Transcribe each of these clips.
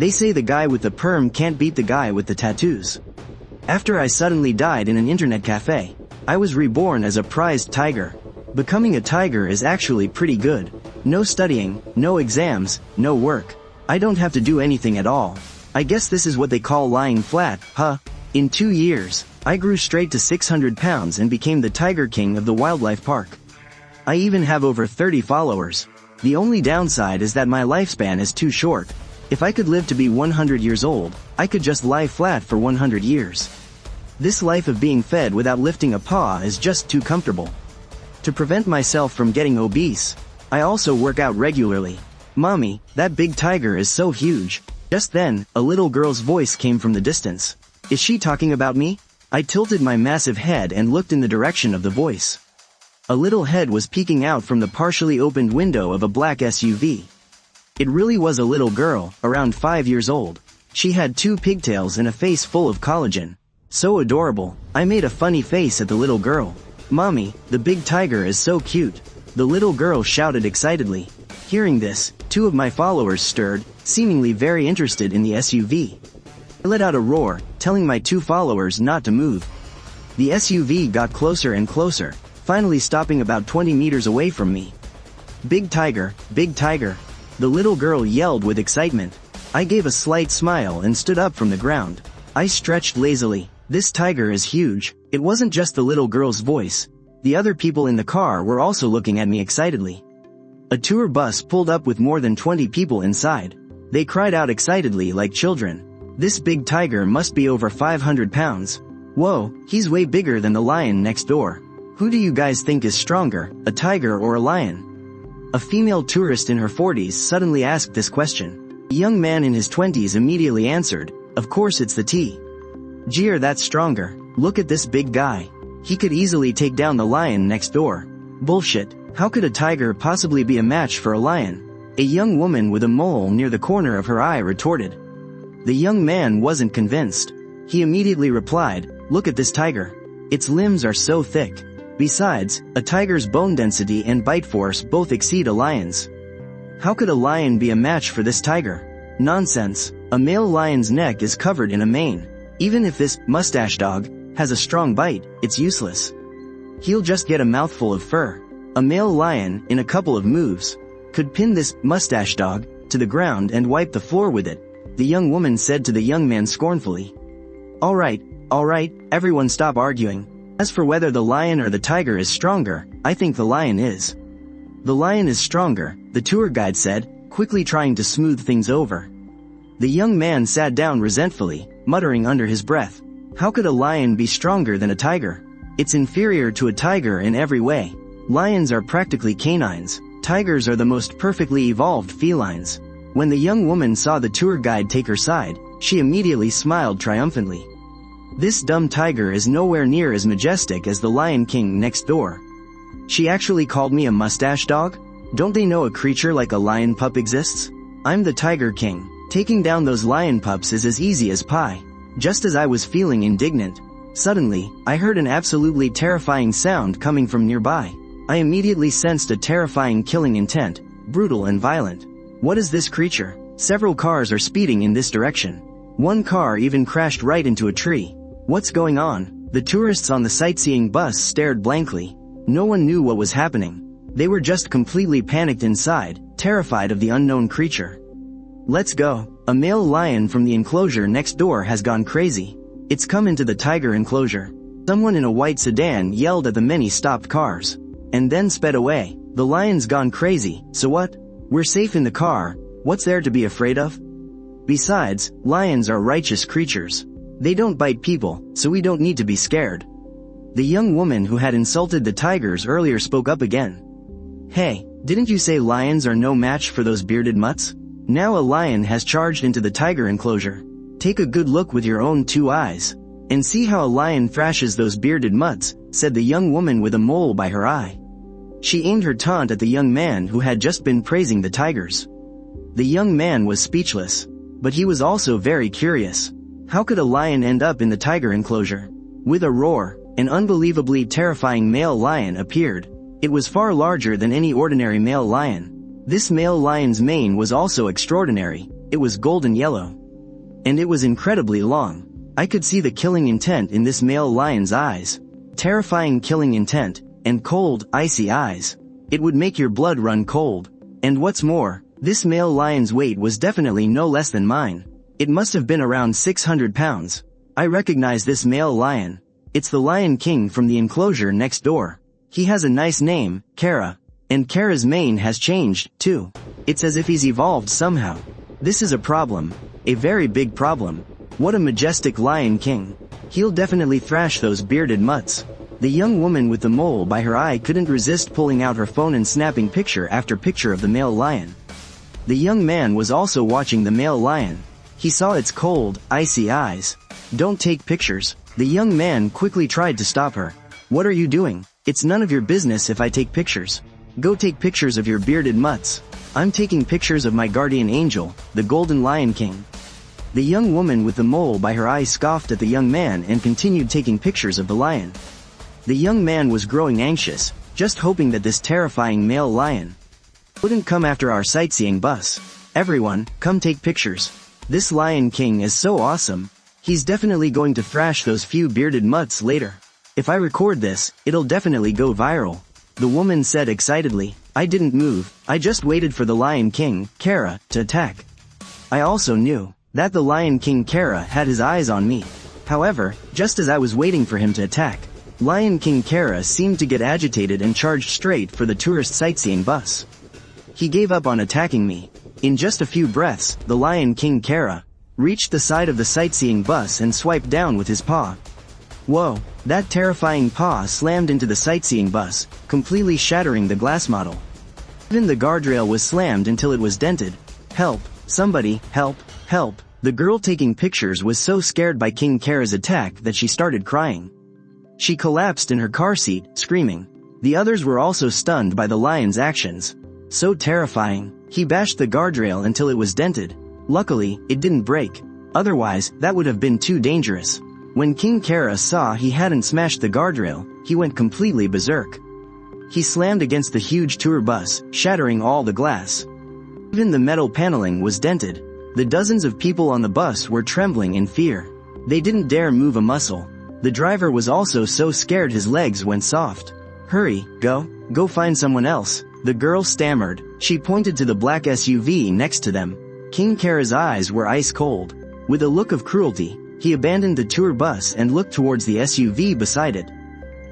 They say the guy with the perm can't beat the guy with the tattoos. After I suddenly died in an internet cafe, I was reborn as a prized tiger. Becoming a tiger is actually pretty good. No studying, no exams, no work. I don't have to do anything at all. I guess this is what they call lying flat, huh? In 2 years, I grew straight to 600 pounds and became the Tiger King of the wildlife park. I even have over 30 followers. The only downside is that my lifespan is too short. If I could live to be 100 years old, I could just lie flat for 100 years. This life of being fed without lifting a paw is just too comfortable. To prevent myself from getting obese, I also work out regularly. Mommy, that big tiger is so huge. Just then, a little girl's voice came from the distance. Is she talking about me? I tilted my massive head and looked in the direction of the voice. A little head was peeking out from the partially opened window of a black SUV. It really was a little girl, around 5 years old. She had 2 pigtails and a face full of collagen. So adorable. I made a funny face at the little girl. Mommy, the big tiger is so cute. The little girl shouted excitedly. Hearing this, 2 of my followers stirred, seemingly very interested in the SUV. I let out a roar, telling my 2 followers not to move. The SUV got closer and closer, finally stopping about 20 meters away from me. Big tiger, big tiger. The little girl yelled with excitement. I gave a slight smile and stood up from the ground. I stretched lazily. This tiger is huge. It wasn't just the little girl's voice. The other people in the car were also looking at me excitedly. A tour bus pulled up with more than 20 people inside. They cried out excitedly like children. This big tiger must be over 500 pounds. Whoa, he's way bigger than the lion next door. Who do you guys think is stronger, a tiger or a lion? A female tourist in her 40s suddenly asked this question. A young man in his 20s immediately answered, of course it's the tiger, that's stronger. Look at this big guy. He could easily take down the lion next door. Bullshit. How could a tiger possibly be a match for a lion? A young woman with a mole near the corner of her eye retorted. The young man wasn't convinced. He immediately replied, look at this tiger. Its limbs are so thick. Besides, a tiger's bone density and bite force both exceed a lion's. How could a lion be a match for this tiger? Nonsense. A male lion's neck is covered in a mane. Even if this mustache dog has a strong bite, it's useless. He'll just get a mouthful of fur. A male lion, in a couple of moves, could pin this mustache dog to the ground and wipe the floor with it, the young woman said to the young man scornfully. All right, everyone stop arguing. As for whether the lion or the tiger is stronger, I think the lion is. The lion is stronger, the tour guide said, quickly trying to smooth things over. The young man sat down resentfully, muttering under his breath. How could a lion be stronger than a tiger? It's inferior to a tiger in every way. Lions are practically canines. Tigers are the most perfectly evolved felines. When the young woman saw the tour guide take her side, she immediately smiled triumphantly. This dumb tiger is nowhere near as majestic as the Lion King next door. She actually called me a mustache dog? Don't they know a creature like a lion pup exists? I'm the Tiger King. Taking down those lion pups is as easy as pie. Just as I was feeling indignant, suddenly, I heard an absolutely terrifying sound coming from nearby. I immediately sensed a terrifying killing intent, brutal and violent. What is this creature? Several cars are speeding in this direction. One car even crashed right into a tree. What's going on? The tourists on the sightseeing bus stared blankly. No one knew what was happening. They were just completely panicked inside, terrified of the unknown creature. Let's go. A male lion from the enclosure next door has gone crazy. It's come into the tiger enclosure. Someone in a white sedan yelled at the many stopped cars, and then sped away. The lion's gone crazy, so what? We're safe in the car. What's there to be afraid of? Besides, lions are righteous creatures. They don't bite people, so we don't need to be scared. The young woman who had insulted the tigers earlier spoke up again. Hey, didn't you say lions are no match for those bearded mutts? Now a lion has charged into the tiger enclosure. Take a good look with your own 2 eyes, and see how a lion thrashes those bearded mutts, said the young woman with a mole by her eye. She aimed her taunt at the young man who had just been praising the tigers. The young man was speechless, but he was also very curious. How could a lion end up in the tiger enclosure? With a roar, an unbelievably terrifying male lion appeared. It was far larger than any ordinary male lion. This male lion's mane was also extraordinary. It was golden yellow. And it was incredibly long. I could see the killing intent in this male lion's eyes. Terrifying killing intent, and cold, icy eyes. It would make your blood run cold. And what's more, this male lion's weight was definitely no less than mine. It must have been around 600 pounds. I recognize this male lion. It's the Lion King from the enclosure next door. He has a nice name, Kara. And Kara's mane has changed, too. It's as if he's evolved somehow. This is a problem. A very big problem. What a majestic Lion King. He'll definitely thrash those bearded mutts. The young woman with the mole by her eye couldn't resist pulling out her phone and snapping picture after picture of the male lion. The young man was also watching the male lion. He saw its cold, icy eyes. Don't take pictures. The young man quickly tried to stop her. What are you doing? It's none of your business if I take pictures. Go take pictures of your bearded mutts. I'm taking pictures of my guardian angel, the Golden Lion King. The young woman with the mole by her eye scoffed at the young man and continued taking pictures of the lion. The young man was growing anxious, just hoping that this terrifying male lion wouldn't come after our sightseeing bus. Everyone, come take pictures. This Lion King is so awesome. He's definitely going to thrash those few bearded mutts later. If I record this, it'll definitely go viral. The woman said excitedly. I didn't move, I just waited for the Lion King, Kara, to attack. I also knew that the Lion King Kara had his eyes on me. However, just as I was waiting for him to attack, Lion King Kara seemed to get agitated and charged straight for the tourist sightseeing bus. He gave up on attacking me. In just a few breaths, the Lion King Kara reached the side of the sightseeing bus and swiped down with his paw. Whoa, that terrifying paw slammed into the sightseeing bus, completely shattering the glass model. Even the guardrail was slammed until it was dented. Help, somebody, help, help. The girl taking pictures was so scared by King Kara's attack that she started crying. She collapsed in her car seat, screaming. The others were also stunned by the lion's actions. So terrifying. He bashed the guardrail until it was dented. Luckily, it didn't break. Otherwise, that would have been too dangerous. When King Kara saw he hadn't smashed the guardrail, he went completely berserk. He slammed against the huge tour bus, shattering all the glass. Even the metal paneling was dented. The dozens of people on the bus were trembling in fear. They didn't dare move a muscle. The driver was also so scared his legs went soft. Hurry, go find someone else. The girl stammered. She pointed to the black SUV next to them. King Kara's eyes were ice cold. With a look of cruelty, he abandoned the tour bus and looked towards the SUV beside it.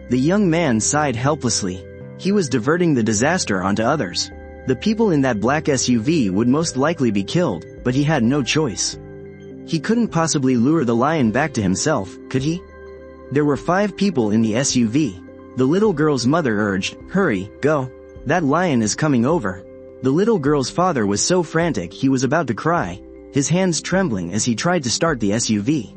The young man sighed helplessly. He was diverting the disaster onto others. The people in that black SUV would most likely be killed, but he had no choice. He couldn't possibly lure the lion back to himself, could he? There were 5 people in the SUV. The little girl's mother urged, hurry, go. That lion is coming over. The little girl's father was so frantic he was about to cry, his hands trembling as he tried to start the SUV.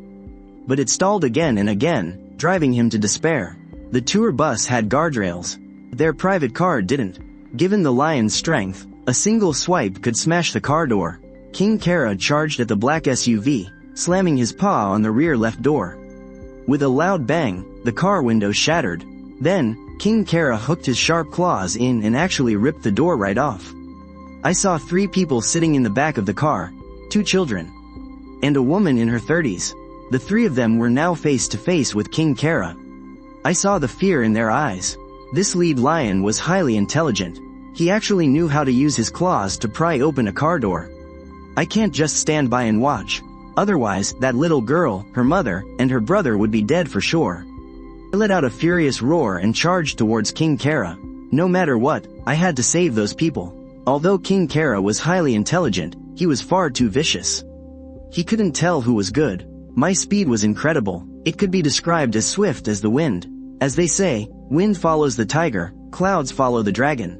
But it stalled again and again, driving him to despair. The tour bus had guardrails. Their private car didn't. Given the lion's strength, a single swipe could smash the car door. King Kara charged at the black SUV, slamming his paw on the rear left door. With a loud bang, the car window shattered. Then, King Kara hooked his sharp claws in and actually ripped the door right off. I saw 3 people sitting in the back of the car, 2 children, and a woman in her 30s. The 3 of them were now face to face with King Kara. I saw the fear in their eyes. This lead lion was highly intelligent. He actually knew how to use his claws to pry open a car door. I can't just stand by and watch. Otherwise, that little girl, her mother, and her brother would be dead for sure. I let out a furious roar and charged towards King Kara. No matter what, I had to save those people. Although King Kara was highly intelligent, he was far too vicious. He couldn't tell who was good. My speed was incredible. It could be described as swift as the wind. As they say, wind follows the tiger, clouds follow the dragon.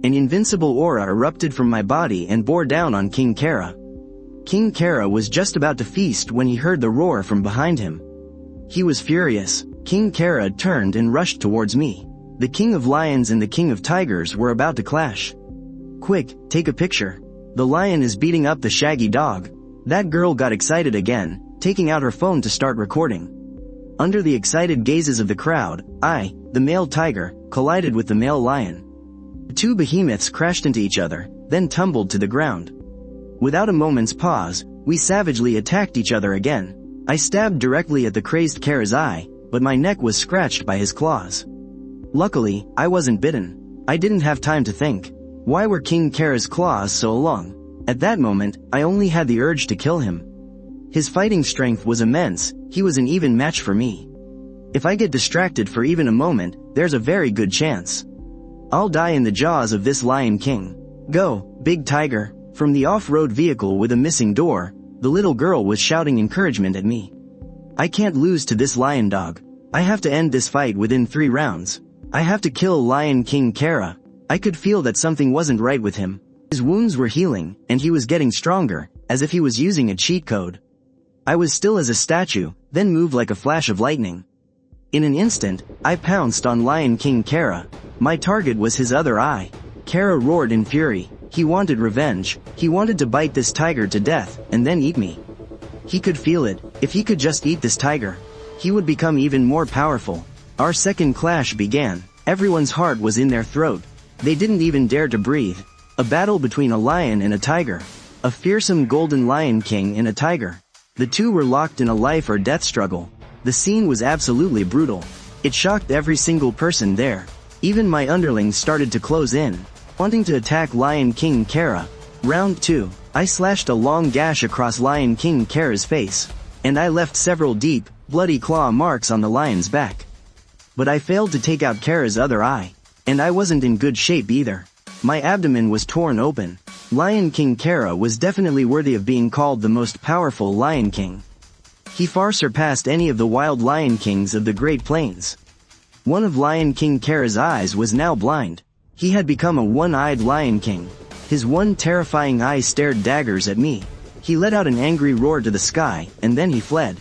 An invincible aura erupted from my body and bore down on King Kara. King Kara was just about to feast when he heard the roar from behind him. He was furious. King Kara turned and rushed towards me. The King of Lions and the King of Tigers were about to clash. Quick, take a picture. The lion is beating up the shaggy dog. That girl got excited again, taking out her phone to start recording. Under the excited gazes of the crowd, I, the male tiger, collided with the male lion. The 2 behemoths crashed into each other, then tumbled to the ground. Without a moment's pause, we savagely attacked each other again. I stabbed directly at the crazed Kara's eye, but my neck was scratched by his claws. Luckily, I wasn't bitten. I didn't have time to think. Why were King Kara's claws so long? At that moment, I only had the urge to kill him. His fighting strength was immense, he was an even match for me. If I get distracted for even a moment, there's a very good chance I'll die in the jaws of this Lion King. Go, big tiger. From the off-road vehicle with a missing door, the little girl was shouting encouragement at me. I can't lose to this lion dog. I have to end this fight within 3 rounds. I have to kill Lion King Kara. I could feel that something wasn't right with him. His wounds were healing, and he was getting stronger, as if he was using a cheat code. I was still as a statue, then moved like a flash of lightning. In an instant, I pounced on Lion King Kara. My target was his other eye. Kara roared in fury. He wanted revenge. He wanted to bite this tiger to death, and then eat me. He could feel it. If he could just eat this tiger, he would become even more powerful. Our second clash began. Everyone's heart was in their throat. They didn't even dare to breathe. A battle between a lion and a tiger. A fearsome golden lion king and a tiger. The two were locked in a life or death struggle. The scene was absolutely brutal. It shocked every single person there. Even my underlings started to close in, wanting to attack Lion King Kara. Round 2. I slashed a long gash across Lion King Kara's face, and I left several deep, bloody claw marks on the lion's back. But I failed to take out Kara's other eye, and I wasn't in good shape either. My abdomen was torn open. Lion King Kara was definitely worthy of being called the most powerful Lion King. He far surpassed any of the wild Lion Kings of the Great Plains. One of Lion King Kara's eyes was now blind. He had become a one-eyed Lion King. His one terrifying eye stared daggers at me. He let out an angry roar to the sky, and then he fled.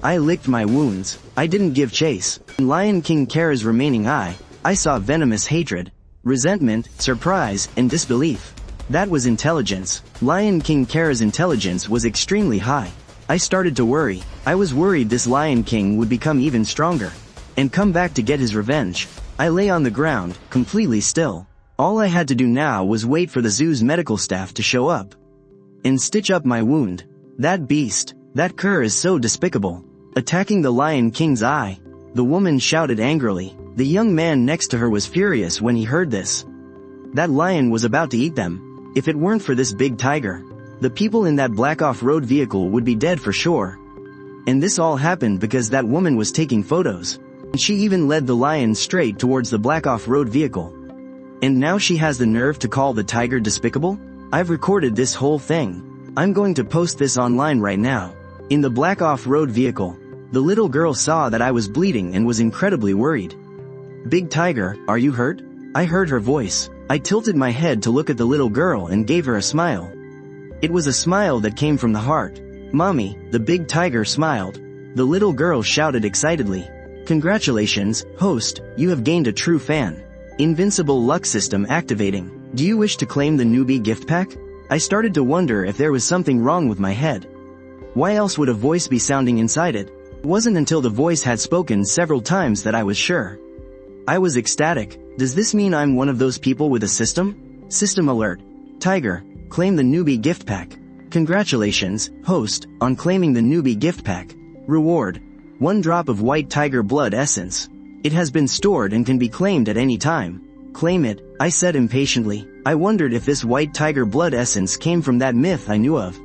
I licked my wounds. I didn't give chase. In Lion King Kara's remaining eye, I saw venomous hatred, resentment, surprise, and disbelief. That was intelligence. Lion King Kara's intelligence was extremely high. I started to worry. I was worried this Lion King would become even stronger and come back to get his revenge. I lay on the ground, completely still. All I had to do now was wait for the zoo's medical staff to show up and stitch up my wound. That beast, that cur is so despicable. Attacking the Lion King's eye. The woman shouted angrily. The young man next to her was furious when he heard this. That lion was about to eat them. If it weren't for this big tiger, the people in that black off-road vehicle would be dead for sure. And this all happened because that woman was taking photos. And she even led the lion straight towards the black off-road vehicle. And now she has the nerve to call the tiger despicable? I've recorded this whole thing. I'm going to post this online right now. In the black off-road vehicle, the little girl saw that I was bleeding and was incredibly worried. "Big tiger, are you hurt?" I heard her voice. I tilted my head to look at the little girl and gave her a smile. It was a smile that came from the heart. "Mommy," the big tiger smiled. The little girl shouted excitedly. "Congratulations, host, you have gained a true fan. Invincible luck system activating. Do you wish to claim the newbie gift pack?" I started to wonder if there was something wrong with my head. Why else would a voice be sounding inside it? It wasn't until the voice had spoken several times that I was sure. I was ecstatic. Does this mean I'm one of those people with a system? System alert. Tiger, claim the newbie gift pack. Congratulations, host, on claiming the newbie gift pack. Reward: 1 drop of white tiger blood essence. It has been stored and can be claimed at any time. Claim it, I said impatiently. I wondered if this white tiger blood essence came from that myth I knew of.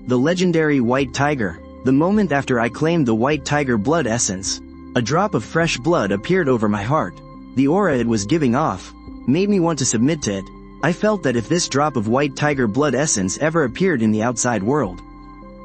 The legendary white tiger. The moment after I claimed the white tiger blood essence, a drop of fresh blood appeared over my heart. The aura it was giving off made me want to submit to it. I felt that if this drop of white tiger blood essence ever appeared in the outside world,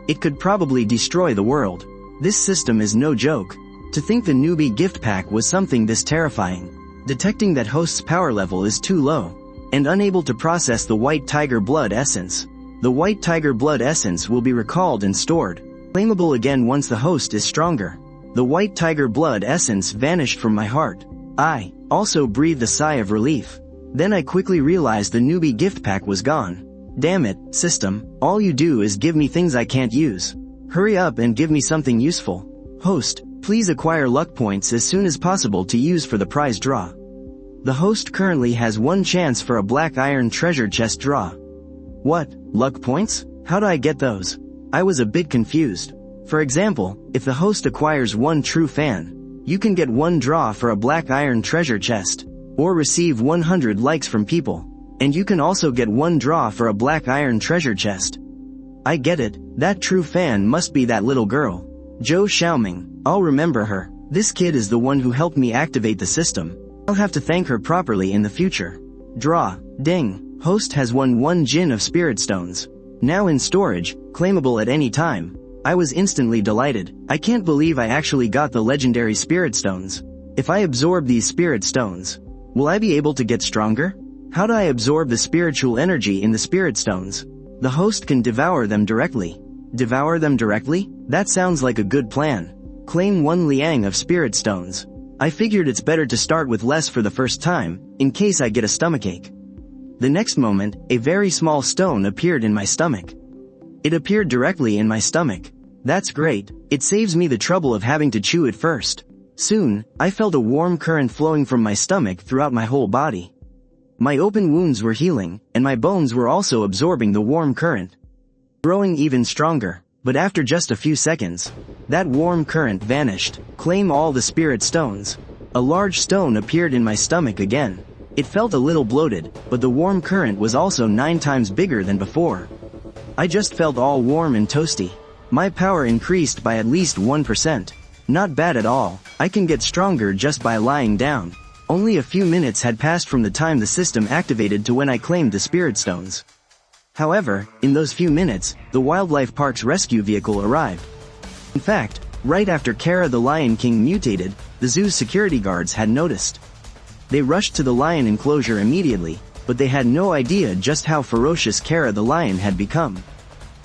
it could probably destroy the world. This system is no joke. To think the newbie gift pack was something this terrifying. Detecting that host's power level is too low and unable to process the white tiger blood essence. The white tiger blood essence will be recalled and stored, claimable again once the host is stronger. The white tiger blood essence vanished from my heart. I also breathed a sigh of relief. Then I quickly realized the newbie gift pack was gone. Damn it, system, all you do is give me things I can't use. Hurry up and give me something useful. Host, please acquire luck points as soon as possible to use for the prize draw. The host currently has 1 chance for a black iron treasure chest draw. What, luck points? How do I get those? I was a bit confused. For example, if the host acquires 1 true fan, you can get 1 draw for a black iron treasure chest, or receive 100 likes from people, and you can also get 1 draw for a black iron treasure chest. I get it, that true fan must be that little girl. Zhou Xiaoming, I'll remember her. This kid is the one who helped me activate the system. I'll have to thank her properly in the future. Draw, ding, host has won 1 Jin of spirit stones. Now in storage, claimable at any time. I was instantly delighted. I can't believe I actually got the legendary spirit stones. If I absorb these spirit stones, will I be able to get stronger? How do I absorb the spiritual energy in the spirit stones? The host can devour them directly. Devour them directly? That sounds like a good plan. Claim 1 liang of spirit stones. I figured it's better to start with less for the first time, in case I get a stomachache. The next moment, a very small stone appeared in my stomach. It appeared directly in my stomach. That's great, it saves me the trouble of having to chew it first. Soon, I felt a warm current flowing from my stomach throughout my whole body. My open wounds were healing, and my bones were also absorbing the warm current. Growing even stronger, but after just a few seconds, that warm current vanished. Claim all the spirit stones. A large stone appeared in my stomach again. It felt a little bloated, but the warm current was also 9 times bigger than before. I just felt all warm and toasty. My power increased by at least 1%. Not bad at all. I can get stronger just by lying down. Only a few minutes had passed from the time the system activated to when I claimed the spirit stones. However, in those few minutes, the wildlife park's rescue vehicle arrived. In fact, right after Kara the Lion King mutated, the zoo's security guards had noticed. They rushed to the lion enclosure immediately, but they had no idea just how ferocious Kara the lion had become.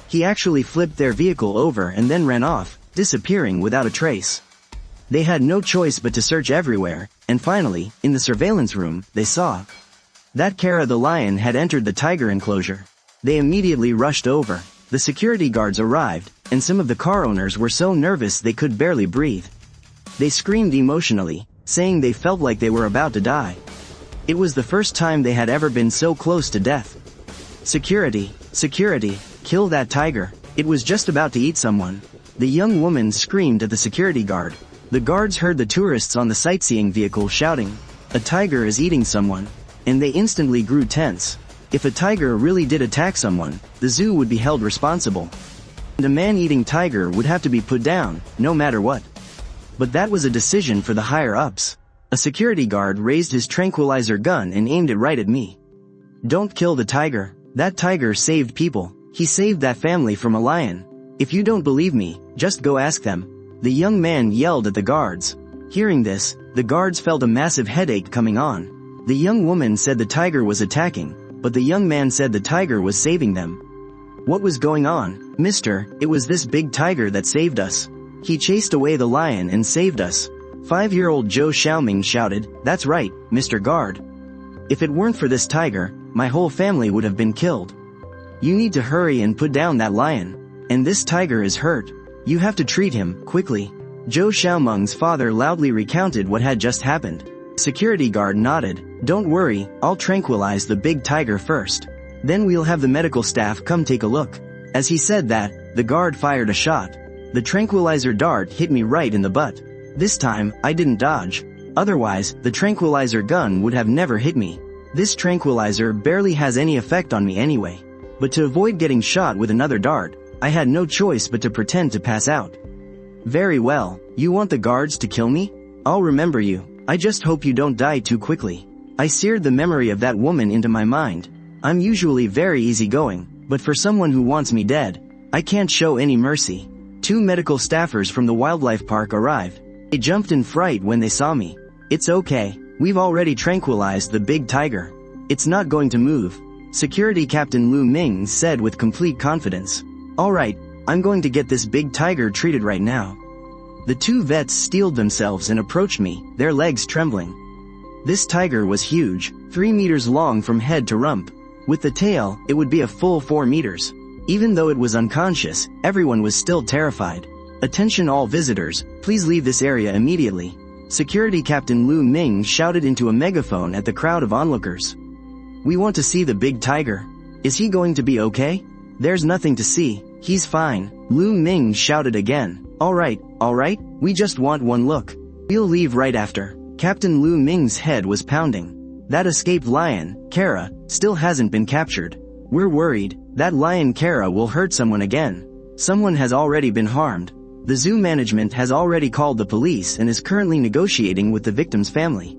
He actually flipped their vehicle over and then ran off, disappearing without a trace. They had no choice but to search everywhere, and finally, in the surveillance room, they saw that Kara the lion had entered the tiger enclosure. They immediately rushed over. The security guards arrived, and some of the car owners were so nervous they could barely breathe. They screamed emotionally, saying they felt like they were about to die. It was the first time they had ever been so close to death. Security, security, kill that tiger, it was just about to eat someone. The young woman screamed at the security guard. The guards heard the tourists on the sightseeing vehicle shouting, "A tiger is eating someone," and they instantly grew tense. If a tiger really did attack someone, the zoo would be held responsible. And a man-eating tiger would have to be put down, no matter what. But that was a decision for the higher-ups. A security guard raised his tranquilizer gun and aimed it right at me. "Don't kill the tiger. That tiger saved people. He saved that family from a lion. If you don't believe me, just go ask them." The young man yelled at the guards. Hearing this, the guards felt a massive headache coming on. The young woman said the tiger was attacking, but the young man said the tiger was saving them. What was going on? "Mister, it was this big tiger that saved us. He chased away the lion and saved us." 5-year-old Zhou Xiaoming shouted, "That's right, Mr. Guard. If it weren't for this tiger, my whole family would have been killed. You need to hurry and put down that lion. And this tiger is hurt. You have to treat him, quickly." Zhou Xiaomeng's father loudly recounted what had just happened. Security guard nodded. "Don't worry, I'll tranquilize the big tiger first. Then we'll have the medical staff come take a look." As he said that, the guard fired a shot. The tranquilizer dart hit me right in the butt. This time, I didn't dodge. Otherwise, the tranquilizer gun would have never hit me. This tranquilizer barely has any effect on me anyway. But to avoid getting shot with another dart, I had no choice but to pretend to pass out. "Very well, you want the guards to kill me? I'll remember you. I just hope you don't die too quickly." I seared the memory of that woman into my mind. I'm usually very easygoing, but for someone who wants me dead, I can't show any mercy. 2 medical staffers from the wildlife park arrived. They jumped in fright when they saw me. "It's okay, we've already tranquilized the big tiger. It's not going to move," Security Captain Lu Ming said with complete confidence. "Alright, I'm going to get this big tiger treated right now." The 2 vets steeled themselves and approached me, their legs trembling. This tiger was huge, 3 meters long from head to rump. With the tail, it would be a full 4 meters. Even though it was unconscious, everyone was still terrified. "Attention all visitors, please leave this area immediately," Security Captain Lu Ming shouted into a megaphone at the crowd of onlookers. "We want to see the big tiger." Is he going to be okay? There's nothing to see. He's fine. Lu Ming shouted again. Alright, we just want one look. We'll leave right after. Captain Lu Ming's head was pounding. That escaped lion, Kara, still hasn't been captured. We're worried. That lion Kara will hurt someone again. Someone has already been harmed. The zoo management has already called the police and is currently negotiating with the victim's family.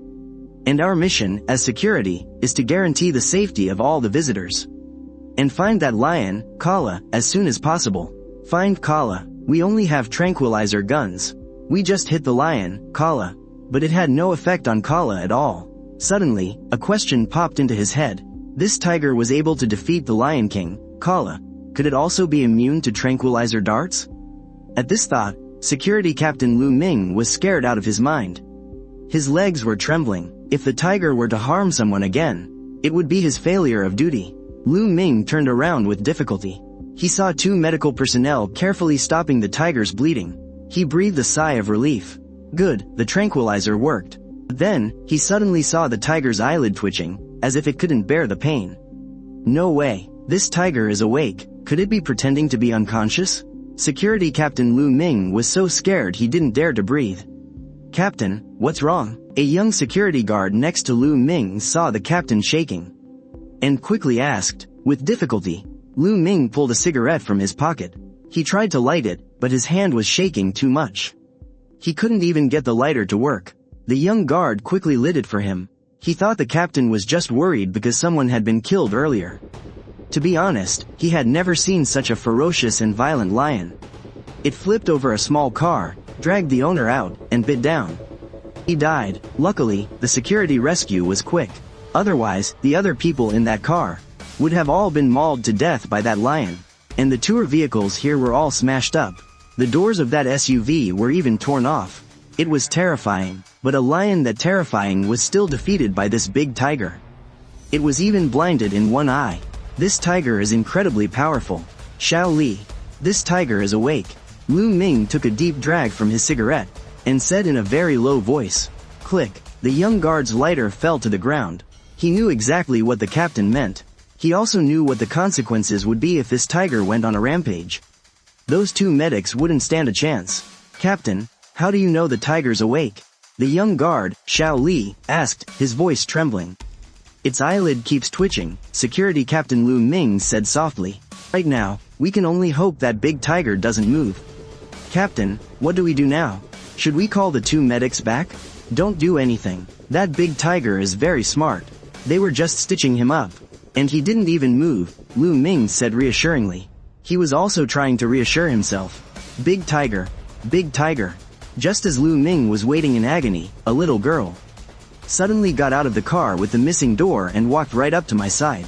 And our mission, as security, is to guarantee the safety of all the visitors. And find that lion, Kala, as soon as possible. Find Kala. We only have tranquilizer guns. We just hit the lion, Kala. But it had no effect on Kala at all. Suddenly, a question popped into his head. This tiger was able to defeat the Lion King, Kala. Could it also be immune to tranquilizer darts? At this thought, Security Captain Lu Ming was scared out of his mind. His legs were trembling. If the tiger were to harm someone again, it would be his failure of duty. Lu Ming turned around with difficulty. He saw 2 medical personnel carefully stopping the tiger's bleeding. He breathed a sigh of relief. Good, the tranquilizer worked. But then, he suddenly saw the tiger's eyelid twitching, as if it couldn't bear the pain. No way. This tiger is awake. Could it be pretending to be unconscious? Security Captain Lu Ming was so scared he didn't dare to breathe. Captain, what's wrong? A young security guard next to Lu Ming saw the captain shaking and quickly asked. With difficulty, Lu Ming pulled a cigarette from his pocket. He tried to light it, but his hand was shaking too much. He couldn't even get the lighter to work. The young guard quickly lit it for him. He thought the captain was just worried because someone had been killed earlier. To be honest, he had never seen such a ferocious and violent lion. It flipped over a small car, dragged the owner out, and bit down. He died. Luckily, the security rescue was quick. Otherwise, the other people in that car would have all been mauled to death by that lion. And the tour vehicles here were all smashed up. The doors of that SUV were even torn off. It was terrifying, but a lion that terrifying was still defeated by this big tiger. It was even blinded in one eye. This tiger is incredibly powerful. Xiao Li. This tiger is awake. Lu Ming took a deep drag from his cigarette and said in a very low voice. Click. The young guard's lighter fell to the ground. He knew exactly what the captain meant. He also knew what the consequences would be if this tiger went on a rampage. Those 2 medics wouldn't stand a chance. Captain, how do you know the tiger's awake? The young guard, Xiao Li, asked, his voice trembling. Its eyelid keeps twitching, Security Captain Lu Ming said softly. Right now, we can only hope that big tiger doesn't move. Captain, what do we do now? Should we call the 2 medics back? Don't do anything. That big tiger is very smart. They were just stitching him up. And he didn't even move, Lu Ming said reassuringly. He was also trying to reassure himself. Big tiger. Big tiger. Just as Lu Ming was waiting in agony, a little girl suddenly got out of the car with the missing door and walked right up to my side.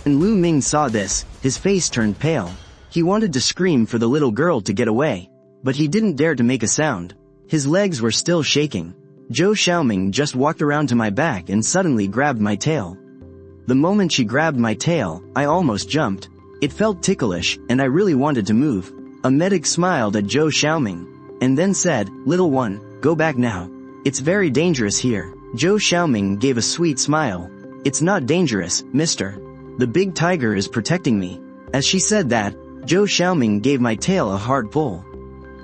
When Lu Ming saw this, his face turned pale. He wanted to scream for the little girl to get away, but he didn't dare to make a sound. His legs were still shaking. Zhou Xiaoming just walked around to my back and suddenly grabbed my tail. The moment she grabbed my tail, I almost jumped. It felt ticklish, and I really wanted to move. A medic smiled at Zhou Xiaoming, and then said, Little one, go back now. It's very dangerous here. Zhou Xiaoming gave a sweet smile. It's not dangerous, mister. The big tiger is protecting me. As she said that, Zhou Xiaoming gave my tail a hard pull.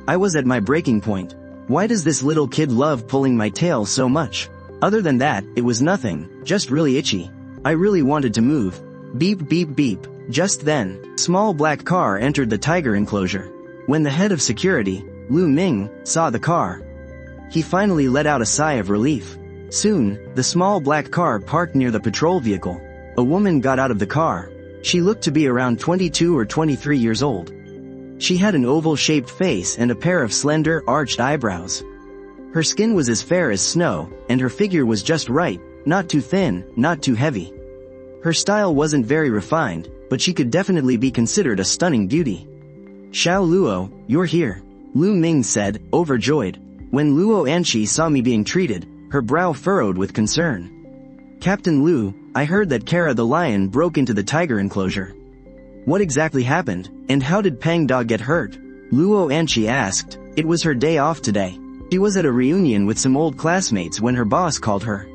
I was at my breaking point. Why does this little kid love pulling my tail so much? Other than that, it was nothing, just really itchy. I really wanted to move. Beep beep beep. Just then, small black car entered the tiger enclosure. When the head of security, Lu Ming, saw the car, he finally let out a sigh of relief. Soon, the small black car parked near the patrol vehicle. A woman got out of the car. She looked to be around 22 or 23 years old. She had an oval-shaped face and a pair of slender, arched eyebrows. Her skin was as fair as snow, and her figure was just right, not too thin, not too heavy. Her style wasn't very refined, but she could definitely be considered a stunning beauty. Xiao Luo, you're here, Lu Ming said, overjoyed. When Luo Anqi saw me being treated, her brow furrowed with concern. Captain Lu, I heard that Kara the lion broke into the tiger enclosure. What exactly happened, and how did Pang Da get hurt? Luo Anqi asked. It was her day off today. She was at a reunion with some old classmates when her boss called her.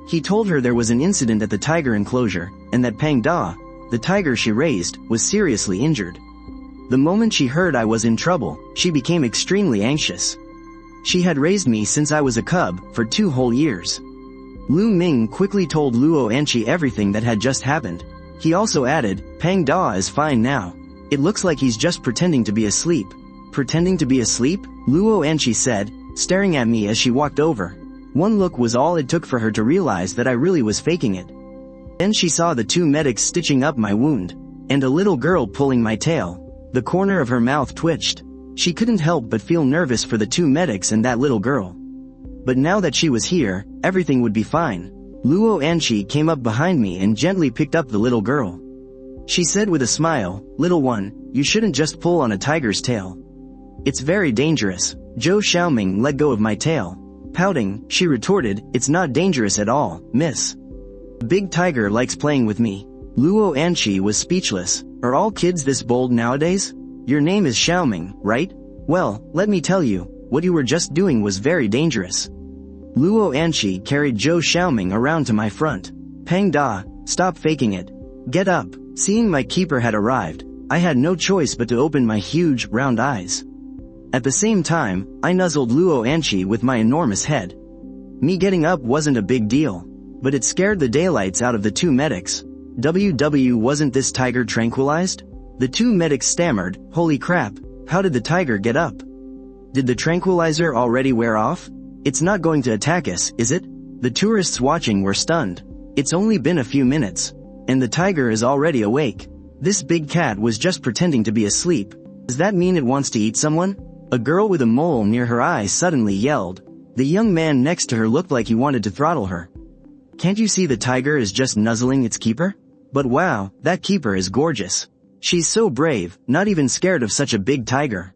He told her there was an incident at the tiger enclosure, and that Pang Da, the tiger she raised, was seriously injured. The moment she heard I was in trouble, she became extremely anxious. She had raised me since I was a cub, for 2 whole years. Lu Ming quickly told Luo Anqi everything that had just happened. He also added, Pang Da is fine now. It looks like he's just pretending to be asleep. Pretending to be asleep? Luo Anqi said, staring at me as she walked over. One look was all it took for her to realize that I really was faking it. Then she saw the 2 medics stitching up my wound, and a little girl pulling my tail. The corner of her mouth twitched. She couldn't help but feel nervous for the 2 medics and that little girl. But now that she was here, everything would be fine. Luo Anqi came up behind me and gently picked up the little girl. She said with a smile, "Little one, you shouldn't just pull on a tiger's tail. It's very dangerous." Zhou Xiaoming let go of my tail. Pouting, she retorted, "It's not dangerous at all, miss. The big tiger likes playing with me." Luo Anqi was speechless. Are all kids this bold nowadays? Your name is Xiaoming, right? Well, let me tell you, what you were just doing was very dangerous. Luo Anqi carried Zhou Xiaoming around to my front. Pang Da, stop faking it. Get up. Seeing my keeper had arrived, I had no choice but to open my huge, round eyes. At the same time, I nuzzled Luo Anqi with my enormous head. Me getting up wasn't a big deal, but it scared the daylights out of the 2 medics. Wasn't this tiger tranquilized? The 2 medics stammered, "Holy crap, how did the tiger get up? Did the tranquilizer already wear off? It's not going to attack us, is it?" The tourists watching were stunned. It's only been a few minutes, and the tiger is already awake. This big cat was just pretending to be asleep. Does that mean it wants to eat someone? A girl with a mole near her eye suddenly yelled. The young man next to her looked like he wanted to throttle her. Can't you see the tiger is just nuzzling its keeper? But wow, that keeper is gorgeous. She's so brave, not even scared of such a big tiger.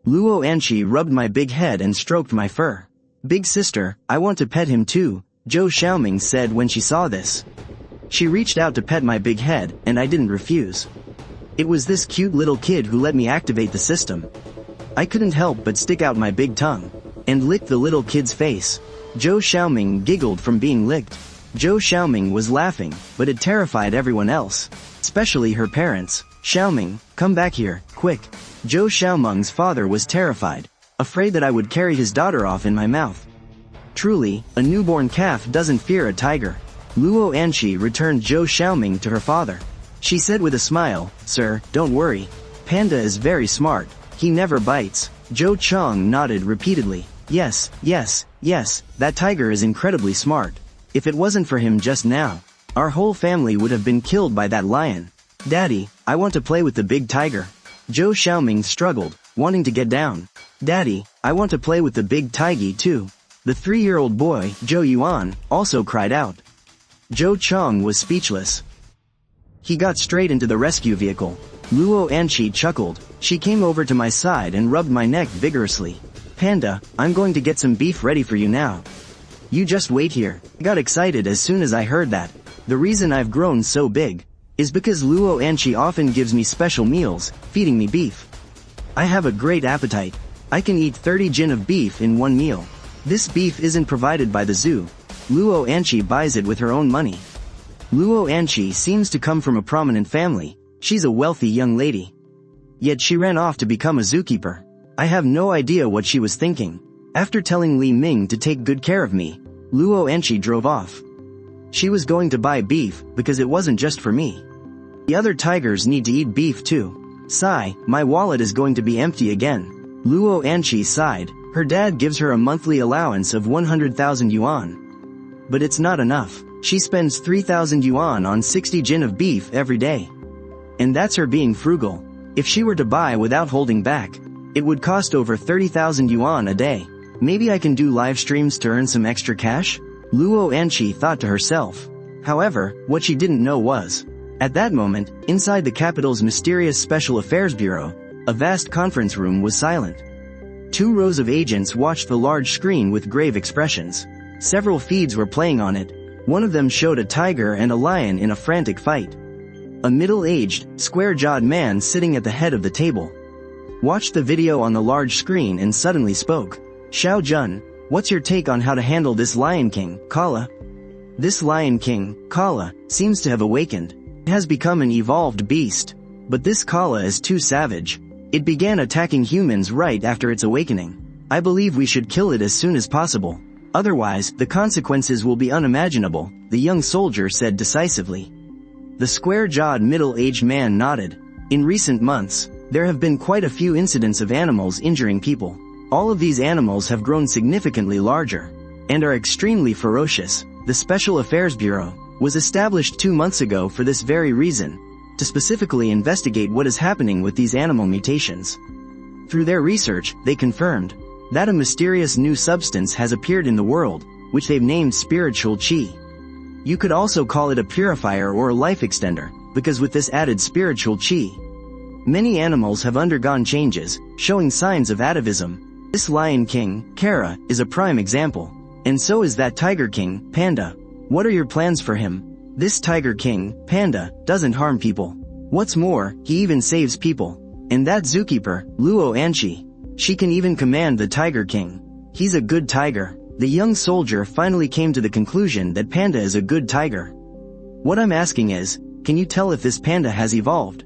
Luo Anqi rubbed my big head and stroked my fur. Big sister, I want to pet him too, Zhou Xiaoming said when she saw this. She reached out to pet my big head, and I didn't refuse. It was this cute little kid who let me activate the system. I couldn't help but stick out my big tongue and lick the little kid's face. Zhou Xiaoming giggled from being licked. Zhou Xiaoming was laughing, but it terrified everyone else, especially her parents. Xiaoming, come back here, quick. Zhou Xiaoming's father was terrified, afraid that I would carry his daughter off in my mouth. Truly, a newborn calf doesn't fear a tiger. Luo Anqi returned Zhou Xiaoming to her father. She said with a smile, "Sir, don't worry. Panda is very smart. He never bites." Zhou Chong nodded repeatedly. Yes, yes, yes, that tiger is incredibly smart. If it wasn't for him just now, our whole family would have been killed by that lion. Daddy, I want to play with the big tiger. Zhou Xiaoming struggled, wanting to get down. Daddy, I want to play with the big tiger too. The 3-year-old boy, Zhou Yuan, also cried out. Zhou Chong was speechless. He got straight into the rescue vehicle. Luo Anqi chuckled. She came over to my side and rubbed my neck vigorously. Panda, I'm going to get some beef ready for you now. You just wait here. I got excited as soon as I heard that. The reason I've grown so big is because Luo Anqi often gives me special meals, feeding me beef. I have a great appetite. I can eat 30 jin of beef in one meal. This beef isn't provided by the zoo. Luo Anqi buys it with her own money. Luo Anqi seems to come from a prominent family. She's a wealthy young lady. Yet she ran off to become a zookeeper. I have no idea what she was thinking. After telling Li Ming to take good care of me, Luo Anqi drove off. She was going to buy beef because it wasn't just for me. The other tigers need to eat beef too. Sigh, my wallet is going to be empty again. Luo Anqi sighed. Her dad gives her a monthly allowance of 100,000 yuan. But it's not enough. She spends 3,000 yuan on 60 jin of beef every day. And that's her being frugal. If she were to buy without holding back, it would cost over 30,000 yuan a day. Maybe I can do live streams to earn some extra cash? Luo Anqi thought to herself. However, what she didn't know was, at that moment, inside the capital's mysterious Special Affairs Bureau, a vast conference room was silent. 2 rows of agents watched the large screen with grave expressions. Several feeds were playing on it. One of them showed a tiger and a lion in a frantic fight. A middle-aged, square-jawed man sitting at the head of the table watched the video on the large screen and suddenly spoke. Xiao Jun, what's your take on how to handle this Lion King, Kala? This Lion King, Kala, seems to have awakened. has become an evolved beast. But this Kala is too savage. It began attacking humans right after its awakening. I believe we should kill it as soon as possible. Otherwise, the consequences will be unimaginable, the young soldier said decisively. The square-jawed middle-aged man nodded. In recent months, there have been quite a few incidents of animals injuring people. All of these animals have grown significantly larger and are extremely ferocious. The Special Affairs Bureau was established 2 months ago for this very reason, to specifically investigate what is happening with these animal mutations. Through their research, they confirmed that a mysterious new substance has appeared in the world, which they've named spiritual chi. You could also call it a purifier or a life extender, because with this added spiritual chi, many animals have undergone changes, showing signs of atavism. This Lion King, Kara, is a prime example. And so is that Tiger King, Panda. What are your plans for him? This Tiger King, Panda, doesn't harm people. What's more, he even saves people. And that zookeeper, Luo Ani, she can even command the Tiger King. He's a good tiger. The young soldier finally came to the conclusion that Panda is a good tiger. What I'm asking is, can you tell if this panda has evolved?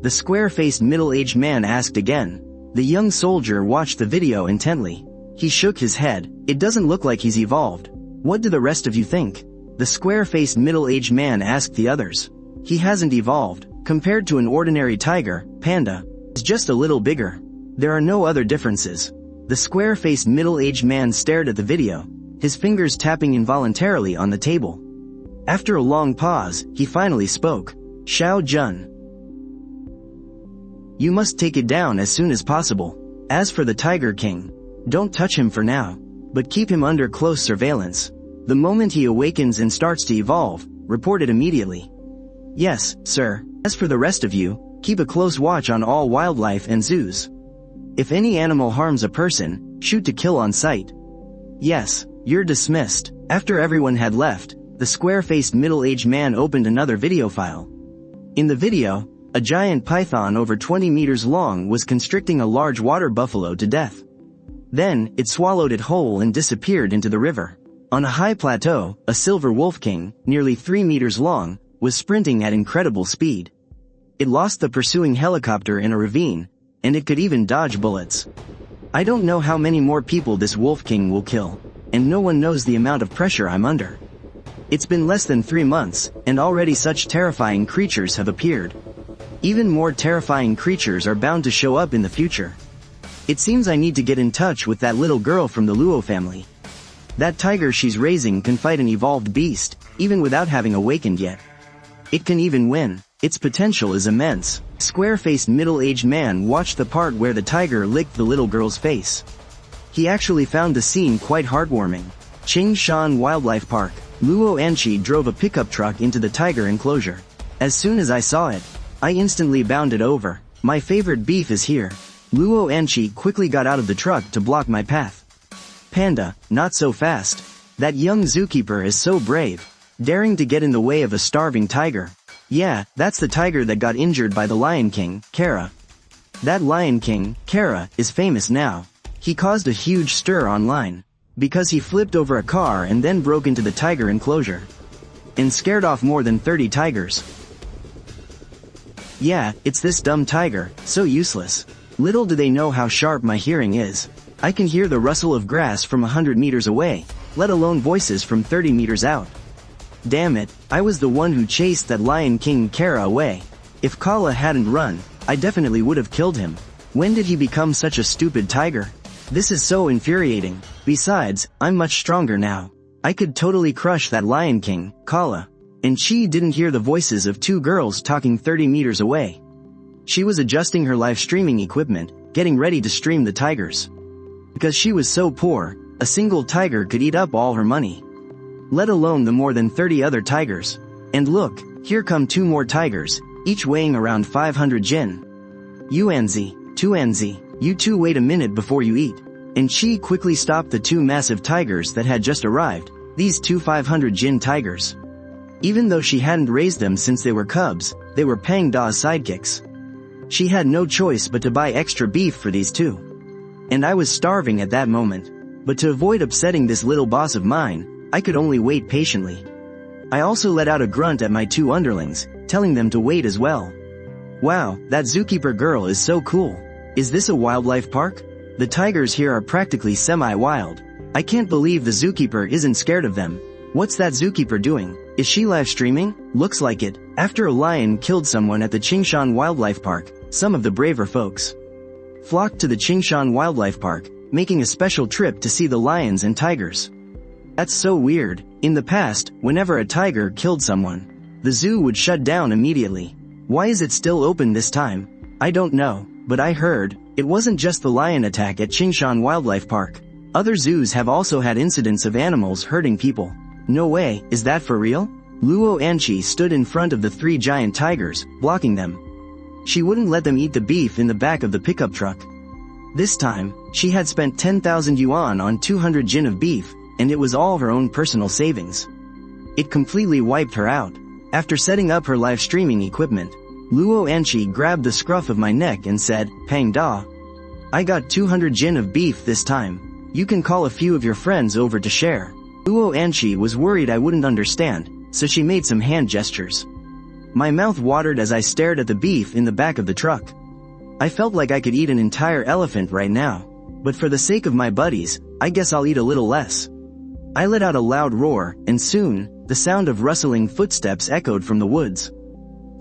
The square-faced middle-aged man asked again. The young soldier watched the video intently. He shook his head. It doesn't look like he's evolved. What do the rest of you think? The square-faced middle-aged man asked the others. He hasn't evolved. Compared to an ordinary tiger, Panda is just a little bigger. There are no other differences. The square-faced middle-aged man stared at the video, his fingers tapping involuntarily on the table. After a long pause, he finally spoke. Xiao Jun, you must take it down as soon as possible. As for the Tiger King, don't touch him for now, but keep him under close surveillance. The moment he awakens and starts to evolve, report it immediately. Yes, sir. As for the rest of you, keep a close watch on all wildlife and zoos. If any animal harms a person, shoot to kill on sight. Yes, you're dismissed. After everyone had left, the square-faced middle-aged man opened another video file. In the video, a giant python over 20 meters long was constricting a large water buffalo to death. Then, it swallowed it whole and disappeared into the river. On a high plateau, a silver wolf king, nearly 3 meters long, was sprinting at incredible speed. It lost the pursuing helicopter in a ravine, and it could even dodge bullets. I don't know how many more people this wolf king will kill, and no one knows the amount of pressure I'm under. It's been less than 3 months, and already such terrifying creatures have appeared. Even more terrifying creatures are bound to show up in the future. It seems I need to get in touch with that little girl from the Luo family. That tiger she's raising can fight an evolved beast, even without having awakened yet. It can even win. Its potential is immense. Square-faced middle-aged man watched the part where the tiger licked the little girl's face. He actually found the scene quite heartwarming. Changshan Wildlife Park. Luo Ani drove a pickup truck into the tiger enclosure. As soon as I saw it, I instantly bounded over. My favorite beef is here. Luo Ani quickly got out of the truck to block my path. Panda, not so fast. That young zookeeper is so brave, daring to get in the way of a starving tiger. Yeah, that's the tiger that got injured by the Lion King, Kara. That Lion King, Kara, is famous now. He caused a huge stir online, because he flipped over a car and then broke into the tiger enclosure, and scared off more than 30 tigers. Yeah, it's this dumb tiger, so useless. Little do they know how sharp my hearing is. I can hear the rustle of grass from 100 meters away, let alone voices from 30 meters out. Damn it, I was the one who chased that Lion King Kara away. If Kala hadn't run, I definitely would have killed him. When did he become such a stupid tiger? This is so infuriating. Besides, I'm much stronger now. I could totally crush that Lion King, Kala. And she didn't hear the voices of 2 girls talking 30 meters away. She was adjusting her live streaming equipment, getting ready to stream the tigers. Because she was so poor, a single tiger could eat up all her money, let alone the more than 30 other tigers. And look, here come 2 more tigers, each weighing around 500 jin. Yuanzi, Tuanzi, you 2 wait a minute before you eat. And she quickly stopped the 2 massive tigers that had just arrived, these 2 500 jin tigers. Even though she hadn't raised them since they were cubs, they were Pang Da's sidekicks. She had no choice but to buy extra beef for these 2. And I was starving at that moment. But to avoid upsetting this little boss of mine, I could only wait patiently. I also let out a grunt at my 2 underlings, telling them to wait as well. Wow, that zookeeper girl is so cool. Is this a wildlife park? The tigers here are practically semi-wild. I can't believe the zookeeper isn't scared of them. What's that zookeeper doing? Is she live streaming? Looks like it. After a lion killed someone at the Qingshan Wildlife Park, some of the braver folks flocked to the Qingshan Wildlife Park, making a special trip to see the lions and tigers. That's so weird. In the past, whenever a tiger killed someone, the zoo would shut down immediately. Why is it still open this time? I don't know, but I heard it wasn't just the lion attack at Qingshan Wildlife Park. Other zoos have also had incidents of animals hurting people. No way, is that for real? Luo Ani stood in front of the 3 giant tigers, blocking them. She wouldn't let them eat the beef in the back of the pickup truck. This time, she had spent 10,000 yuan on 200 jin of beef, and it was all her own personal savings. It completely wiped her out. After setting up her live streaming equipment, Luo Ani grabbed the scruff of my neck and said, "Pang da. I got 200 jin of beef this time. You can call a few of your friends over to share." Luo Ani was worried I wouldn't understand, so she made some hand gestures. My mouth watered as I stared at the beef in the back of the truck. I felt like I could eat an entire elephant right now. But for the sake of my buddies, I guess I'll eat a little less. I let out a loud roar, and soon, the sound of rustling footsteps echoed from the woods.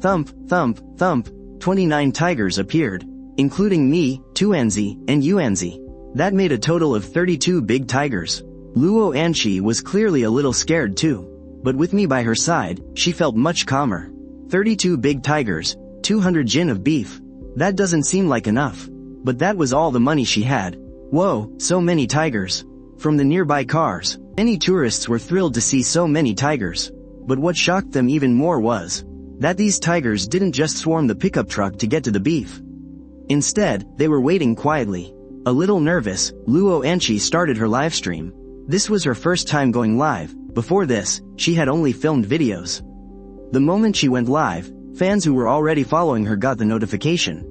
Thump, thump, thump, 29 tigers appeared, including me, Tuanzi, and Yuanzi. That made a total of 32 big tigers. Luo Ani was clearly a little scared too. But with me by her side, she felt much calmer. 32 big tigers, 200 jin of beef. That doesn't seem like enough. But that was all the money she had. Whoa, so many tigers. From the nearby cars, many tourists were thrilled to see so many tigers. But what shocked them even more was that these tigers didn't just swarm the pickup truck to get to the beef. Instead, they were waiting quietly. A little nervous, Luo Ani started her live stream. This was her first time going live. Before this, she had only filmed videos. The moment she went live, fans who were already following her got the notification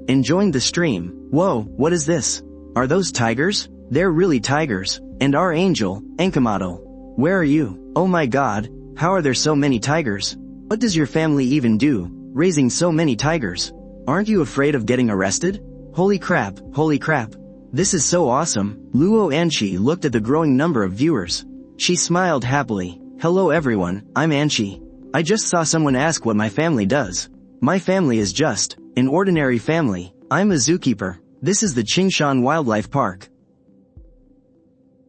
and joined the stream. Whoa, what is this? Are those tigers? They're really tigers. And our angel, Enkamado. Where are you? Oh my god, how are there so many tigers? What does your family even do, raising so many tigers? Aren't you afraid of getting arrested? Holy crap, holy crap. This is so awesome. Luo Ani looked at the growing number of viewers. She smiled happily. Hello everyone, I'm Ani. I just saw someone ask what my family does. My family is just an ordinary family. I'm a zookeeper. This is the Qingshan Wildlife Park.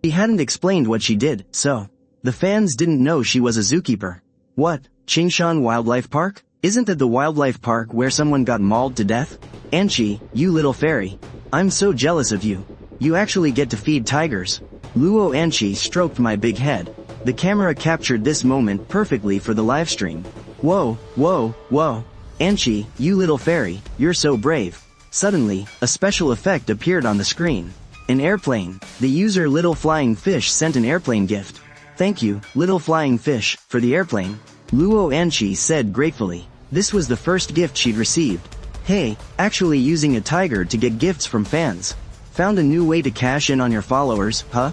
She hadn't explained what she did, so the fans didn't know she was a zookeeper. What? Qingshan Wildlife Park? Isn't that the wildlife park where someone got mauled to death? Ani, you little fairy. I'm so jealous of you. You actually get to feed tigers. Luo Ani stroked my big head. The camera captured this moment perfectly for the live stream. Whoa, whoa, whoa. Ani, you little fairy, you're so brave. Suddenly, a special effect appeared on the screen. An airplane. The user Little Flying Fish sent an airplane gift. Thank you, Little Flying Fish, for the airplane. Luo Ani said gratefully. This was the first gift she'd received. Hey, actually using a tiger to get gifts from fans. Found a new way to cash in on your followers, huh?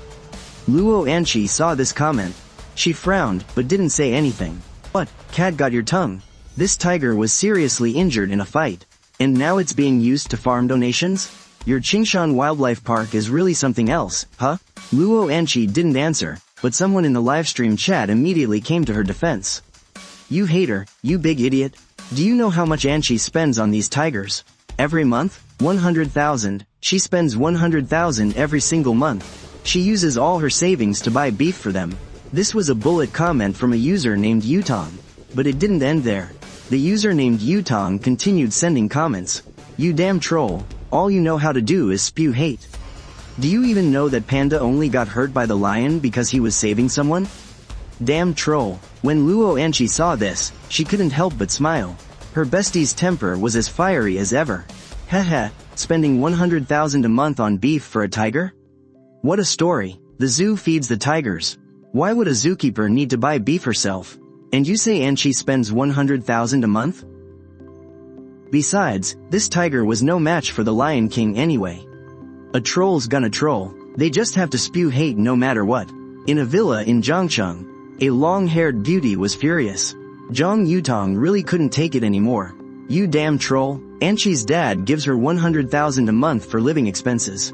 Luo Ani saw this comment. She frowned, but didn't say anything. What, cat got your tongue? This tiger was seriously injured in a fight. And now it's being used to farm donations? Your Qingshan Wildlife Park is really something else, huh? Luo Ani didn't answer, but someone in the livestream chat immediately came to her defense. You hater, you big idiot. Do you know how much Ani spends on these tigers? Every month? 100,000. She spends 100,000 every single month. She uses all her savings to buy beef for them. This was a bullet comment from a user named Yutong. But it didn't end there. The user named Yutong continued sending comments. You damn troll. All you know how to do is spew hate. Do you even know that Panda only got hurt by the lion because he was saving someone? Damn troll. When Luo Ani saw this, she couldn't help but smile. Her bestie's temper was as fiery as ever. Heh, spending 100,000 a month on beef for a tiger? What a story. The zoo feeds the tigers. Why would a zookeeper need to buy beef herself? And you say Ani spends 100,000 a month? Besides, this tiger was no match for the Lion King anyway. A troll's gonna troll. They just have to spew hate no matter what. In a villa in Zhangcheng, a long-haired beauty was furious. Zhang Yutong really couldn't take it anymore. You damn troll, Anqi's dad gives her 100,000 a month for living expenses.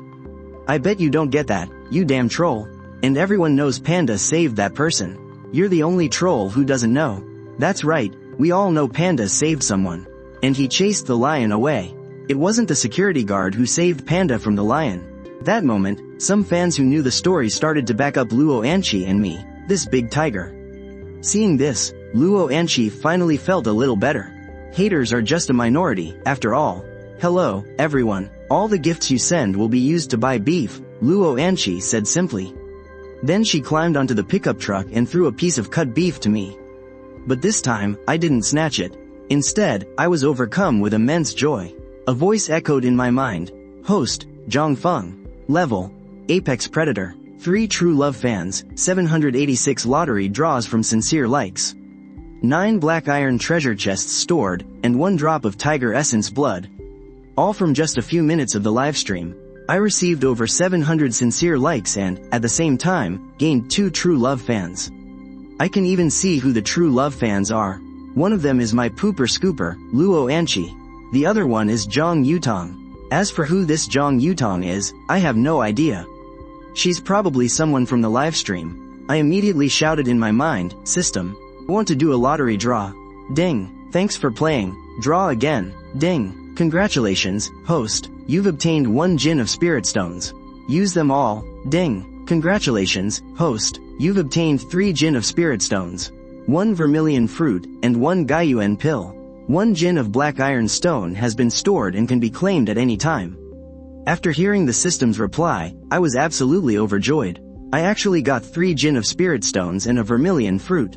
I bet you don't get that, you damn troll. And everyone knows Panda saved that person. You're the only troll who doesn't know. That's right, we all know Panda saved someone. And he chased the lion away. It wasn't the security guard who saved Panda from the lion. That moment, some fans who knew the story started to back up Luo Anqi and me, this big tiger. Seeing this, Luo Anqi finally felt a little better. Haters are just a minority, after all. Hello, everyone, all the gifts you send will be used to buy beef, Luo Anqi said simply. Then she climbed onto the pickup truck and threw a piece of cut beef to me. But this time, I didn't snatch it. Instead, I was overcome with immense joy. A voice echoed in my mind. Host, Zhang Feng. Level, Apex Predator. 3 true love fans, 786 lottery draws from sincere likes. 9 black iron treasure chests stored, and 1 drop of tiger essence blood. All from just a few minutes of the livestream. I received over 700 sincere likes and, at the same time, gained 2 true love fans. I can even see who the true love fans are. One of them is my pooper scooper, Luo Anqi. The other one is Zhang Yutong. As for who this Zhang Yutong is, I have no idea. She's probably someone from the livestream. I immediately shouted in my mind, System. Want to do a lottery draw? Ding. Thanks for playing. Draw again. Ding. Congratulations, host. You've obtained 1 Jin of Spirit Stones. Use them all. Ding. Congratulations, host. You've obtained 3 Jin of Spirit Stones. 1 Vermilion Fruit, and 1 Gaiyuan Pill. 1 Jin of Black Iron Stone has been stored and can be claimed at any time. After hearing the system's reply, I was absolutely overjoyed. I actually got 3 Jin of Spirit Stones and a Vermilion Fruit.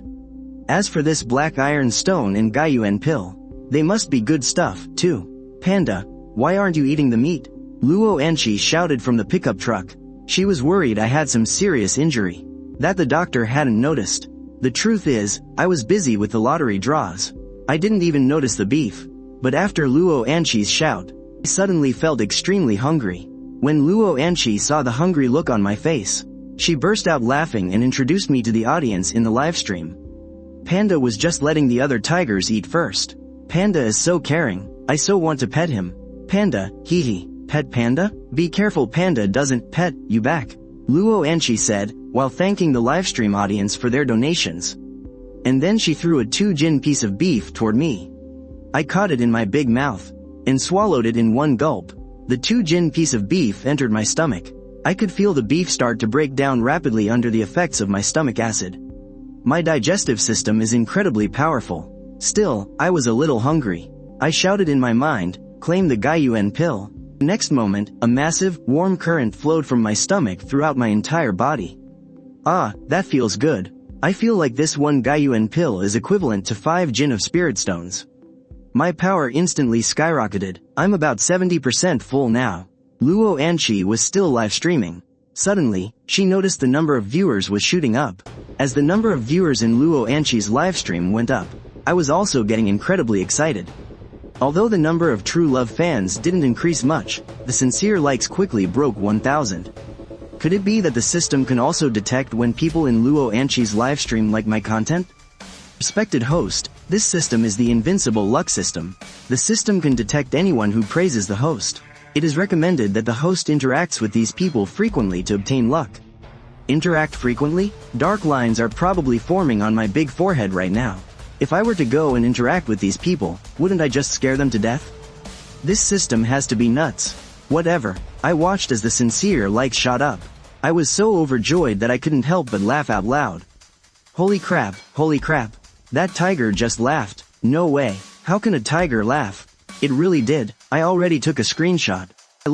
As for this Black Iron Stone and Gaiyuan Pill, they must be good stuff, too. Panda, why aren't you eating the meat? Luo Anqi shouted from the pickup truck. She was worried I had some serious injury. That the doctor hadn't noticed. The truth is, I was busy with the lottery draws. I didn't even notice the beef. But after Luo Anqi's shout, I suddenly felt extremely hungry. When Luo Anqi saw the hungry look on my face, she burst out laughing and introduced me to the audience in the livestream. Panda was just letting the other tigers eat first. Panda is so caring, I so want to pet him. Panda, hee hee, pet Panda? Be careful Panda doesn't pet you back, Luo Anqi said, while thanking the livestream audience for their donations. And then she threw a 2 Jin piece of beef toward me. I caught it in my big mouth, and swallowed it in 1 gulp. The 2 Jin piece of beef entered my stomach. I could feel the beef start to break down rapidly under the effects of my stomach acid. My digestive system is incredibly powerful. Still, I was a little hungry. I shouted in my mind, claim the Gaiyuan Pill. Next moment, a massive, warm current flowed from my stomach throughout my entire body. Ah, that feels good. I feel like this 1 Gaiyuan Pill is equivalent to 5 Jin of Spirit Stones. My power instantly skyrocketed. I'm about 70% full now. Luo Anqi was still live streaming. Suddenly, she noticed the number of viewers was shooting up. As the number of viewers in Luo Anqi's livestream went up, I was also getting incredibly excited. Although the number of true love fans didn't increase much, the sincere likes quickly broke 1,000. Could it be that the system can also detect when people in Luo Anqi's livestream like my content? Respected host, this system is the invincible luck system. The system can detect anyone who praises the host. It is recommended that the host interacts with these people frequently to obtain luck. Interact frequently? Dark lines are probably forming on my big forehead right now. If I were to go and interact with these people, wouldn't I just scare them to death? This system has to be nuts. Whatever, I watched as the sincere likes shot up. I was so overjoyed that I couldn't help but laugh out loud. Holy crap, that tiger just laughed. No way, how can a tiger laugh? It really did. I already took a screenshot. I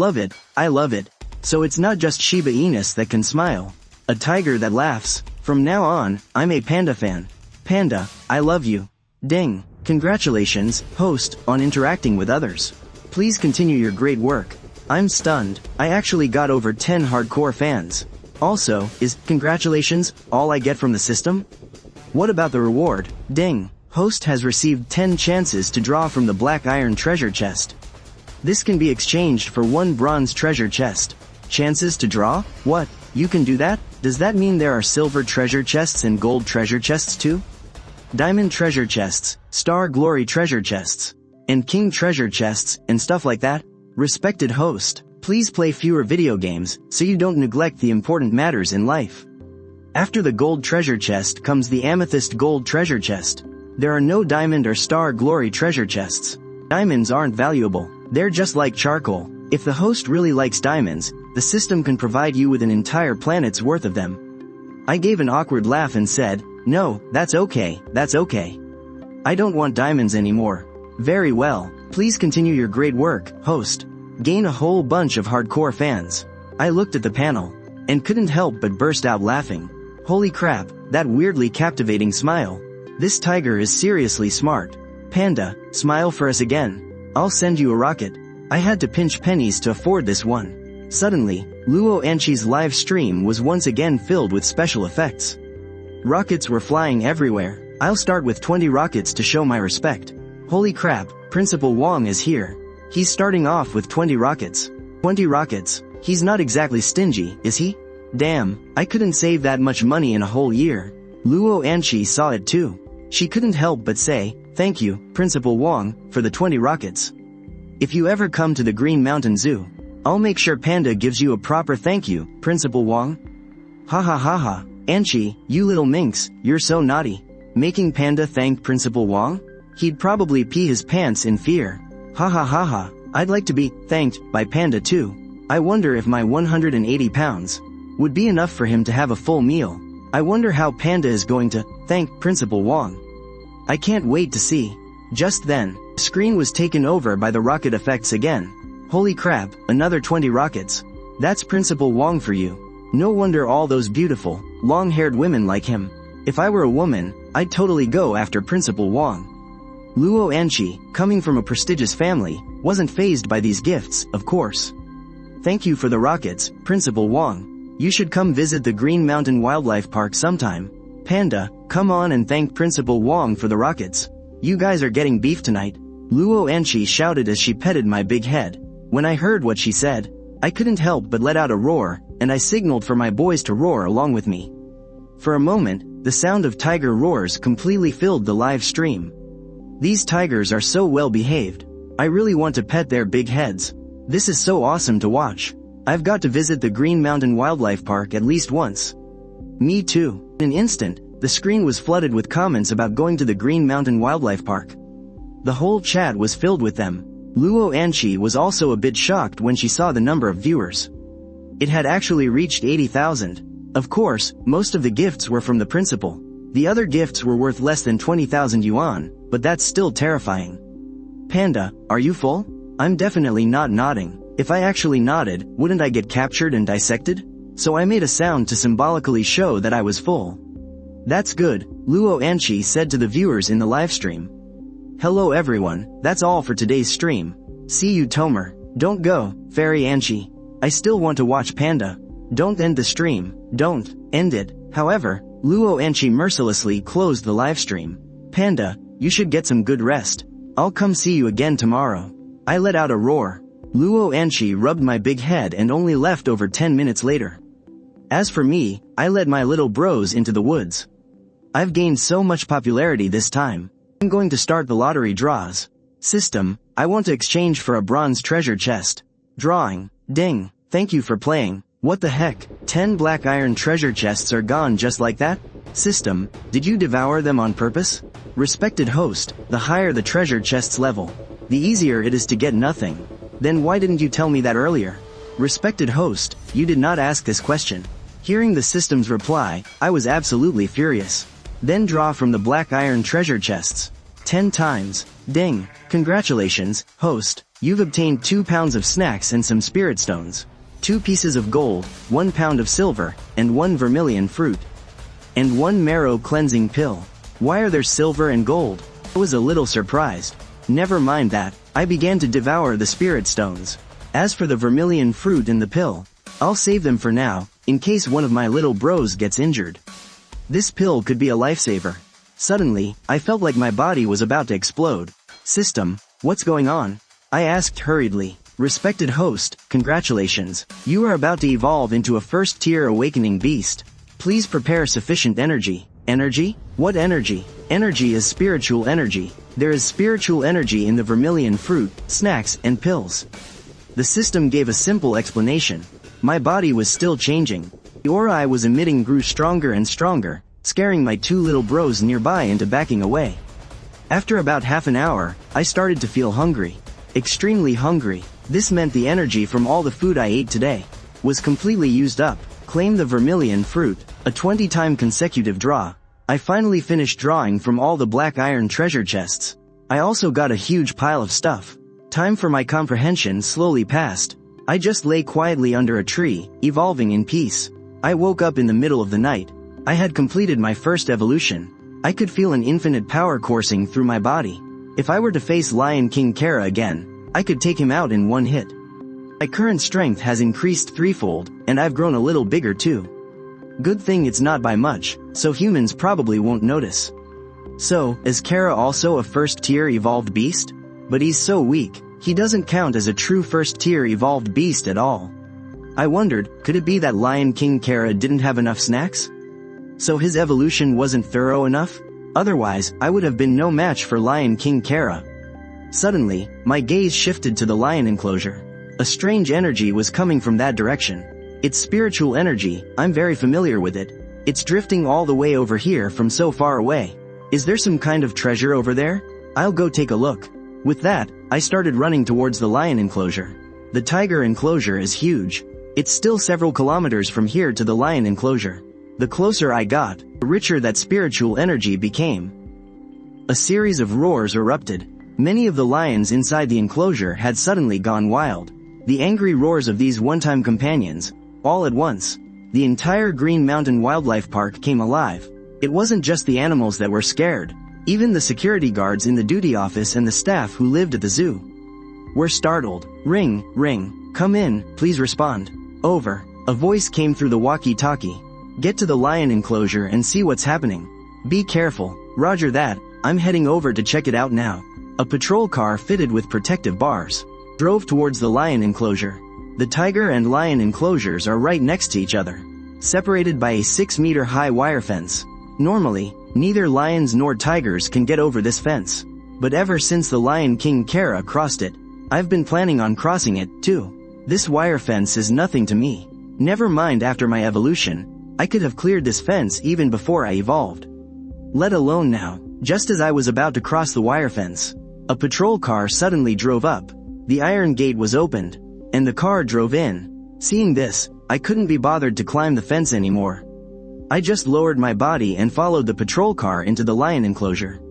love it. So it's not just Shiba Inus that can smile. A tiger that laughs. From now on, I'm a panda fan. Panda, I love you. Ding. Congratulations, host, on interacting with others. Please continue your great work. I'm stunned. I actually got over 10 hardcore fans. Also, is congratulations all I get from the system? What about the reward? Ding. Host has received 10 chances to draw from the Black Iron treasure chest. This can be exchanged for 1 bronze treasure chest. Chances to draw? What? You can do that? Does that mean there are silver treasure chests and gold treasure chests too? Diamond treasure chests, star glory treasure chests, and king treasure chests, and stuff like that? Respected host, please play fewer video games, so you don't neglect the important matters in life. After the gold treasure chest comes the amethyst gold treasure chest. There are no diamond or star glory treasure chests. Diamonds aren't valuable, they're just like charcoal. If the host really likes diamonds, the system can provide you with an entire planet's worth of them. I gave an awkward laugh and said, no, that's okay. I don't want diamonds anymore. Very well, please continue your great work, host. Gain a whole bunch of hardcore fans. I looked at the panel, and couldn't help but burst out laughing. Holy crap, that weirdly captivating smile. This tiger is seriously smart. Panda, smile for us again. I'll send you a rocket. I had to pinch pennies to afford this one. Suddenly, Luo Ani's live stream was once again filled with special effects. Rockets were flying everywhere. I'll start with 20 rockets to show my respect. Holy crap, Principal Wong is here. He's starting off with 20 rockets. 20 rockets. He's not exactly stingy, is he? Damn, I couldn't save that much money in a whole year. Luo Ani saw it too. She couldn't help but say, thank you, Principal Wong, for the 20 rockets. If you ever come to the Green Mountain Zoo, I'll make sure Panda gives you a proper thank you, Principal Wong. Ha ha ha ha, Anchi, you little minx, you're so naughty. Making Panda thank Principal Wong? He'd probably pee his pants in fear. Ha ha ha ha, I'd like to be thanked by Panda too. I wonder if my 180 pounds would be enough for him to have a full meal. I wonder how Panda is going to thank Principal Wong. I can't wait to see. Just then, the screen was taken over by the rocket effects again. Holy crap, another 20 rockets. That's Principal Wong for you. No wonder all those beautiful, long-haired women like him. If I were a woman, I'd totally go after Principal Wong. Luo Ani, coming from a prestigious family, wasn't fazed by these gifts, of course. Thank you for the rockets, Principal Wong. You should come visit the Green Mountain Wildlife Park sometime. Panda, come on and thank Principal Wong for the rockets. You guys are getting beef tonight. Luo Ani shouted as she petted my big head. When I heard what she said, I couldn't help but let out a roar, and I signaled for my boys to roar along with me. For a moment, the sound of tiger roars completely filled the live stream. These tigers are so well behaved. I really want to pet their big heads. This is so awesome to watch. I've got to visit the Green Mountain Wildlife Park at least once. Me too. In an instant, the screen was flooded with comments about going to the Green Mountain Wildlife Park. The whole chat was filled with them. Luo Ani was also a bit shocked when she saw the number of viewers. It had actually reached 80,000. Of course, most of the gifts were from the principal. The other gifts were worth less than 20,000 yuan, but that's still terrifying. Panda, are you full? I'm definitely not nodding. If I actually nodded, wouldn't I get captured and dissected? So I made a sound to symbolically show that I was full. That's good, Luo Ani said to the viewers in the livestream. Hello everyone, that's all for today's stream. See you Tomer. Don't go, Fairy Ani. I still want to watch Panda. Don't end the stream, don't end it. However, Luo Ani mercilessly closed the livestream. Panda, you should get some good rest. I'll come see you again tomorrow. I let out a roar. Luo Ani rubbed my big head and only left over 10 minutes later. As for me, I led my little bros into the woods. I've gained so much popularity this time. I'm going to start the lottery draws. System, I want to exchange for a bronze treasure chest. Drawing, ding, thank you for playing. What the heck, 10 black iron treasure chests are gone just like that? System, did you devour them on purpose? Respected host, the higher the treasure chest's level, the easier it is to get nothing. Then why didn't you tell me that earlier? Respected host, you did not ask this question. Hearing the system's reply, I was absolutely furious. Then draw from the black iron treasure chests. 10 times. Ding. Congratulations, host. You've obtained 2 pounds of snacks and some spirit stones. 2 pieces of gold, 1 pound of silver, and 1 vermilion fruit. And 1 marrow cleansing pill. Why are there silver and gold? I was a little surprised. Never mind that, I began to devour the spirit stones. As for the vermilion fruit and the pill, I'll save them for now, in case one of my little bros gets injured. This pill could be a lifesaver. Suddenly, I felt like my body was about to explode. System, what's going on? I asked hurriedly. Respected host, congratulations. You are about to evolve into a first-tier awakening beast. Please prepare sufficient energy. Energy? What energy? Energy is spiritual energy. There is spiritual energy in the vermilion fruit, snacks, and pills. The system gave a simple explanation. My body was still changing. The aura I was emitting grew stronger and stronger, scaring my two little bros nearby into backing away. After about half an hour, I started to feel hungry. Extremely hungry. This meant the energy from all the food I ate today was completely used up. Claim the vermilion fruit, a 20-time consecutive draw. I finally finished drawing from all the black iron treasure chests. I also got a huge pile of stuff. Time for my comprehension slowly passed. I just lay quietly under a tree, evolving in peace. I woke up in the middle of the night. I had completed my first evolution. I could feel an infinite power coursing through my body. If I were to face Lion King Kara again, I could take him out in one hit. My current strength has increased threefold, and I've grown a little bigger too. Good thing it's not by much, so humans probably won't notice. So, is Kara also a first-tier evolved beast? But he's so weak, he doesn't count as a true first-tier evolved beast at all. I wondered, could it be that Lion King Kara didn't have enough snacks? So his evolution wasn't thorough enough? Otherwise, I would have been no match for Lion King Kara. Suddenly, my gaze shifted to the lion enclosure. A strange energy was coming from that direction. It's spiritual energy, I'm very familiar with it. It's drifting all the way over here from so far away. Is there some kind of treasure over there? I'll go take a look. With that, I started running towards the lion enclosure. The tiger enclosure is huge. It's still several kilometers from here to the lion enclosure. The closer I got, the richer that spiritual energy became. A series of roars erupted. Many of the lions inside the enclosure had suddenly gone wild. The angry roars of these one-time companions, all at once, the entire Green Mountain Wildlife Park came alive. It wasn't just the animals that were scared. Even the security guards in the duty office and the staff who lived at the zoo were startled. Ring, ring, come in, please respond. Over. A voice came through the walkie-talkie. Get to the lion enclosure and see what's happening. Be careful. Roger that, I'm heading over to check it out now. A patrol car fitted with protective bars drove towards the lion enclosure. The tiger and lion enclosures are right next to each other, separated by a 6-meter-high wire fence. Normally, neither lions nor tigers can get over this fence. But ever since the Lion King Kara crossed it, I've been planning on crossing it, too. This wire fence is nothing to me. Never mind after my evolution, I could have cleared this fence even before I evolved. Let alone now, just as I was about to cross the wire fence, a patrol car suddenly drove up. The iron gate was opened, and the car drove in. Seeing this, I couldn't be bothered to climb the fence anymore. I just lowered my body and followed the patrol car into the lion enclosure.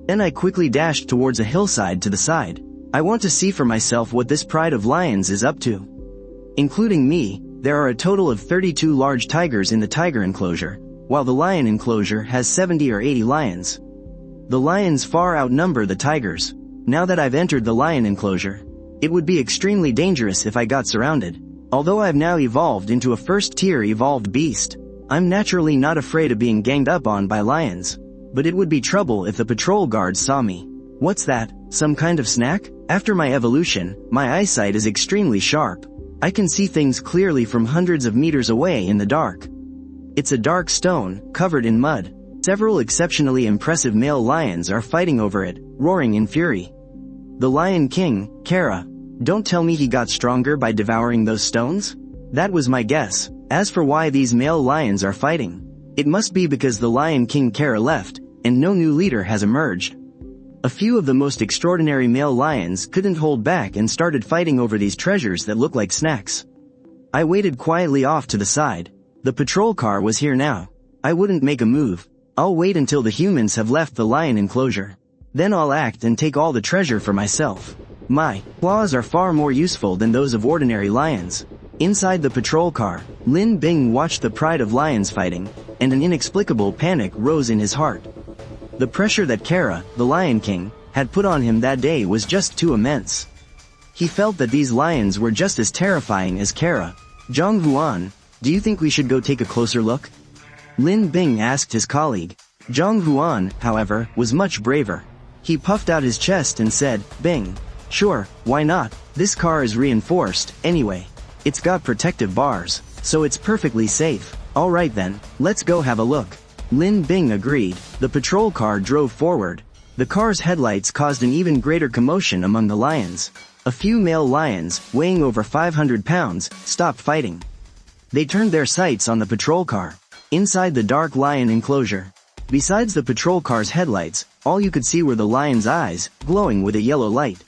Then I quickly dashed towards a hillside to the side. I want to see for myself what this pride of lions is up to. Including me, there are a total of 32 large tigers in the tiger enclosure, while the lion enclosure has 70 or 80 lions. The lions far outnumber the tigers. Now that I've entered the lion enclosure, it would be extremely dangerous if I got surrounded. Although I've now evolved into a first-tier evolved beast, I'm naturally not afraid of being ganged up on by lions. But it would be trouble if the patrol guards saw me. What's that? Some kind of snack? After my evolution, my eyesight is extremely sharp. I can see things clearly from hundreds of meters away in the dark. It's a dark stone, covered in mud. Several exceptionally impressive male lions are fighting over it, roaring in fury. The Lion King, Kara. Don't tell me he got stronger by devouring those stones? That was my guess. As for why these male lions are fighting, it must be because the Lion King Kara left, and no new leader has emerged. A few of the most extraordinary male lions couldn't hold back and started fighting over these treasures that look like snacks. I waited quietly off to the side. The patrol car was here now. I wouldn't make a move. I'll wait until the humans have left the lion enclosure. Then I'll act and take all the treasure for myself. My claws are far more useful than those of ordinary lions. Inside the patrol car, Lin Bing watched the pride of lions fighting, and an inexplicable panic rose in his heart. The pressure that Kara, the Lion King, had put on him that day was just too immense. He felt that these lions were just as terrifying as Kara. Zhang Huan, do you think we should go take a closer look? Lin Bing asked his colleague. Zhang Huan, however, was much braver. He puffed out his chest and said, Bing. Sure, why not? This car is reinforced, anyway. It's got protective bars, so it's perfectly safe. Alright then, let's go have a look. Lin Bing agreed. The patrol car drove forward. The car's headlights caused an even greater commotion among the lions. A few male lions, weighing over 500 pounds, stopped fighting. They turned their sights on the patrol car. Inside the dark lion enclosure. Besides the patrol car's headlights, all you could see were the lion's eyes, glowing with a yellow light.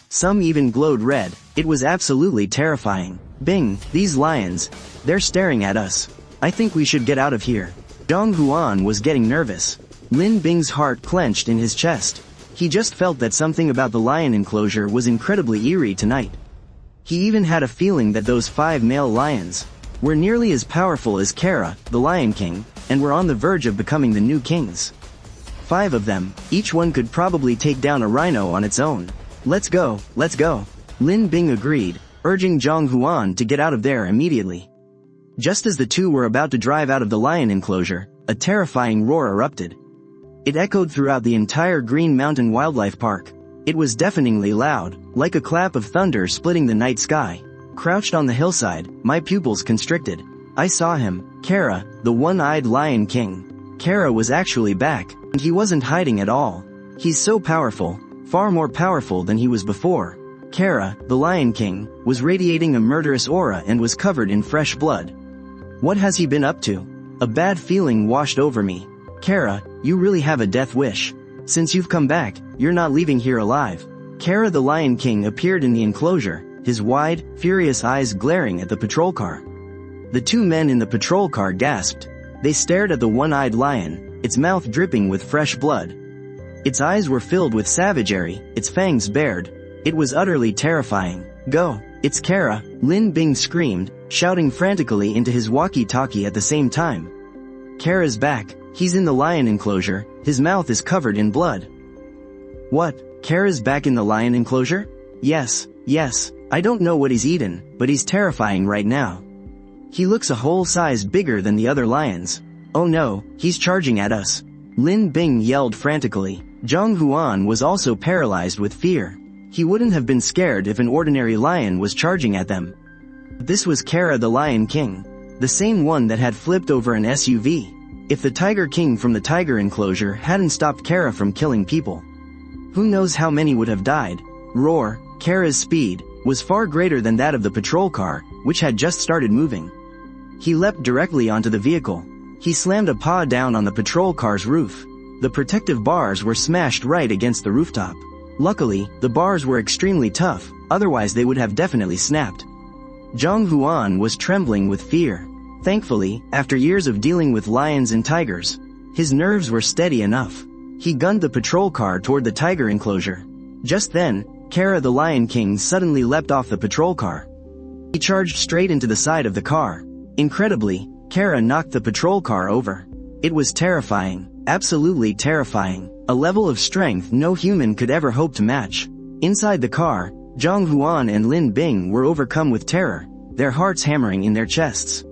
Some even glowed red. It was absolutely terrifying. Bing, these lions, they're staring at us. I think we should get out of here. Zhang Huan was getting nervous. Lin Bing's heart clenched in his chest. He just felt that something about the lion enclosure was incredibly eerie tonight. He even had a feeling that those 5 male lions were nearly as powerful as Kara, the Lion King, and were on the verge of becoming the new kings. 5 of them, each one could probably take down a rhino on its own. Let's go, let's go. Lin Bing agreed, urging Zhang Huan to get out of there immediately. Just as the two were about to drive out of the lion enclosure, a terrifying roar erupted. It echoed throughout the entire Green Mountain Wildlife Park. It was deafeningly loud, like a clap of thunder splitting the night sky. Crouched on the hillside, my pupils constricted. I saw him, Kara, the one-eyed Lion King. Kara was actually back, and he wasn't hiding at all. He's so powerful, far more powerful than he was before. Kara, the Lion King, was radiating a murderous aura and was covered in fresh blood. What has he been up to? A bad feeling washed over me. Kara, you really have a death wish. Since you've come back, you're not leaving here alive. Kara the Lion King appeared in the enclosure, his wide, furious eyes glaring at the patrol car. The 2 men in the patrol car gasped. They stared at the one-eyed lion, its mouth dripping with fresh blood. Its eyes were filled with savagery, its fangs bared. It was utterly terrifying. Go, it's Kara, Lin Bing screamed, shouting frantically into his walkie-talkie at the same time. Kara's back. He's in the lion enclosure, his mouth is covered in blood. What? Kara's back in the lion enclosure? Yes, I don't know what he's eaten, but he's terrifying right now. He looks a whole size bigger than the other lions. Oh no, he's charging at us. Lin Bing yelled frantically. Zhang Huan was also paralyzed with fear. He wouldn't have been scared if an ordinary lion was charging at them. This was Kara the Lion King, the same one that had flipped over an SUV. If the Tiger King from the tiger enclosure hadn't stopped Kara from killing people, who knows how many would have died. Roar, Kara's speed, was far greater than that of the patrol car, which had just started moving. He leapt directly onto the vehicle. He slammed a paw down on the patrol car's roof. The protective bars were smashed right against the rooftop. Luckily, the bars were extremely tough, otherwise they would have definitely snapped. Zhang Huan was trembling with fear. Thankfully, after years of dealing with lions and tigers, his nerves were steady enough. He gunned the patrol car toward the tiger enclosure. Just then, Kara the Lion King suddenly leapt off the patrol car. He charged straight into the side of the car. Incredibly, Kara knocked the patrol car over. It was terrifying, absolutely terrifying, a level of strength no human could ever hope to match. Inside the car, Zhang Huan and Lin Bing were overcome with terror, their hearts hammering in their chests.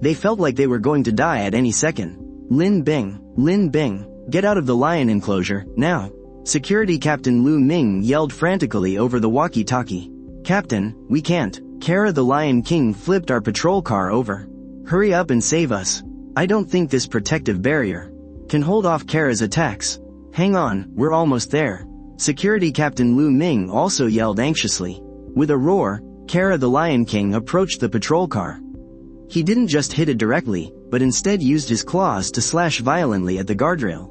They felt like they were going to die at any second. Lin Bing, get out of the lion enclosure, now. Security Captain Lu Ming yelled frantically over the walkie-talkie. Captain, we can't. Kara the Lion King flipped our patrol car over. Hurry up and save us. I don't think this protective barrier can hold off Kara's attacks. Hang on, we're almost there. Security Captain Lu Ming also yelled anxiously. With a roar, Kara the Lion King approached the patrol car. He didn't just hit it directly, but instead used his claws to slash violently at the guardrail,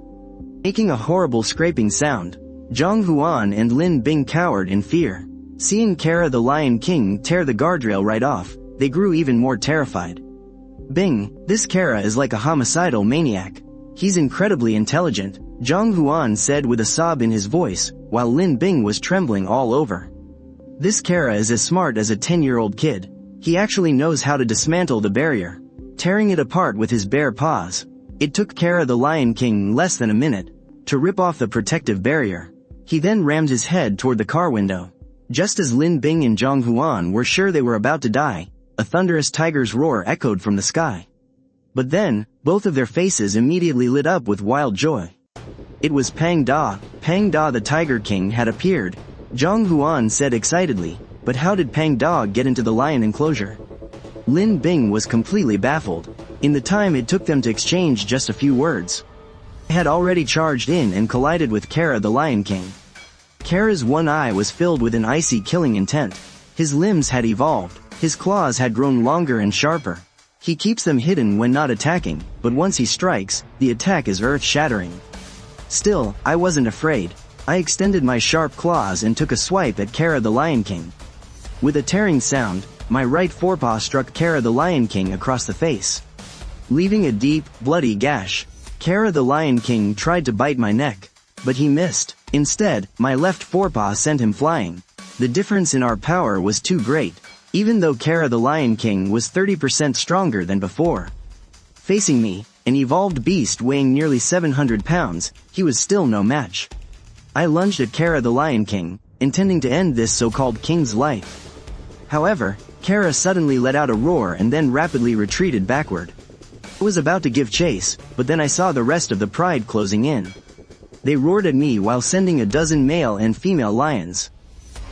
making a horrible scraping sound. Zhang Huan and Lin Bing cowered in fear. Seeing Kara the Lion King tear the guardrail right off, they grew even more terrified. Bing, this Kara is like a homicidal maniac. He's incredibly intelligent, Zhang Huan said with a sob in his voice, while Lin Bing was trembling all over. This Kara is as smart as a 10-year-old kid. He actually knows how to dismantle the barrier, tearing it apart with his bare paws. It took Kara the Lion King less than a minute to rip off the protective barrier. He then rammed his head toward the car window. Just as Lin Bing and Zhang Huan were sure they were about to die, a thunderous tiger's roar echoed from the sky. But then, both of their faces immediately lit up with wild joy. It was Pang Da. Pang Da the Tiger King had appeared. Zhang Huan said excitedly, but how did Pang Da get into the lion enclosure? Lin Bing was completely baffled. in the time it took them to exchange just a few words. I had already charged in and collided with Kara the Lion King. Kara's one eye was filled with an icy killing intent. His limbs had evolved, his claws had grown longer and sharper. He keeps them hidden when not attacking, but once he strikes, the attack is earth-shattering. Still, I wasn't afraid. I extended my sharp claws and took a swipe at Kara the Lion King. With a tearing sound, my right forepaw struck Kara the Lion King across the face, leaving a deep, bloody gash. Kara the Lion King tried to bite my neck, but he missed. Instead, my left forepaw sent him flying. The difference in our power was too great, even though Kara the Lion King was 30% stronger than before. Facing me, an evolved beast weighing nearly 700 pounds, he was still no match. I lunged at Kara the Lion King, intending to end this so-called king's life. However, Kara suddenly let out a roar and then rapidly retreated backward. I was about to give chase, but then I saw the rest of the pride closing in. They roared at me while sending a dozen male and female lions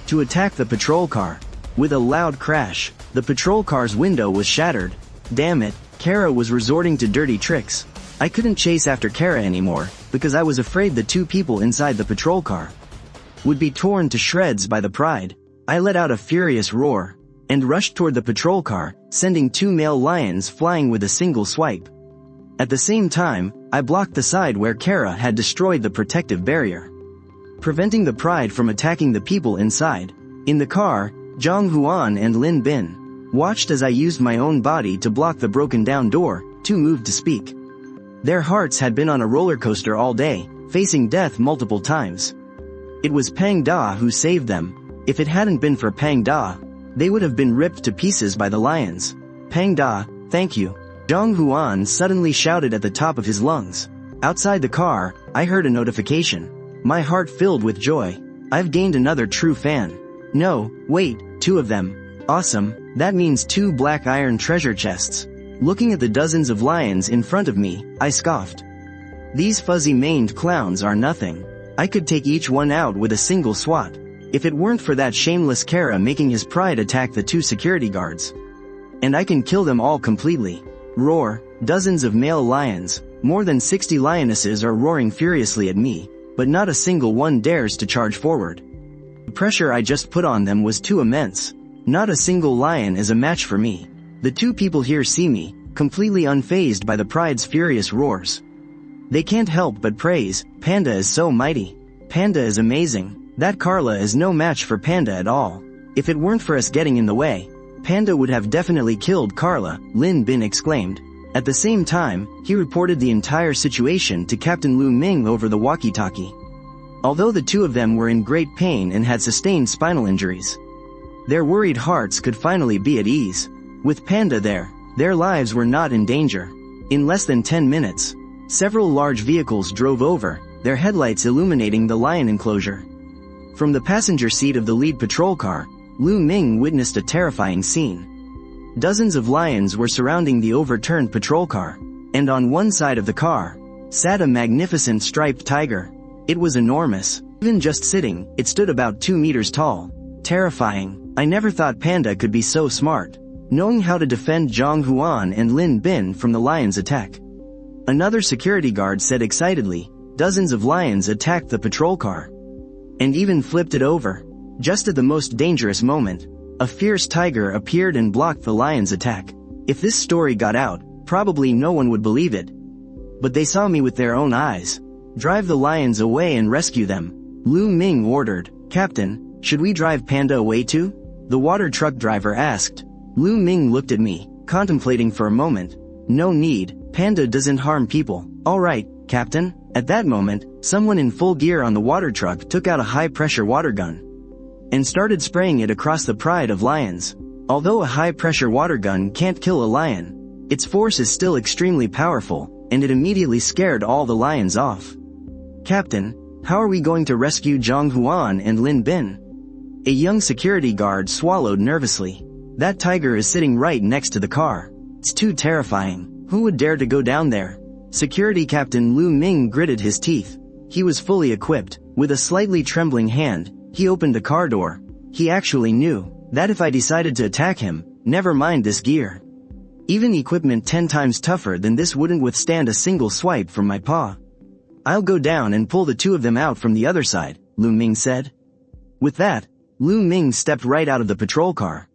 to attack the patrol car. With a loud crash, the patrol car's window was shattered. Damn it, Kara was resorting to dirty tricks. I couldn't chase after Kara anymore, because I was afraid the two people inside the patrol car would be torn to shreds by the pride. I let out a furious roar and rushed toward the patrol car, sending two male lions flying with a single swipe. At the same time, I blocked the side where Kara had destroyed the protective barrier, preventing the pride from attacking the people inside. In the car, Zhang Huan and Lin Bin watched as I used my own body to block the broken-down door, too moved to speak. Their hearts had been on a roller coaster all day, facing death multiple times. It was Pang Da who saved them. If it hadn't been for Pang Da, they would have been ripped to pieces by the lions. Pang Da, thank you. Zhang Huan suddenly shouted at the top of his lungs. Outside the car, I heard a notification. My heart filled with joy. I've gained another true fan. No, wait, two of them. Awesome, that means two black iron treasure chests. Looking at the dozens of lions in front of me, I scoffed. These fuzzy-maned clowns are nothing. I could take each one out with a single swat, if it weren't for that shameless Kara making his pride attack the two security guards. And I can kill them all completely. Roar, dozens of male lions, more than 60 lionesses are roaring furiously at me, but not a single one dares to charge forward. The pressure I just put on them was too immense. Not a single lion is a match for me. The two people here see me, completely unfazed by the pride's furious roars. They can't help but praise, Panda is so mighty. Panda is amazing. That Carla is no match for Panda at all. If it weren't for us getting in the way, Panda would have definitely killed Carla, Lin Bin exclaimed. At the same time, he reported the entire situation to Captain Lu Ming over the walkie-talkie. Although the two of them were in great pain and had sustained spinal injuries, their worried hearts could finally be at ease. With Panda there, their lives were not in danger. In less than 10 minutes, several large vehicles drove over, their headlights illuminating the lion enclosure. From the passenger seat of the lead patrol car, Lu Ming witnessed a terrifying scene. Dozens of lions were surrounding the overturned patrol car, and on one side of the car sat a magnificent striped tiger. It was enormous. Even just sitting, it stood about 2 meters tall. Terrifying. I never thought Panda could be so smart, knowing how to defend Zhang Huan and Lin Bin from the lion's attack. Another security guard said excitedly, dozens of lions attacked the patrol car, and even flipped it over. Just at the most dangerous moment, a fierce tiger appeared and blocked the lion's attack. If this story got out, probably no one would believe it. But they saw me with their own eyes. Drive the lions away and rescue them, Lu Ming ordered. Captain, should we drive Panda away too? The water truck driver asked. Lu Ming looked at me, contemplating for a moment. No need, Panda doesn't harm people. All right, Captain. At that moment, someone in full gear on the water truck took out a high-pressure water gun and started spraying it across the pride of lions. Although a high-pressure water gun can't kill a lion, its force is still extremely powerful, and it immediately scared all the lions off. Captain, how are we going to rescue Zhang Huan and Lin Bin? A young security guard swallowed nervously. That tiger is sitting right next to the car. It's too terrifying. Who would dare to go down there? Security Captain Lu Ming gritted his teeth. He was fully equipped. With a slightly trembling hand, he opened the car door. He actually knew that if I decided to attack him, never mind this gear, Even equipment 10 times tougher than this wouldn't withstand a single swipe from my paw. I'll go down and pull the two of them out from the other side, Lu Ming said. With that, Lu Ming stepped right out of the patrol car.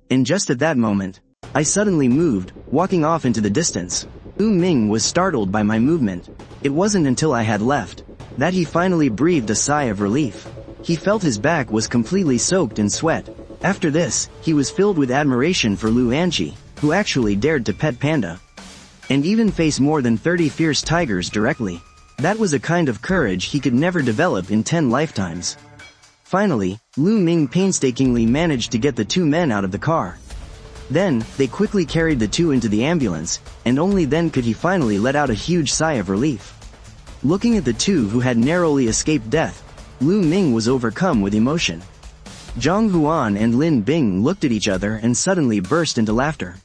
And just at that moment, I suddenly moved, walking off into the distance. Lu Ming was startled by my movement. It wasn't until I had left that he finally breathed a sigh of relief. He felt his back was completely soaked in sweat. After this, he was filled with admiration for Luo Ani, who actually dared to pet Panda. And even face more than 30 fierce tigers directly. That was a kind of courage he could never develop in 10 lifetimes. Finally, Lu Ming painstakingly managed to get the two men out of the car. Then, they quickly carried the two into the ambulance, and only then could he finally let out a huge sigh of relief. Looking at the two who had narrowly escaped death, Lu Ming was overcome with emotion. Zhang Huan and Lin Bing looked at each other and suddenly burst into laughter.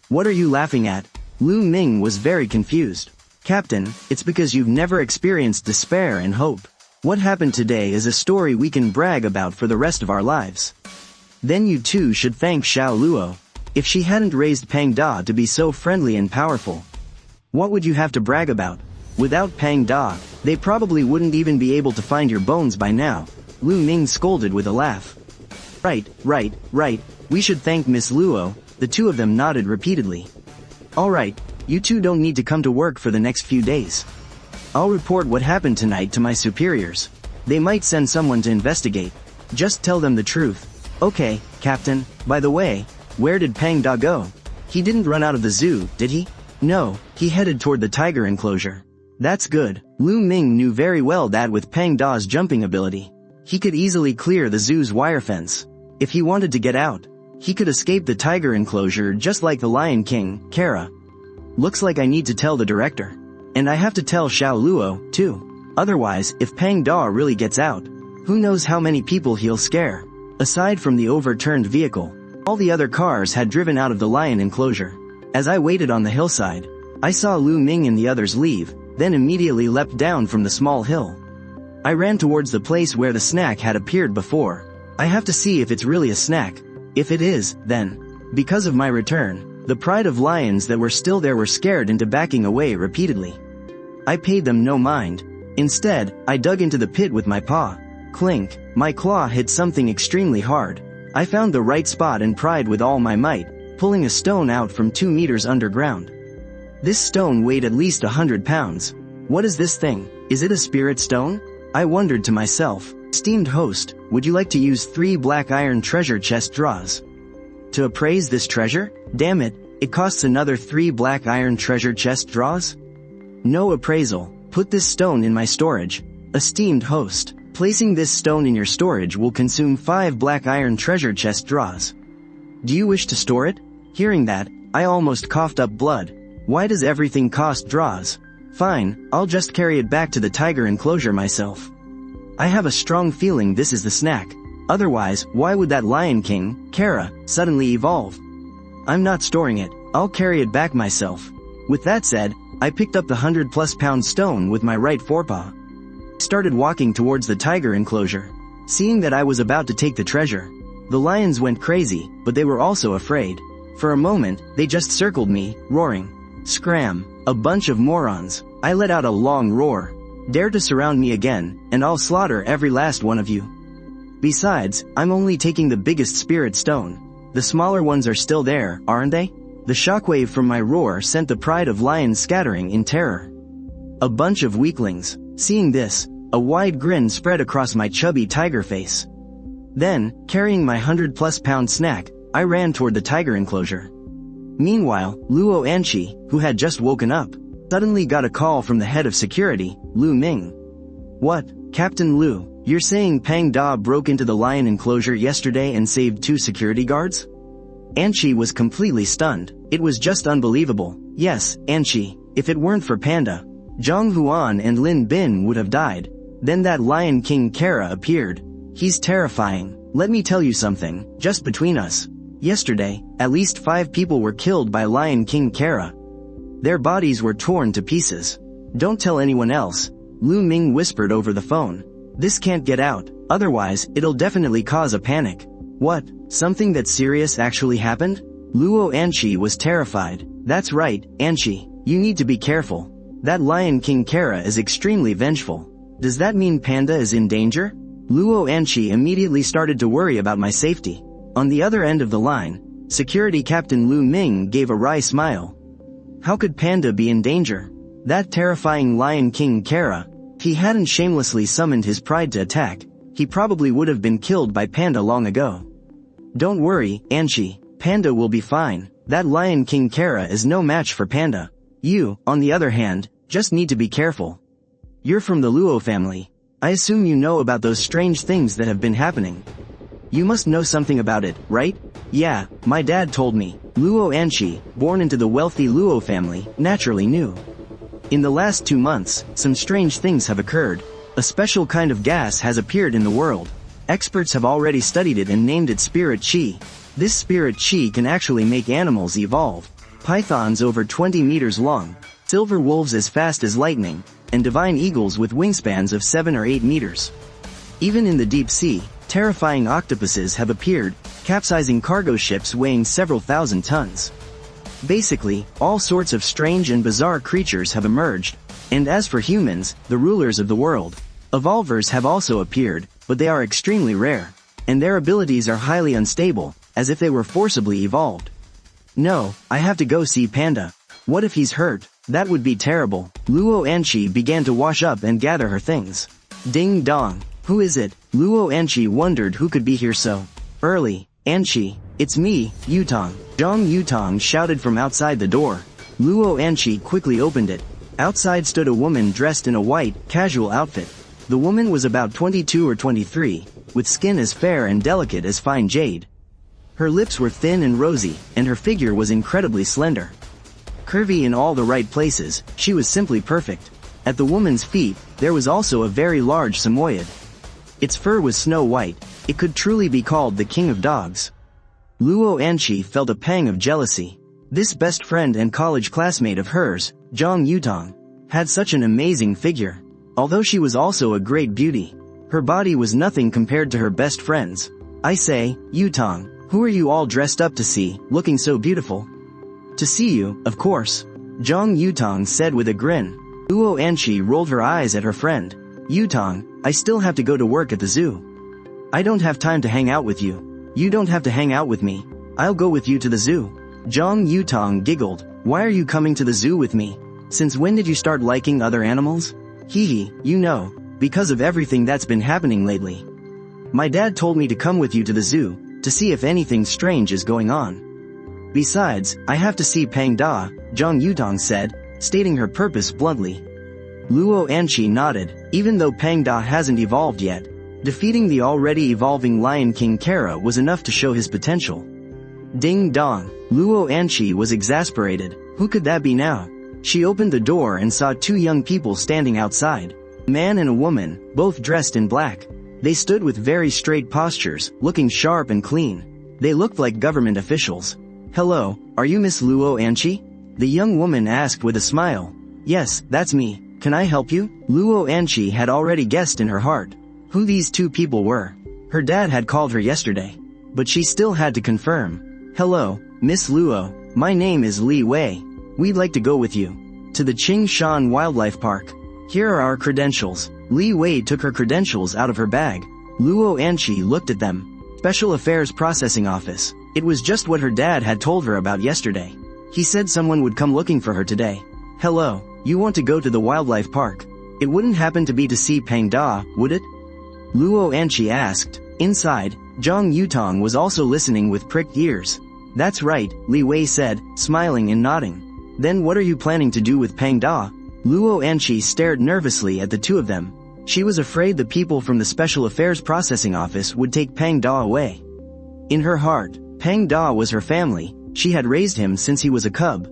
What are you laughing at? Lu Ming was very confused. Captain, it's because you've never experienced despair and hope. What happened today is a story we can brag about for the rest of our lives. Then you too should thank Xiao Luo. If she hadn't raised Pang Da to be so friendly and powerful, what would you have to brag about? Without Pang Da, they probably wouldn't even be able to find your bones by now, Lu Ming scolded with a laugh. Right, we should thank Miss Luo, the two of them nodded repeatedly. Alright, you two don't need to come to work for the next few days. I'll report what happened tonight to my superiors. They might send someone to investigate. Just tell them the truth. Okay, Captain, by the way, where did Pang Da go? He didn't run out of the zoo, did he? No, he headed toward the tiger enclosure. That's good. Lu Ming knew very well that with Pang Da's jumping ability, he could easily clear the zoo's wire fence. If he wanted to get out, he could escape the tiger enclosure just like the Lion King, Kara. Looks like I need to tell the director. And I have to tell Xiao Luo, too. Otherwise, if Pang Da really gets out, who knows how many people he'll scare. Aside from the overturned vehicle, all the other cars had driven out of the lion enclosure. As I waited on the hillside, I saw Lu Ming and the others leave, then immediately leapt down from the small hill. I ran towards the place where the snack had appeared before. I have to see if it's really a snack. If it is, then, because of my return, the pride of lions that were still there were scared into backing away repeatedly. I paid them no mind. Instead, I dug into the pit with my paw. Clink, my claw hit something extremely hard. I found the right spot and pried with all my might, pulling a stone out from 2 meters underground. This stone weighed at least 100 pounds. What is this thing? Is it a spirit stone? I wondered to myself. Esteemed host, would you like to use 3 black iron treasure chest draws to appraise this treasure? Damn it, it costs another 3 black iron treasure chest draws? No appraisal. Put this stone in my storage. Esteemed host, placing this stone in your storage will consume 5 black iron treasure chest draws. Do you wish to store it? Hearing that, I almost coughed up blood. Why does everything cost draws? Fine, I'll just carry it back to the tiger enclosure myself. I have a strong feeling this is the snack. Otherwise, why would that Lion King, Kara, suddenly evolve? I'm not storing it. I'll carry it back myself. With that said, I picked up the 100+ pound stone with my right forepaw. Started walking towards the tiger enclosure. Seeing that I was about to take the treasure, the lions went crazy, but they were also afraid. For a moment, they just circled me, roaring. Scram! A bunch of morons. I let out a long roar. Dare to surround me again, and I'll slaughter every last one of you. Besides, I'm only taking the biggest spirit stone. The smaller ones are still there, aren't they? The shockwave from my roar sent the pride of lions scattering in terror. A bunch of weaklings. Seeing this, a wide grin spread across my chubby tiger face. Then, carrying my 100+ pound snack, I ran toward the tiger enclosure. Meanwhile, Luo Ani, who had just woken up, suddenly got a call from the head of security, Lu Ming. What, Captain Lu, you're saying Pang Da broke into the lion enclosure yesterday and saved 2 security guards? Anchi was completely stunned. It was just unbelievable. Yes, Anchi, if it weren't for Panda, Zhang Huan and Lin Bin would have died. Then that Lion King Kara appeared. He's terrifying. Let me tell you something, just between us. Yesterday, at least 5 people were killed by Lion King Kara. Their bodies were torn to pieces. Don't tell anyone else, Lu Ming whispered over the phone. This can't get out, otherwise it'll definitely cause a panic. What, something that serious actually happened? Luo Anchi was terrified. That's right, Anchi. You need to be careful. That Lion King Kara is extremely vengeful. Does that mean Panda is in danger? Luo Anchi immediately started to worry about my safety. On the other end of the line, Security Captain Lu Ming gave a wry smile. How could Panda be in danger? That terrifying Lion King Kara, if he hadn't shamelessly summoned his pride to attack, he probably would have been killed by Panda long ago. Don't worry, Anchi. Panda will be fine. That Lion King Kara is no match for Panda. You, on the other hand, just need to be careful. You're from the Luo family. I assume you know about those strange things that have been happening. You must know something about it, right? Yeah, my dad told me. Luo Anchi, born into the wealthy Luo family, naturally knew. In the last 2 months, some strange things have occurred. A special kind of gas has appeared in the world. Experts have already studied it and named it Spirit Chi. This Spirit Chi can actually make animals evolve. Pythons over 20 meters long, silver wolves as fast as lightning, and divine eagles with wingspans of 7 or 8 meters. Even in the deep sea, terrifying octopuses have appeared, capsizing cargo ships weighing several thousand tons. Basically, all sorts of strange and bizarre creatures have emerged, and as for humans, the rulers of the world, evolvers have also appeared, but they are extremely rare, and their abilities are highly unstable, as if they were forcibly evolved. No, I have to go see Panda. What if he's hurt? That would be terrible. Luo Anchi began to wash up and gather her things. Ding dong. Who is it? Luo Anchi wondered who could be here so early. Anchi, it's me, Yutong. Zhang Yutong shouted from outside the door. Luo Anchi quickly opened it. Outside stood a woman dressed in a white, casual outfit. The woman was about 22 or 23, with skin as fair and delicate as fine jade. Her lips were thin and rosy, and her figure was incredibly slender. Curvy in all the right places, she was simply perfect. At the woman's feet, there was also a very large Samoyed. Its fur was snow white. It could truly be called the king of dogs. Luo Anchi felt a pang of jealousy. This best friend and college classmate of hers, Zhang Yutong, had such an amazing figure. Although she was also a great beauty, her body was nothing compared to her best friend's. I say, Yutong, who are you all dressed up to see, looking so beautiful? To see you, of course. Zhang Yutong said with a grin. Luo Anchi rolled her eyes at her friend. Yutong, I still have to go to work at the zoo. I don't have time to hang out with you. You don't have to hang out with me. I'll go with you to the zoo. Zhang Yutong giggled. Why are you coming to the zoo with me? Since when did you start liking other animals? Hee, you know, because of everything that's been happening lately. My dad told me to come with you to the zoo, to see if anything strange is going on. Besides, I have to see Pang Da, Zhang Yutong said, stating her purpose bluntly. Luo Anchi nodded. Even though Pang Da hasn't evolved yet, defeating the already evolving Lion King Kara was enough to show his potential. Ding dong. Luo Anchi was exasperated. Who could that be now? She opened the door and saw 2 young people standing outside. A man and a woman, both dressed in black. They stood with very straight postures, looking sharp and clean. They looked like government officials. Hello, are you Miss Luo Anchi? The young woman asked with a smile. Yes, that's me. Can I help you? Luo Anchi had already guessed in her heart who these 2 people were. Her dad had called her yesterday, but she still had to confirm. Hello, Miss Luo. My name is Li Wei. We'd like to go with you to the Qingshan Wildlife Park. Here are our credentials. Li Wei took her credentials out of her bag. Luo Anchi looked at them. Special Affairs Processing Office. It was just what her dad had told her about yesterday. He said someone would come looking for her today. Hello, you want to go to the wildlife park? It wouldn't happen to be to see Pang Da, would it? Luo Anchi asked. Inside, Zhang Yutong was also listening with pricked ears. That's right, Li Wei said, smiling and nodding. Then what are you planning to do with Pang Da? Luo Anchi stared nervously at the 2 of them. She was afraid the people from the Special Affairs Processing Office would take Pang Da away. In her heart, Pang Da was her family. She had raised him since he was a cub.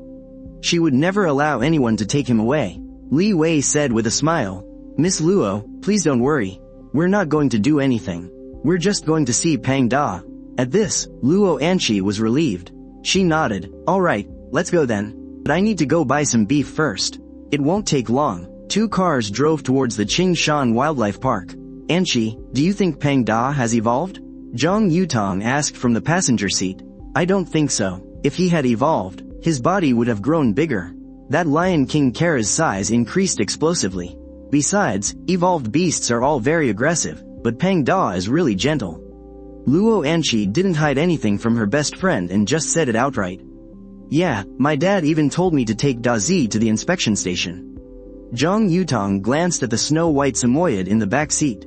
She would never allow anyone to take him away. Li Wei said with a smile. Miss Luo, please don't worry. We're not going to do anything. We're just going to see Pang Da. At this, Luo Anchi was relieved. She nodded. Alright, let's go then. But I need to go buy some beef first. It won't take long. 2 cars drove towards the Qingshan Wildlife Park. Anchi, do you think Pang Da has evolved? Zhang Yutong asked from the passenger seat. I don't think so. If he had evolved, his body would have grown bigger. That Lion King Kara's size increased explosively. Besides, evolved beasts are all very aggressive, but Pang Da is really gentle. Luo Anqi didn't hide anything from her best friend and just said it outright. Yeah, my dad even told me to take Da Zi to the inspection station. Zhang Yutong glanced at the snow-white Samoyed in the back seat.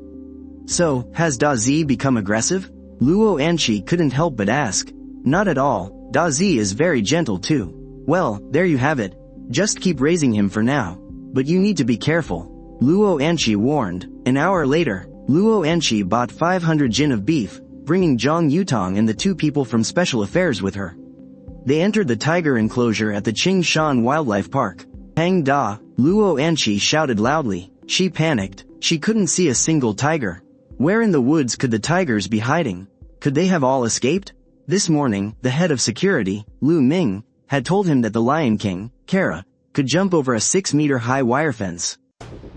So, has Da Zi become aggressive? Luo Anqi couldn't help but ask. Not at all, Da Zi is very gentle too. Well, there you have it. Just keep raising him for now. But you need to be careful. Luo Anqi warned. An hour later, Luo Anqi bought 500 jin of beef, bringing Zhang Yutong and the 2 people from Special Affairs with her. They entered the tiger enclosure at the Qingshan Wildlife Park. Pang Da, Luo Anqi shouted loudly. She panicked. She couldn't see a single tiger. Where in the woods could the tigers be hiding? Could they have all escaped? This morning, the head of security, Lu Ming, had told him that the Lion King, Kara, could jump over a 6-meter-high wire fence.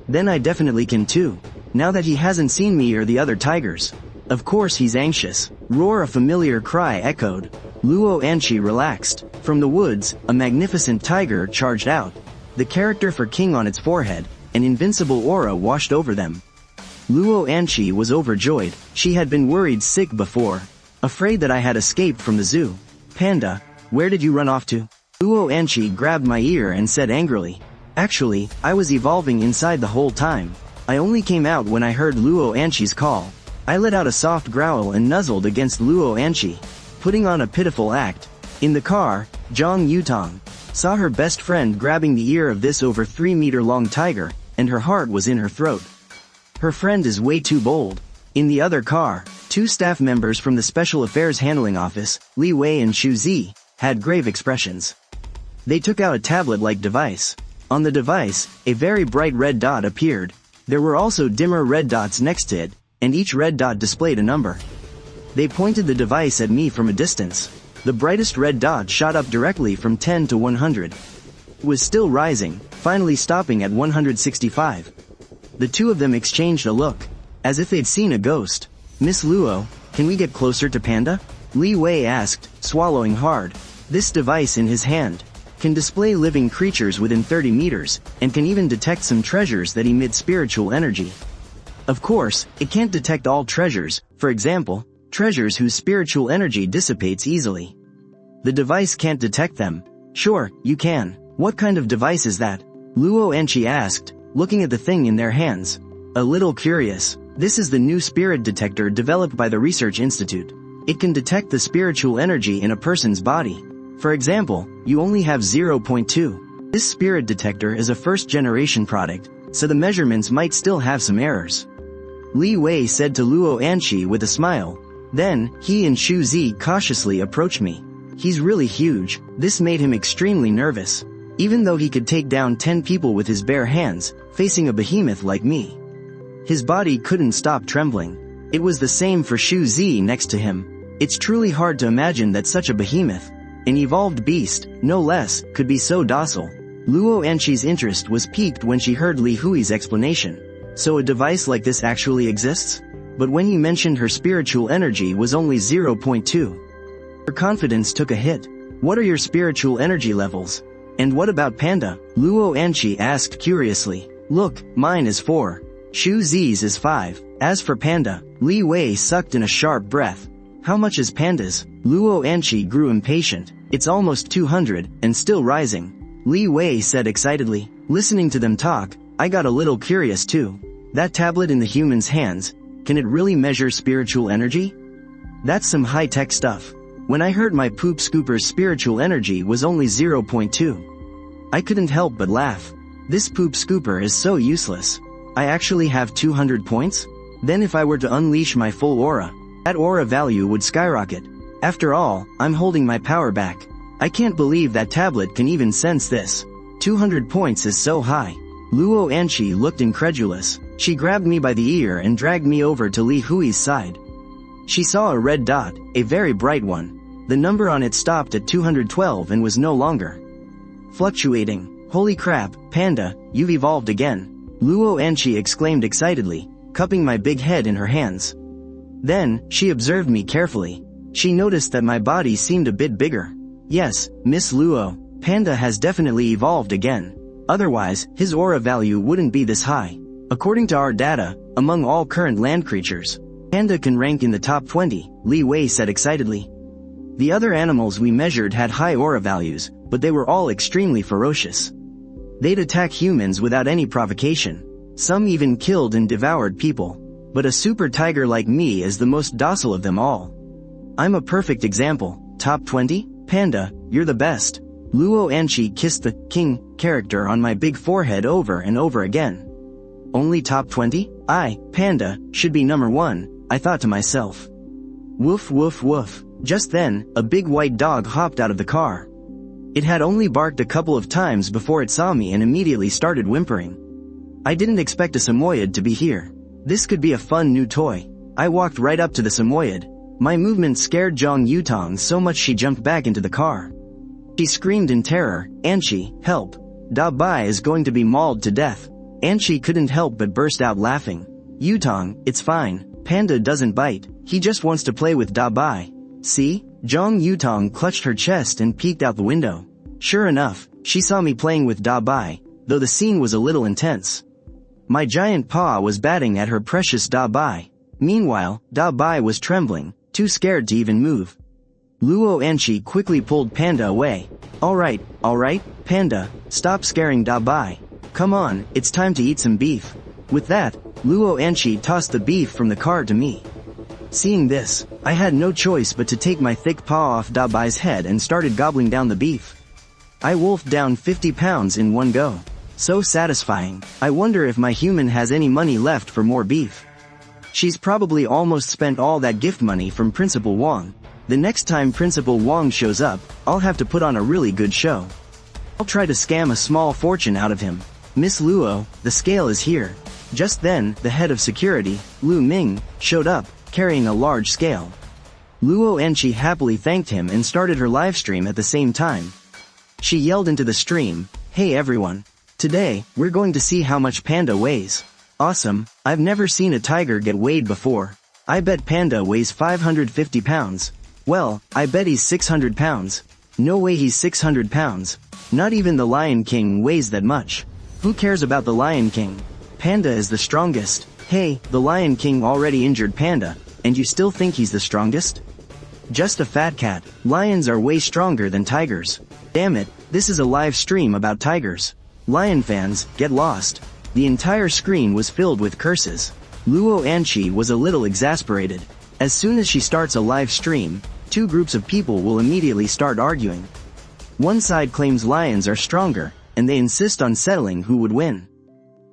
Then I definitely can too. Now that he hasn't seen me or the other tigers. Of course he's anxious. Roar, a familiar cry echoed. Luo Anqi relaxed. From the woods, a magnificent tiger charged out. The character for king on its forehead, an invincible aura washed over them. Luo Anqi was overjoyed. She had been worried sick before. Afraid that I had escaped from the zoo. Panda, where did you run off to? Luo Anqi grabbed my ear and said angrily. Actually, I was evolving inside the whole time. I only came out when I heard Luo Anqi's call. I let out a soft growl and nuzzled against Luo Anqi, putting on a pitiful act. In the car, Zhang Yutong saw her best friend grabbing the ear of this over 3-meter-long tiger, and her heart was in her throat. Her friend is way too bold. In the other car, 2 staff members from the Special Affairs Handling Office, Li Wei and Xu Zi, had grave expressions. They took out a tablet-like device. On the device, a very bright red dot appeared. There were also dimmer red dots next to it, and each red dot displayed a number. They pointed the device at me from a distance. The brightest red dot shot up directly from 10 to 100. It was still rising, finally stopping at 165. The 2 of them exchanged a look, as if they'd seen a ghost. Miss Luo, can we get closer to Panda? Li Wei asked, swallowing hard. This device in his hand can display living creatures within 30 meters, and can even detect some treasures that emit spiritual energy. Of course, it can't detect all treasures, for example, treasures whose spiritual energy dissipates easily. The device can't detect them. Sure, you can. What kind of device is that? Luo Anqi asked, looking at the thing in their hands. A little curious. This is the new spirit detector developed by the Research Institute. It can detect the spiritual energy in a person's body. For example, you only have 0.2. This spirit detector is a first-generation product, so the measurements might still have some errors. Li Wei said to Luo Anqi with a smile. Then, he and Xu Zi cautiously approached me. He's really huge. This made him extremely nervous. Even though he could take down 10 people with his bare hands, facing a behemoth like me. His body couldn't stop trembling. It was the same for Xu Zi next to him. It's truly hard to imagine that such a behemoth, an evolved beast, no less, could be so docile. Luo Anqi's interest was piqued when she heard Li Hui's explanation. So a device like this actually exists? But when he mentioned her spiritual energy was only 0.2. Her confidence took a hit. What are your spiritual energy levels? And what about Panda? Luo Anqi asked curiously. Look, mine is 4. Xu Zi's is 5. As for Panda, Li Wei sucked in a sharp breath. How much is Panda's? Luo Anqi grew impatient. It's almost 200, and still rising. Li Wei said excitedly. Listening to them talk, I got a little curious too. That tablet in the human's hands, can it really measure spiritual energy? That's some high-tech stuff. When I heard my poop scooper's spiritual energy was only 0.2. I couldn't help but laugh. This poop scooper is so useless. I actually have 200 points? Then if I were to unleash my full aura, that aura value would skyrocket. After all, I'm holding my power back. I can't believe that tablet can even sense this. 200 points is so high. Luo Anqi looked incredulous. She grabbed me by the ear and dragged me over to Li Hui's side. She saw a red dot, a very bright one. The number on it stopped at 212 and was no longer fluctuating. Holy crap, Panda, you've evolved again. Luo Anqi exclaimed excitedly, cupping my big head in her hands. Then, she observed me carefully. She noticed that my body seemed a bit bigger. Yes, Miss Luo, Panda has definitely evolved again. Otherwise, his aura value wouldn't be this high. According to our data, among all current land creatures, Panda can rank in the top 20, Li Wei said excitedly. The other animals we measured had high aura values, but they were all extremely ferocious. They'd attack humans without any provocation. Some even killed and devoured people. But a super tiger like me is the most docile of them all. I'm a perfect example. Top 20? Panda, you're the best. Luo Ani kissed the king character on my big forehead over and over again. Only top 20? Panda, should be number 1, I thought to myself. Woof woof woof. Just then, a big white dog hopped out of the car. It had only barked a couple of times before it saw me and immediately started whimpering. I didn't expect a Samoyed to be here. This could be a fun new toy. I walked right up to the Samoyed. My movement scared Zhang Yutong so much she jumped back into the car. She screamed in terror, "Anchi, help. Da Bai is going to be mauled to death." Anchi couldn't help but burst out laughing. "Yutong, it's fine. Panda doesn't bite. He just wants to play with Da Bai. See?" Zhang Yutong clutched her chest and peeked out the window. Sure enough, she saw me playing with Da Bai, though the scene was a little intense. My giant paw was batting at her precious Da Bai. Meanwhile, Da Bai was trembling, too scared to even move. Luo Ani quickly pulled Panda away. Alright, Panda, stop scaring Da Bai. Come on, it's time to eat some beef." With that, Luo Ani tossed the beef from the car to me. Seeing this, I had no choice but to take my thick paw off Da Bai's head and started gobbling down the beef. I wolfed down 50 pounds in one go. So satisfying. I wonder if my human has any money left for more beef. She's probably almost spent all that gift money from Principal Wang. The next time Principal Wang shows up, I'll have to put on a really good show. I'll try to scam a small fortune out of him. "Miss Luo, the scale is here." Just then, the head of security, Lu Ming, showed up, carrying a large scale. Luo Ani happily thanked him and started her live stream at the same time. She yelled into the stream, "Hey everyone. Today, we're going to see how much Panda weighs. Awesome, I've never seen a tiger get weighed before. I bet Panda weighs 550 pounds. Well, I bet he's 600 pounds. No way he's 600 pounds. Not even the Lion King weighs that much. Who cares about the Lion King? Panda is the strongest. Hey, the Lion King already injured Panda, and you still think he's the strongest? Just a fat cat. Lions are way stronger than tigers. Damn it, this is a live stream about tigers. Lion fans, get lost." The entire screen was filled with curses. Luo Ani was a little exasperated. As soon as she starts a live stream, two groups of people will immediately start arguing. One side claims lions are stronger, and they insist on settling who would win.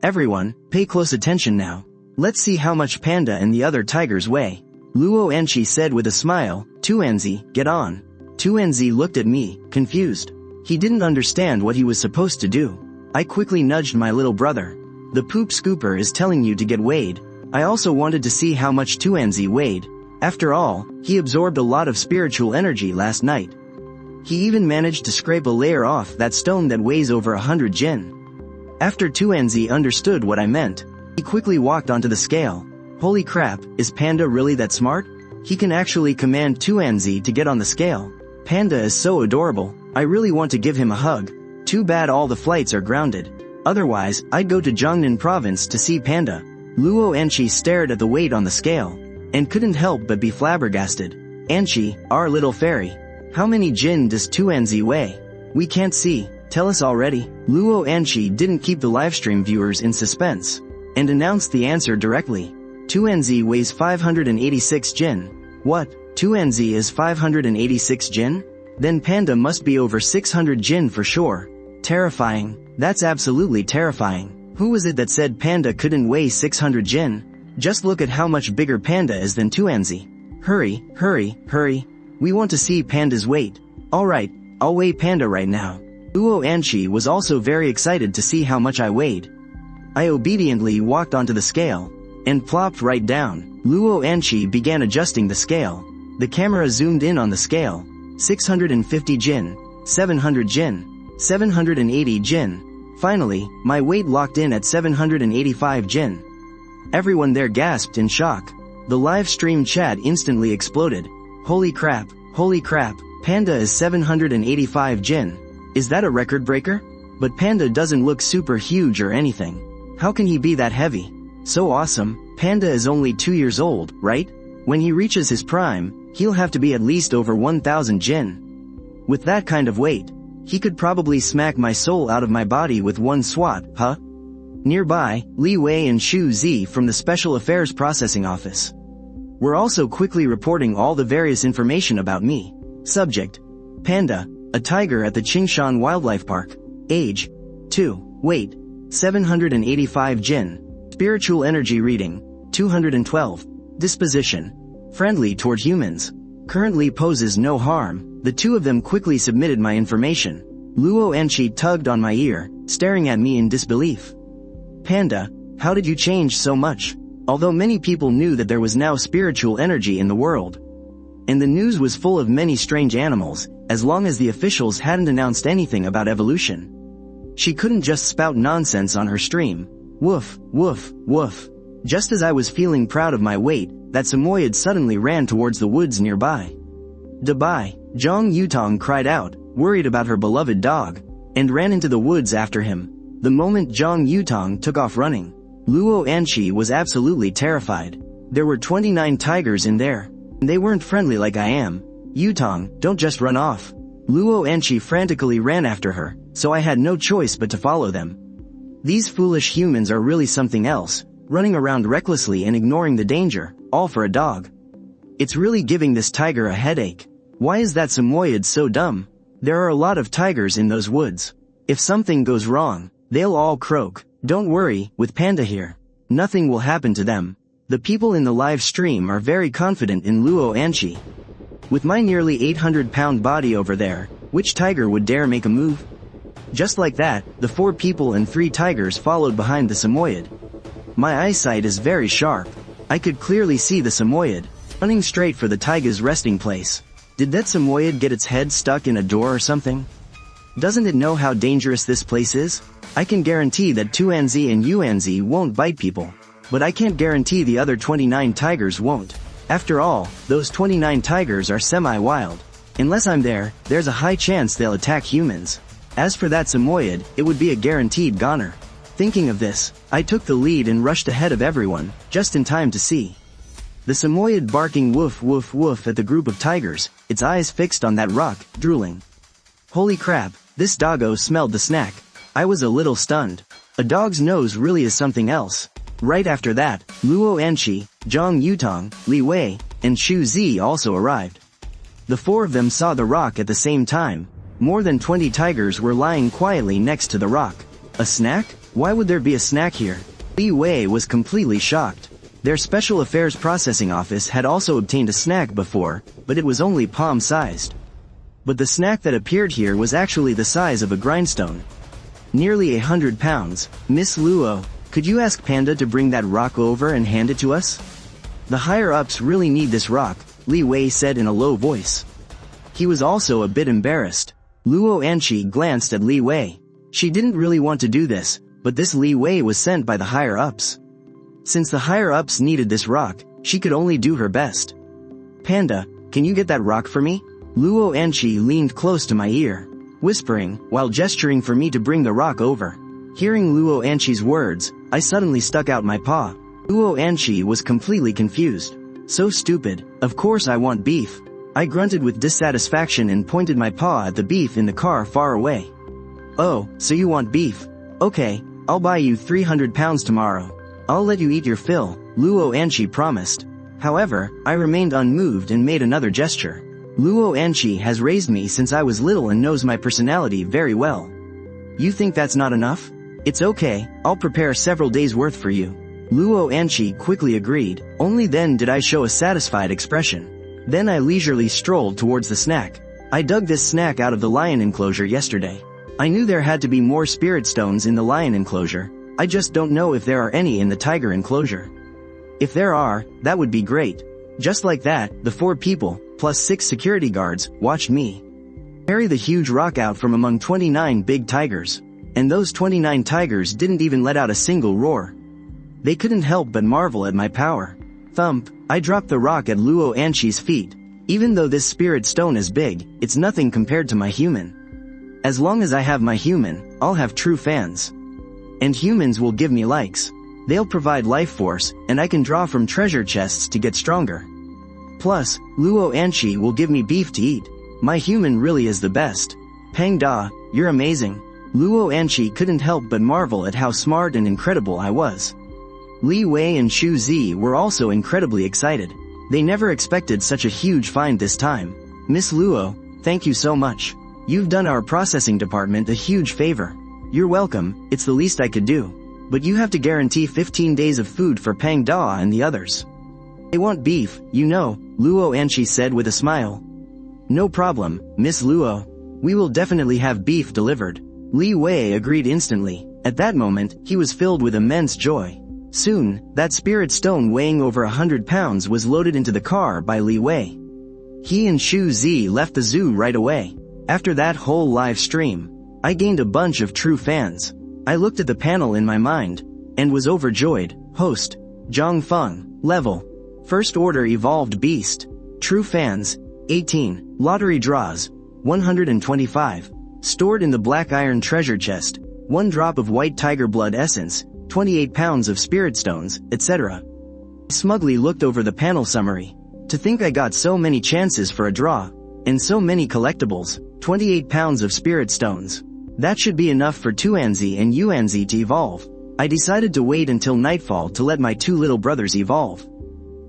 Everyone, pay close attention now. Let's see how much Panda and the other tigers weigh. Luo Ani said with a smile, "Tuanzi, get on." Tuanzi looked at me, confused. He didn't understand what he was supposed to do. I quickly nudged my little brother. "The poop scooper is telling you to get weighed." I also wanted to see how much Tuanzi weighed. After all, he absorbed a lot of spiritual energy last night. He even managed to scrape a layer off that stone that weighs over 100 jin. After Tuanzi understood what I meant, he quickly walked onto the scale. Holy crap, is Panda really that smart? He can actually command Tuanzi to get on the scale. Panda is so adorable. I really want to give him a hug. Too bad all the flights are grounded. Otherwise, I'd go to Jiangnan province to see Panda. Luo Ani stared at the weight on the scale, and couldn't help but be flabbergasted. "Anchi, our little fairy. How many jin does Tuanzi weigh? We can't see. Tell us already." Luo Ani didn't keep the livestream viewers in suspense, and announced the answer directly. Tuanzi weighs 586 jin. What? Tuanzi is 586 jin? Then Panda must be over 600 jin for sure. Terrifying. That's absolutely terrifying. Who was it that said Panda couldn't weigh 600 jin? Just look at how much bigger Panda is than Tuanzi. Hurry. We want to see Panda's weight. Alright, I'll weigh Panda right now. Luo Ani was also very excited to see how much I weighed. I obediently walked onto the scale, and plopped right down. Luo Ani began adjusting the scale. The camera zoomed in on the scale. 650 jin, 700 jin, 780 jin. Finally, my weight locked in at 785 jin. Everyone there gasped in shock. The live stream chat instantly exploded. Holy crap, Panda is 785 Jin. Is that a record breaker? But Panda doesn't look super huge or anything. How can he be that heavy? So awesome. Panda is only 2 years old, right? When he reaches his prime, he'll have to be at least over 1000 Jin. With that kind of weight, he could probably smack my soul out of my body with one swat, huh? Nearby, Li Wei and Shu Zi from the Special Affairs Processing Office were also quickly reporting all the various information about me. Subject: Panda, a tiger at the Qingshan Wildlife Park. Age: 2. Weight: 785 Jin. Spiritual energy reading: 212. Disposition: friendly toward humans. Currently poses no harm. The two of them quickly submitted my information. Luo Ani tugged on my ear, staring at me in disbelief. Panda, how did you change so much? Although many people knew that there was now spiritual energy in the world, and the news was full of many strange animals, as long as the officials hadn't announced anything about evolution, she couldn't just spout nonsense on her stream. Woof, woof, woof. Just as I was feeling proud of my weight, that Samoyed suddenly ran towards the woods nearby. Dabai, Zhang Yutong cried out, worried about her beloved dog, and ran into the woods after him. The moment Zhang Yutong took off running, Luo Ani was absolutely terrified. There were 29 tigers in there. They weren't friendly like I am. Yutong, don't just run off. Luo Ani frantically ran after her, so I had no choice but to follow them. These foolish humans are really something else, running around recklessly and ignoring the danger, all for a dog. It's really giving this tiger a headache. Why is that Samoyed so dumb? There are a lot of tigers in those woods. If something goes wrong, they'll all croak. Don't worry, with Panda here, nothing will happen to them. The people in the live stream are very confident in Luo Ani. With my nearly 800-pound body over there, which tiger would dare make a move? Just like that, the 4 people and 3 tigers followed behind the Samoyed. My eyesight is very sharp. I could clearly see the Samoyed running straight for the tiger's resting place. Did that Samoyed get its head stuck in a door or something? Doesn't it know how dangerous this place is? I can guarantee that Tuanzi and Yuanzi won't bite people, but I can't guarantee the other 29 tigers won't. After all, those 29 tigers are semi-wild. Unless I'm there, there's a high chance they'll attack humans. As for that Samoyed, it would be a guaranteed goner. Thinking of this, I took the lead and rushed ahead of everyone, just in time to see the Samoyed barking woof woof woof at the group of tigers, its eyes fixed on that rock, drooling. Holy crap, this doggo smelled the snack. I was a little stunned. A dog's nose really is something else. Right after that, Luo Ani, Zhang Yutong, Li Wei, and Shu Zi also arrived. The 4 of them saw the rock at the same time. More than 20 tigers were lying quietly next to the rock. A snack? Why would there be a snack here? Li Wei was completely shocked. Their Special Affairs Processing Office had also obtained a snack before, but it was only palm-sized. But the snack that appeared here was actually the size of a grindstone. Nearly 100 pounds. Miss Luo, could you ask Panda to bring that rock over and hand it to us? The higher-ups really need this rock, Li Wei said in a low voice. He was also a bit embarrassed. Luo Ani glanced at Li Wei. She didn't really want to do this, but this Li Wei was sent by the higher-ups. Since the higher-ups needed this rock, she could only do her best. Panda, can you get that rock for me? Luo Ani leaned close to my ear, whispering, while gesturing for me to bring the rock over. Hearing Luo Ani's words, I suddenly stuck out my paw. Luo Ani was completely confused. So stupid, of course I want beef. I grunted with dissatisfaction and pointed my paw at the beef in the car far away. Oh, so you want beef? Okay, I'll buy you 300 pounds tomorrow. I'll let you eat your fill, Luo Ani promised. However, I remained unmoved and made another gesture. Luo Ani has raised me since I was little and knows my personality very well. You think that's not enough? It's okay, I'll prepare several days' worth for you. Luo Ani quickly agreed. Only then did I show a satisfied expression. Then I leisurely strolled towards the snack. I dug this snack out of the lion enclosure yesterday. I knew there had to be more spirit stones in the lion enclosure. I just don't know if there are any in the tiger enclosure. If there are, that would be great. Just like that, the 4 people, plus 6 security guards, watched me carry the huge rock out from among 29 big tigers. And those 29 tigers didn't even let out a single roar. They couldn't help but marvel at my power. Thump, I dropped the rock at Luo Ani's feet. Even though this spirit stone is big, it's nothing compared to my human. As long as I have my human, I'll have true fans. And humans will give me likes. They'll provide life force, and I can draw from treasure chests to get stronger. Plus, Luo Ani will give me beef to eat. My human really is the best. Pang Da, you're amazing. Luo Ani couldn't help but marvel at how smart and incredible I was. Li Wei and Shu Zi were also incredibly excited. They never expected such a huge find this time. Miss Luo, thank you so much. You've done our processing department a huge favor. You're welcome, it's the least I could do. But you have to guarantee 15 days of food for Pang Da and the others. They want beef, you know, Luo Ani said with a smile. No problem, Miss Luo. We will definitely have beef delivered. Li Wei agreed instantly. At that moment, he was filled with immense joy. Soon, that spirit stone weighing over 100 pounds was loaded into the car by Li Wei. He and Shu Zi left the zoo right away. After that whole live stream, I gained a bunch of true fans. I looked at the panel in my mind, and was overjoyed. Host, Zhang Feng, level, First Order Evolved Beast. True fans, 18, lottery draws, 125. Stored in the black iron treasure chest, 1 drop of white tiger blood essence, 28 pounds of spirit stones, etc. I smugly looked over the panel summary. To think I got so many chances for a draw, and so many collectibles, 28 pounds of spirit stones. That should be enough for Tuanzi and Yuanzi to evolve. I decided to wait until nightfall to let my 2 little brothers evolve.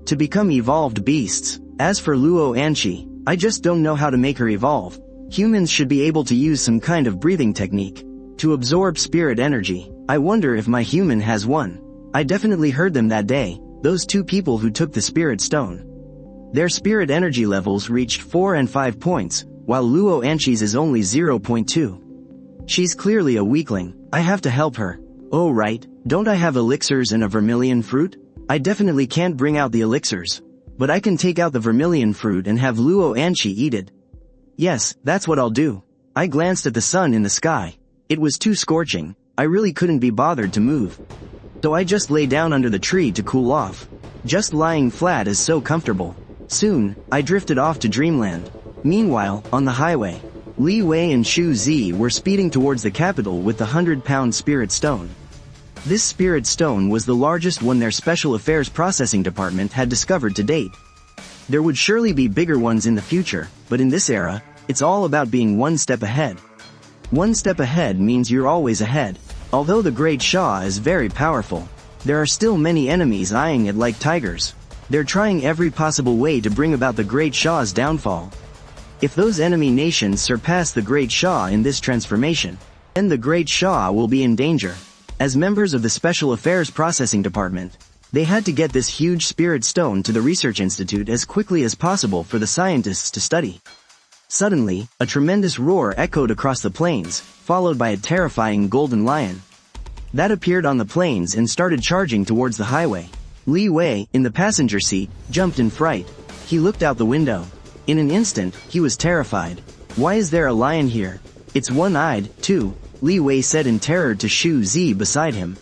To become evolved beasts. As for Luo Ani, I just don't know how to make her evolve. Humans should be able to use some kind of breathing technique to absorb spirit energy. I wonder if my human has one. I definitely heard them that day, those 2 people who took the spirit stone. Their spirit energy levels reached 4 and 5 points, while Luo Ani's is only 0.2. She's clearly a weakling. I have to help her. Oh right, don't I have elixirs and a vermilion fruit? I definitely can't bring out the elixirs. But I can take out the vermilion fruit and have Luo Ani eat it. Yes, that's what I'll do. I glanced at the sun in the sky. It was too scorching. I really couldn't be bothered to move. So I just lay down under the tree to cool off. Just lying flat is so comfortable. Soon, I drifted off to dreamland. Meanwhile, on the highway, Li Wei and Shu Zi were speeding towards the capital with the 100-pound spirit stone. This spirit stone was the largest one their special affairs processing department had discovered to date. There would surely be bigger ones in the future, but in this era, it's all about being 1 step ahead. 1 step ahead means you're always ahead. Although the Great Shah is very powerful, there are still many enemies eyeing it like tigers. They're trying every possible way to bring about the Great Shah's downfall. If those enemy nations surpass the Great Shah in this transformation, then the Great Shah will be in danger. As members of the Special Affairs Processing Department, they had to get this huge spirit stone to the research institute as quickly as possible for the scientists to study. Suddenly, a tremendous roar echoed across the plains, followed by a terrifying golden lion that appeared on the plains and started charging towards the highway. Li Wei, in the passenger seat, jumped in fright. He looked out the window. In an instant, he was terrified. Why is there a lion here? It's one-eyed, too, Li Wei said in terror to Shu Zi beside him.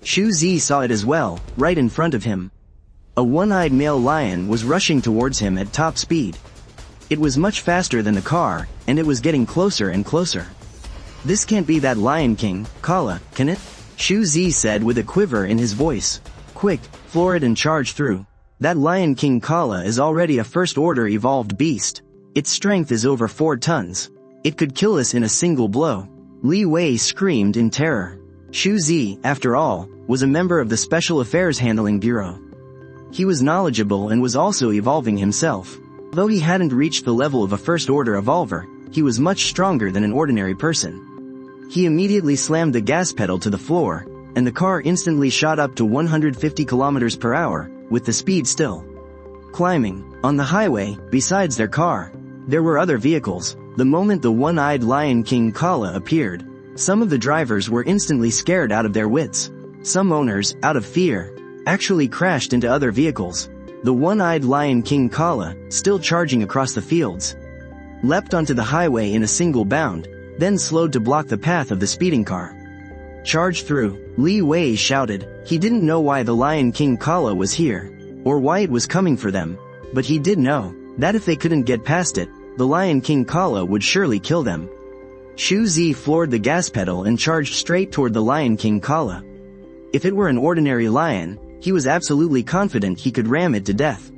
Shu Zi saw it as well, right in front of him. A one-eyed male lion was rushing towards him at top speed. It was much faster than the car, and it was getting closer and closer. This can't be that Lion King, Kala, can it? Shu Zi said with a quiver in his voice. Quick, floor it and charge through. That Lion King Kala is already a first-order evolved beast. Its strength is over 4 tons. It could kill us in a single blow. Li Wei screamed in terror. Shu Zi, after all, was a member of the Special Affairs Handling Bureau. He was knowledgeable and was also evolving himself. Though he hadn't reached the level of a first-order evolver, he was much stronger than an ordinary person. He immediately slammed the gas pedal to the floor, and the car instantly shot up to 150 kilometers per hour, with the speed still climbing. On the highway, besides their car, there were other vehicles. The moment the one-eyed Lion King Kala appeared, some of the drivers were instantly scared out of their wits. Some owners, out of fear, actually crashed into other vehicles. The one-eyed Lion King Kala, still charging across the fields, leapt onto the highway in a single bound, then slowed to block the path of the speeding car. Charge through, Li Wei shouted. He didn't know why the Lion King Kala was here, or why it was coming for them, but he did know. That if they couldn't get past it, the Lion King Kala would surely kill them. Shu Zi floored the gas pedal and charged straight toward the Lion King Kala. If it were an ordinary lion, he was absolutely confident he could ram it to death.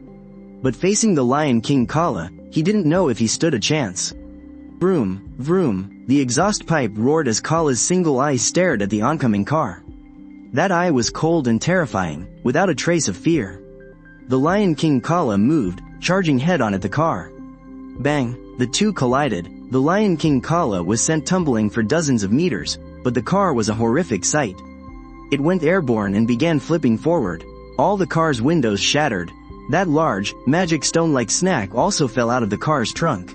But facing the Lion King Kala, he didn't know if he stood a chance. Vroom, vroom, the exhaust pipe roared as Kala's single eye stared at the oncoming car. That eye was cold and terrifying, without a trace of fear. The Lion King Kala moved, charging head-on at the car. Bang, the two collided. The Lion King Kala was sent tumbling for dozens of meters, but the car was a horrific sight. It went airborne and began flipping forward. All the car's windows shattered. That large, magic stone-like snack also fell out of the car's trunk.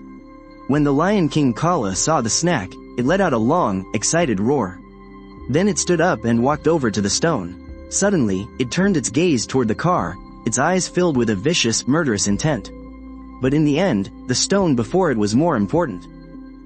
When the Lion King Kala saw the snack, it let out a long, excited roar. Then it stood up and walked over to the stone. Suddenly, it turned its gaze toward the car, its eyes filled with a vicious, murderous intent. But in the end, the stone before it was more important.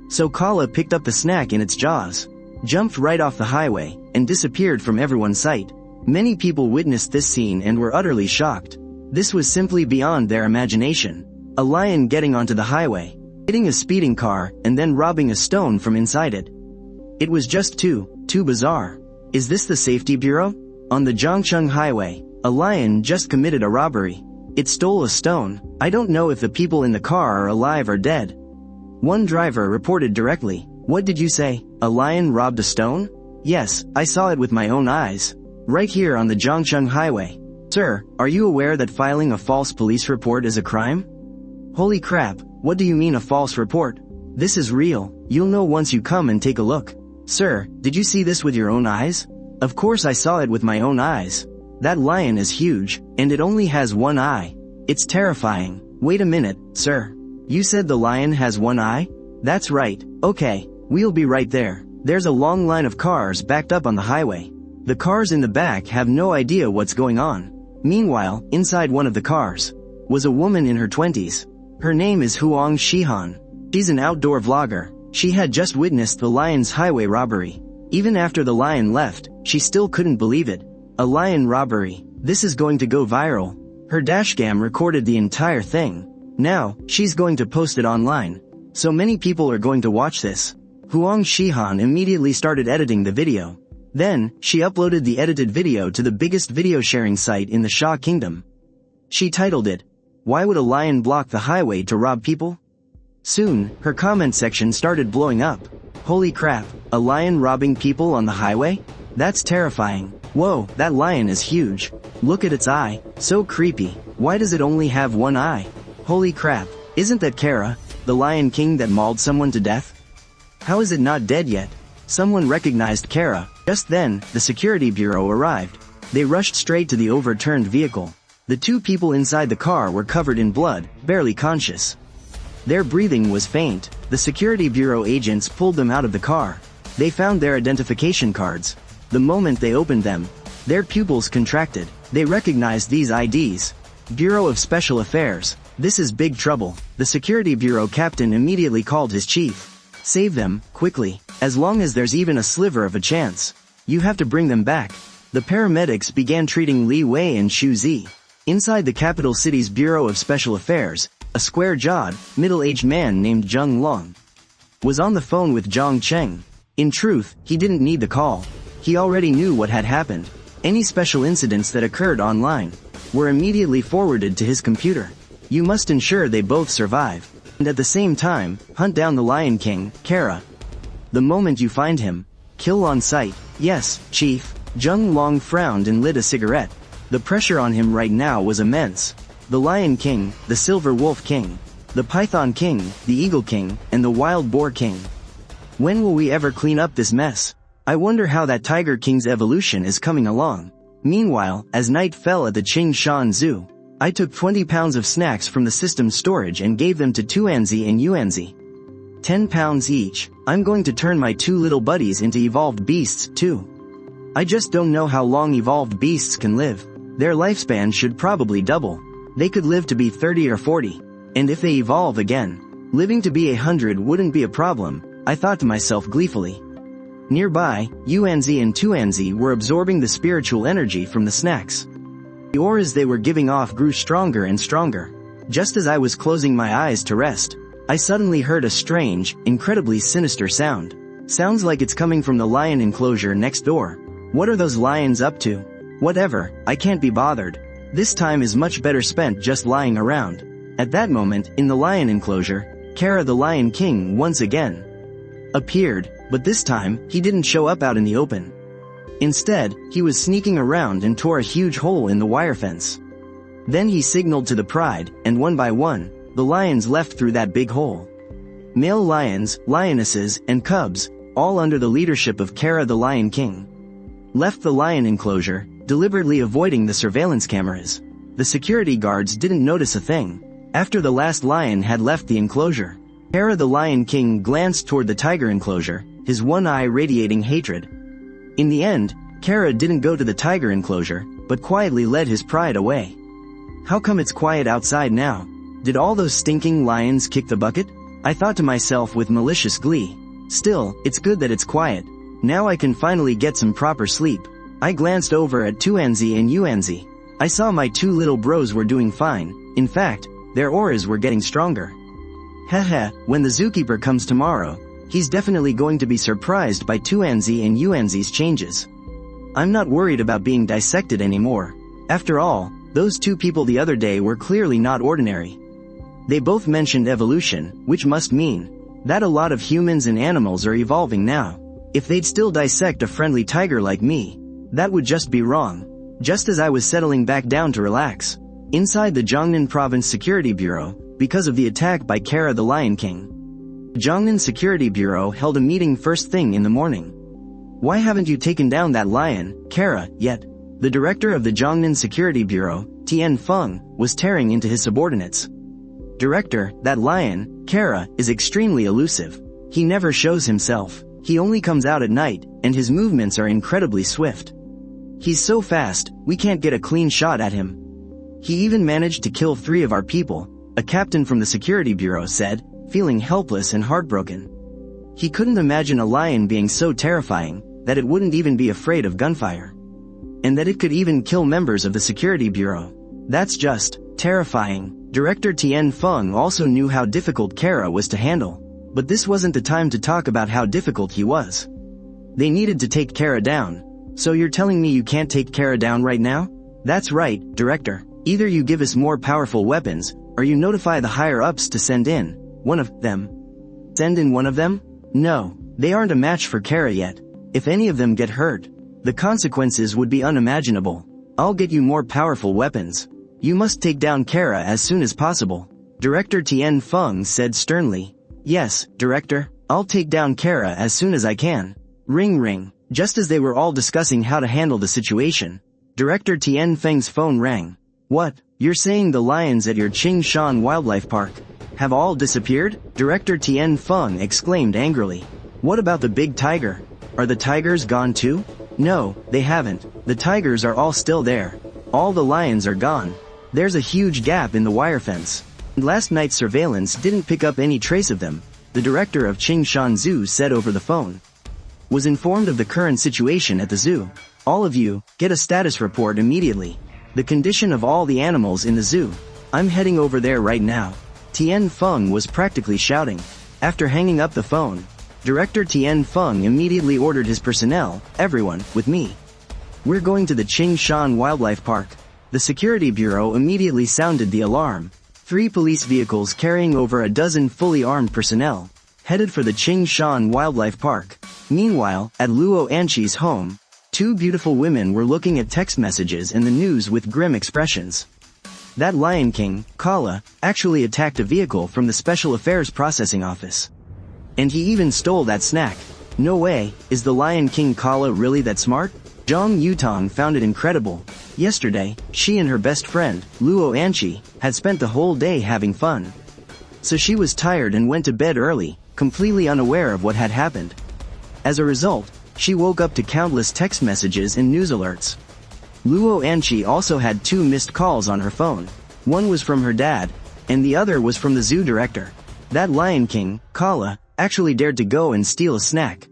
So Kala picked up the snack in its jaws, jumped right off the highway, and disappeared from everyone's sight. Many people witnessed this scene and were utterly shocked. This was simply beyond their imagination. A lion getting onto the highway, hitting a speeding car, and then robbing a stone from inside it. It was just too bizarre. Is this the Safety Bureau? On the Zhongcheng Highway, a lion just committed a robbery. It stole a stone. I don't know if the people in the car are alive or dead. One driver reported directly. What did you say? A lion robbed a stone? Yes, I saw it with my own eyes. Right here on the Zhongcheng Highway. Sir, are you aware that filing a false police report is a crime? Holy crap, what do you mean a false report? This is real. You'll know once you come and take a look. Sir, did you see this with your own eyes? Of course I saw it with my own eyes. That lion is huge, and it only has one eye. It's terrifying. Wait a minute, sir. You said the lion has one eye? That's right. Okay, we'll be right there. There's a long line of cars backed up on the highway. The cars in the back have no idea what's going on. Meanwhile, inside one of the cars was a woman in her 20s. Her name is Huang Shihan. She's an outdoor vlogger. She had just witnessed the lion's highway robbery. Even after the lion left, she still couldn't believe it. A lion robbery. This is going to go viral. Her dashcam recorded the entire thing. Now, she's going to post it online. So many people are going to watch this. Huang Shihan immediately started editing the video. Then, she uploaded the edited video to the biggest video sharing site in the Xia Kingdom. She titled it, "Why would a lion block the highway to rob people?" Soon, her comment section started blowing up. Holy crap, a lion robbing people on the highway? That's terrifying. Whoa, that lion is huge. Look at its eye, so creepy. Why does it only have one eye? Holy crap, isn't that Kara, the Lion King that mauled someone to death? How is it not dead yet? Someone recognized Kara. Just then, the security bureau arrived. They rushed straight to the overturned vehicle. The two people inside the car were covered in blood, barely conscious. Their breathing was faint. The security bureau agents pulled them out of the car. They found their identification cards. The moment they opened them, their pupils contracted. They recognized these IDs. Bureau of Special Affairs. This is big trouble. The security bureau captain immediately called his chief. Save them, quickly. As long as there's even a sliver of a chance. You have to bring them back. The paramedics began treating Li Wei and Xu Zi. Inside the capital city's Bureau of Special Affairs, a square-jawed, middle-aged man named Zheng Long was on the phone with Zhang Cheng. In truth, he didn't need the call. He already knew what had happened. Any special incidents that occurred online were immediately forwarded to his computer. You must ensure they both survive. And at the same time, hunt down the Lion King, Kara. The moment you find him, kill on sight. Yes, Chief. Zheng Long frowned and lit a cigarette. The pressure on him right now was immense. The Lion King, the Silver Wolf King, the Python King, the Eagle King, and the Wild Boar King. When will we ever clean up this mess? I wonder how that Tiger King's evolution is coming along. Meanwhile, as night fell at the Qingshan Zoo, I took 20 pounds of snacks from the system's storage and gave them to Tuanzi and Yuanzi. 10 pounds each. I'm going to turn my two little buddies into evolved beasts, too. I just don't know how long evolved beasts can live. Their lifespan should probably double. They could live to be 30 or 40. And if they evolve again, living to be 100 wouldn't be a problem, I thought to myself gleefully. Nearby, Yuanzi and Tuanzi were absorbing the spiritual energy from the snacks. The auras they were giving off grew stronger and stronger. Just as I was closing my eyes to rest, I suddenly heard a strange, incredibly sinister sound. Sounds like it's coming from the lion enclosure next door. What are those lions up to? Whatever, I can't be bothered. This time is much better spent just lying around. At that moment, in the lion enclosure, Kara the Lion King once again appeared, but this time, he didn't show up out in the open. Instead, he was sneaking around and tore a huge hole in the wire fence. Then he signaled to the pride, and one by one, the lions left through that big hole. Male lions, lionesses, and cubs, all under the leadership of Kara the Lion King, left the lion enclosure, deliberately avoiding the surveillance cameras. The security guards didn't notice a thing. After the last lion had left the enclosure, Kara the Lion King glanced toward the tiger enclosure, his one eye radiating hatred. In the end, Kara didn't go to the tiger enclosure, but quietly led his pride away. How come it's quiet outside now? Did all those stinking lions kick the bucket? I thought to myself with malicious glee. Still, it's good that it's quiet. Now I can finally get some proper sleep. I glanced over at Tuanzi and Yuanzi. I saw my two little bros were doing fine. In fact, their auras were getting stronger. Heh, when the zookeeper comes tomorrow, he's definitely going to be surprised by Tuanzi and Yuanzi's changes. I'm not worried about being dissected anymore. After all, those two people the other day were clearly not ordinary. They both mentioned evolution, which must mean that a lot of humans and animals are evolving now. If they'd still dissect a friendly tiger like me, that would just be wrong. Just as I was settling back down to relax, inside the Jiangnan Province Security Bureau, because of the attack by Kara the Lion King, the Jiangnan Security Bureau held a meeting first thing in the morning. Why haven't you taken down that lion, Kara, yet? The director of the Jiangnan Security Bureau, Tian Feng, was tearing into his subordinates. Director, that lion, Kara, is extremely elusive. He never shows himself. He only comes out at night, and his movements are incredibly swift. He's so fast, we can't get a clean shot at him. He even managed to kill 3 of our people, a captain from the security bureau said, feeling helpless and heartbroken. He couldn't imagine a lion being so terrifying, that it wouldn't even be afraid of gunfire. And that it could even kill members of the security bureau. That's just terrifying. Director Tian Feng also knew how difficult Kara was to handle. But this wasn't the time to talk about how difficult he was. They needed to take Kara down. So you're telling me you can't take Kara down right now? That's right, Director. Either you give us more powerful weapons, or you notify the higher-ups to send in one of them. Send in one of them? No, they aren't a match for Kara yet. If any of them get hurt, the consequences would be unimaginable. I'll get you more powerful weapons. You must take down Kara as soon as possible. Director Tian Feng said sternly. Yes, Director, I'll take down Kara as soon as I can. Ring ring. Just as they were all discussing how to handle the situation, Director Tian Feng's phone rang. What? You're saying the lions at your Qingshan Wildlife Park have all disappeared? Director Tian Feng exclaimed angrily. What about the big tiger? Are the tigers gone too? No, they haven't. The tigers are all still there. All the lions are gone. There's a huge gap in the wire fence. Last night's surveillance didn't pick up any trace of them, the director of Qingshan Zoo said over the phone. Was informed of the current situation at the zoo. All of you, get a status report immediately. The condition of all the animals in the zoo. I'm heading over there right now. Tian Feng was practically shouting. After hanging up the phone, Director Tian Feng immediately ordered his personnel, everyone, with me. We're going to the Qingshan Wildlife Park. The security bureau immediately sounded the alarm. 3 police vehicles carrying over a dozen fully armed personnel headed for the Qingshan Wildlife Park. Meanwhile, at Luo Ani's home, 2 beautiful women were looking at text messages and the news with grim expressions. That Lion King, Kala, actually attacked a vehicle from the Special Affairs Processing Office. And he even stole that snack. No way, is the Lion King Kala really that smart? Zhang Yutong found it incredible. Yesterday, she and her best friend, Luo Ani, had spent the whole day having fun. So she was tired and went to bed early, completely unaware of what had happened. As a result, she woke up to countless text messages and news alerts. Luo Ani also had 2 missed calls on her phone. One was from her dad, and the other was from the zoo director. That Lion King, Kala, actually dared to go and steal a snack.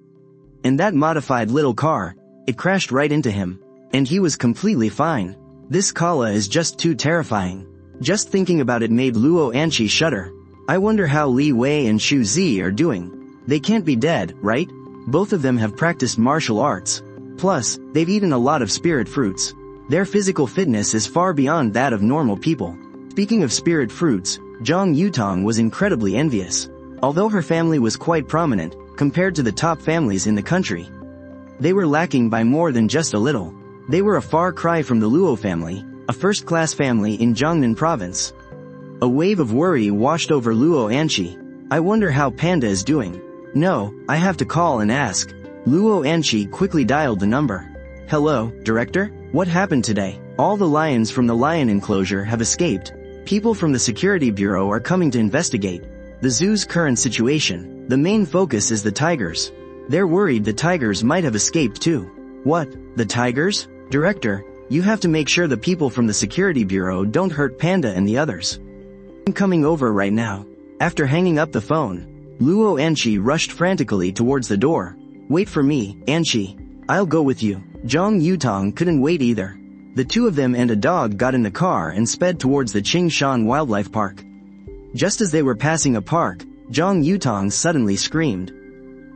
And that modified little car, it crashed right into him. And he was completely fine. This Kala is just too terrifying. Just thinking about it made Luo Anqi shudder. I wonder how Li Wei and Shu Zi are doing. They can't be dead, right? Both of them have practiced martial arts. Plus, they've eaten a lot of spirit fruits. Their physical fitness is far beyond that of normal people. Speaking of spirit fruits, Zhang Yutong was incredibly envious. Although her family was quite prominent, compared to the top families in the country, they were lacking by more than just a little. They were a far cry from the Luo family, a first-class family in Jiangnan province. A wave of worry washed over Luo Anqi. I wonder how Panda is doing. No, I have to call and ask. Luo Anqi quickly dialed the number. Hello, Director? What happened today? All the lions from the lion enclosure have escaped. People from the security bureau are coming to investigate the zoo's current situation. The main focus is the tigers. They're worried the tigers might have escaped too. What? The tigers? Director, you have to make sure the people from the security bureau don't hurt Panda and the others. I'm coming over right now. After hanging up the phone, Luo Anqi rushed frantically towards the door. Wait for me, Anqi. I'll go with you. Zhang Yutong couldn't wait either. The two of them and a dog got in the car and sped towards the Qingshan Wildlife Park. Just as they were passing a park, Zhang Yutong suddenly screamed.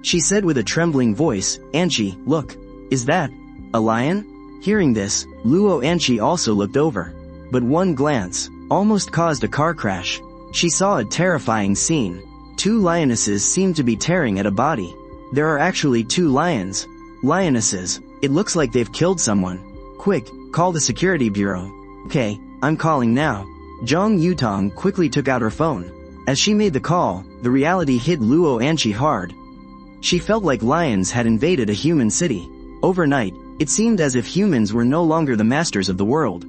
She said with a trembling voice, Anqi, look. Is that a lion? Hearing this, Luo Anqi also looked over. But one glance almost caused a car crash. She saw a terrifying scene. Two lionesses seemed to be tearing at a body. There are actually two lions. Lionesses. It looks like they've killed someone. Quick, call the security bureau. Okay, I'm calling now. Zhang Yutong quickly took out her phone. As she made the call, the reality hit Luo Anqi hard. She felt like lions had invaded a human city. Overnight, it seemed as if humans were no longer the masters of the world.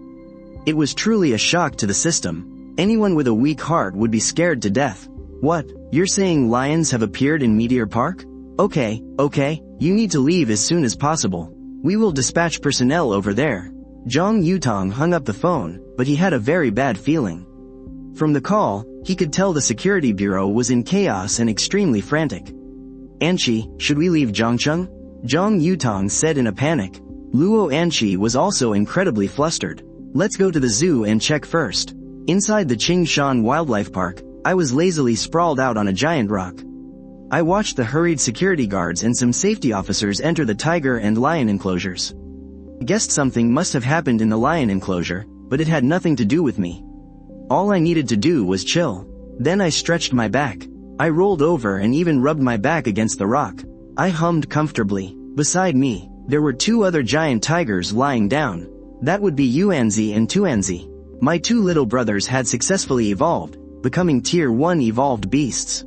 It was truly a shock to the system. Anyone with a weak heart would be scared to death. What? You're saying lions have appeared in Meteor Park? Okay, you need to leave as soon as possible. We will dispatch personnel over there. Zhang Yutong hung up the phone, but he had a very bad feeling. From the call, he could tell the security bureau was in chaos and extremely frantic. Anqi, should we leave Zhangcheng? Zhang Yutong said in a panic. Luo Anqi was also incredibly flustered. Let's go to the zoo and check first. Inside the Qingshan Wildlife Park, I was lazily sprawled out on a giant rock. I watched the hurried security guards and some safety officers enter the tiger and lion enclosures. I guessed something must have happened in the lion enclosure, but it had nothing to do with me. All I needed to do was chill. Then I stretched my back. I rolled over and even rubbed my back against the rock. I hummed comfortably. Beside me, there were two other giant tigers lying down. That would be Yuanzi and Tuanzi. My two little brothers had successfully evolved, becoming Tier 1 evolved beasts.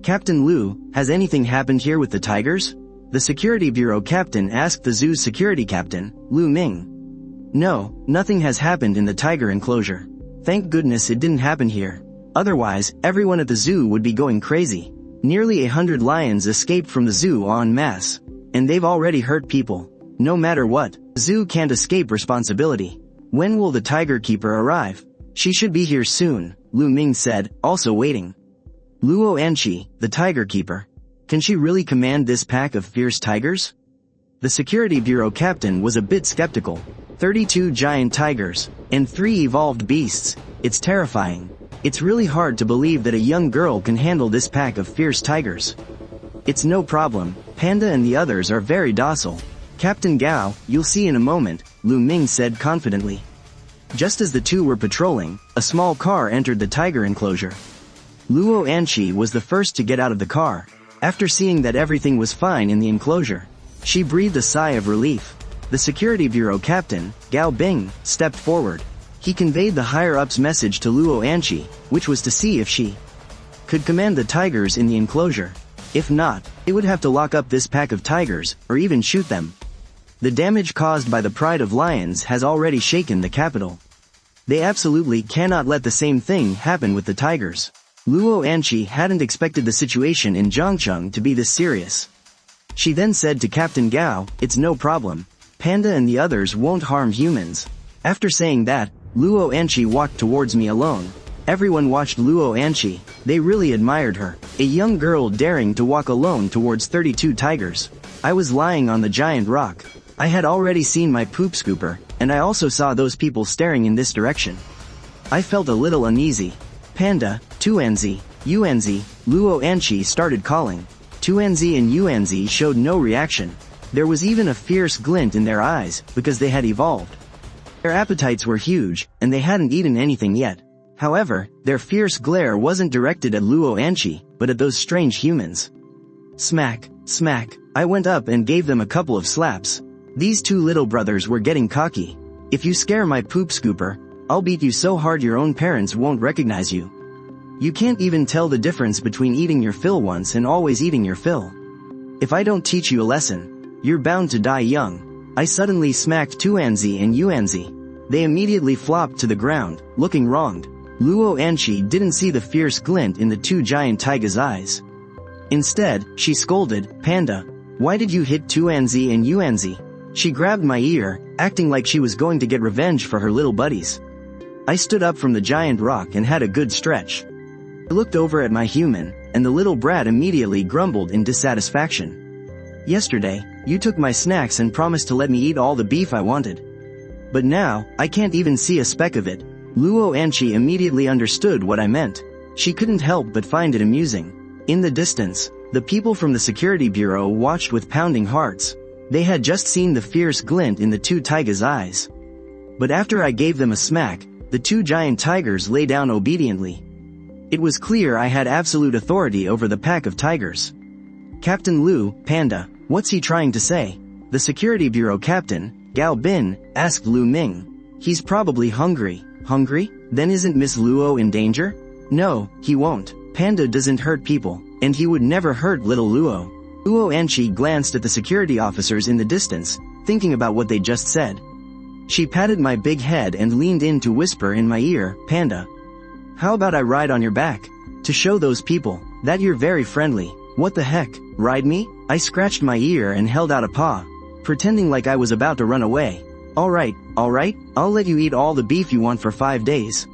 Captain Lu, has anything happened here with the tigers? The security bureau captain asked the zoo's security captain, Lu Ming. No, nothing has happened in the tiger enclosure. Thank goodness it didn't happen here. Otherwise, everyone at the zoo would be going crazy. Nearly 100 lions escaped from the zoo en masse. And they've already hurt people. No matter what, the zoo can't escape responsibility. When will the tiger keeper arrive? She should be here soon, Lu Ming said, also waiting. Luo Anqi, the tiger keeper. Can she really command this pack of fierce tigers? The security bureau captain was a bit skeptical. 32 giant tigers, and 3 evolved beasts. It's terrifying. It's really hard to believe that a young girl can handle this pack of fierce tigers. It's no problem. Panda and the others are very docile. Captain Gao, you'll see in a moment, Lu Ming said confidently. Just as the two were patrolling, a small car entered the tiger enclosure. Luo Anqi was the first to get out of the car. After seeing that everything was fine in the enclosure, she breathed a sigh of relief. The security bureau captain, Gao Bing, stepped forward. He conveyed the higher-up's message to Luo Anqi, which was to see if she could command the tigers in the enclosure. If not, it would have to lock up this pack of tigers, or even shoot them. The damage caused by the pride of lions has already shaken the capital. They absolutely cannot let the same thing happen with the tigers. Luo Anqi hadn't expected the situation in Zhangcheng to be this serious. She then said to Captain Gao, it's no problem. Panda and the others won't harm humans. After saying that, Luo Anqi walked towards me alone. Everyone watched Luo Anqi. They really admired her. A young girl daring to walk alone towards 32 tigers. I was lying on the giant rock. I had already seen my poop scooper, and I also saw those people staring in this direction. I felt a little uneasy. Panda, Tuanzi, Yuanzi, Luo Anchi started calling. Tuanzi and Yuanzi showed no reaction. There was even a fierce glint in their eyes, because they had evolved. Their appetites were huge, and they hadn't eaten anything yet. However, their fierce glare wasn't directed at Luo Anchi, but at those strange humans. Smack, smack, I went up and gave them a couple of slaps. These two little brothers were getting cocky. If you scare my poop scooper, I'll beat you so hard your own parents won't recognize you. You can't even tell the difference between eating your fill once and always eating your fill. If I don't teach you a lesson, you're bound to die young. I suddenly smacked Tuanzi and Yuanzi. They immediately flopped to the ground, looking wronged. Luo Anchi didn't see the fierce glint in the two giant taiga's eyes. Instead, she scolded, Panda, why did you hit Tuanzi and Yuanzi? She grabbed my ear, acting like she was going to get revenge for her little buddies. I stood up from the giant rock and had a good stretch. I looked over at my human, and the little brat immediately grumbled in dissatisfaction. Yesterday, you took my snacks and promised to let me eat all the beef I wanted. But now, I can't even see a speck of it. Luo Anchi immediately understood what I meant. She couldn't help but find it amusing. In the distance, the people from the security bureau watched with pounding hearts. They had just seen the fierce glint in the two tigers' eyes. But after I gave them a smack, the two giant tigers lay down obediently. It was clear I had absolute authority over the pack of tigers. Captain Lu, Panda, what's he trying to say? The security bureau captain, Gao Bin, asked Lu Ming. He's probably hungry. Hungry? Then isn't Miss Luo in danger? No, he won't. Panda doesn't hurt people, and he would never hurt little Luo. Luo Anchi glanced at the security officers in the distance, thinking about what they just said. She patted my big head and leaned in to whisper in my ear, Panda, how about I ride on your back? To show those people that you're very friendly. What the heck, ride me? I scratched my ear and held out a paw, pretending like I was about to run away. Alright, I'll let you eat all the beef you want for 5 days.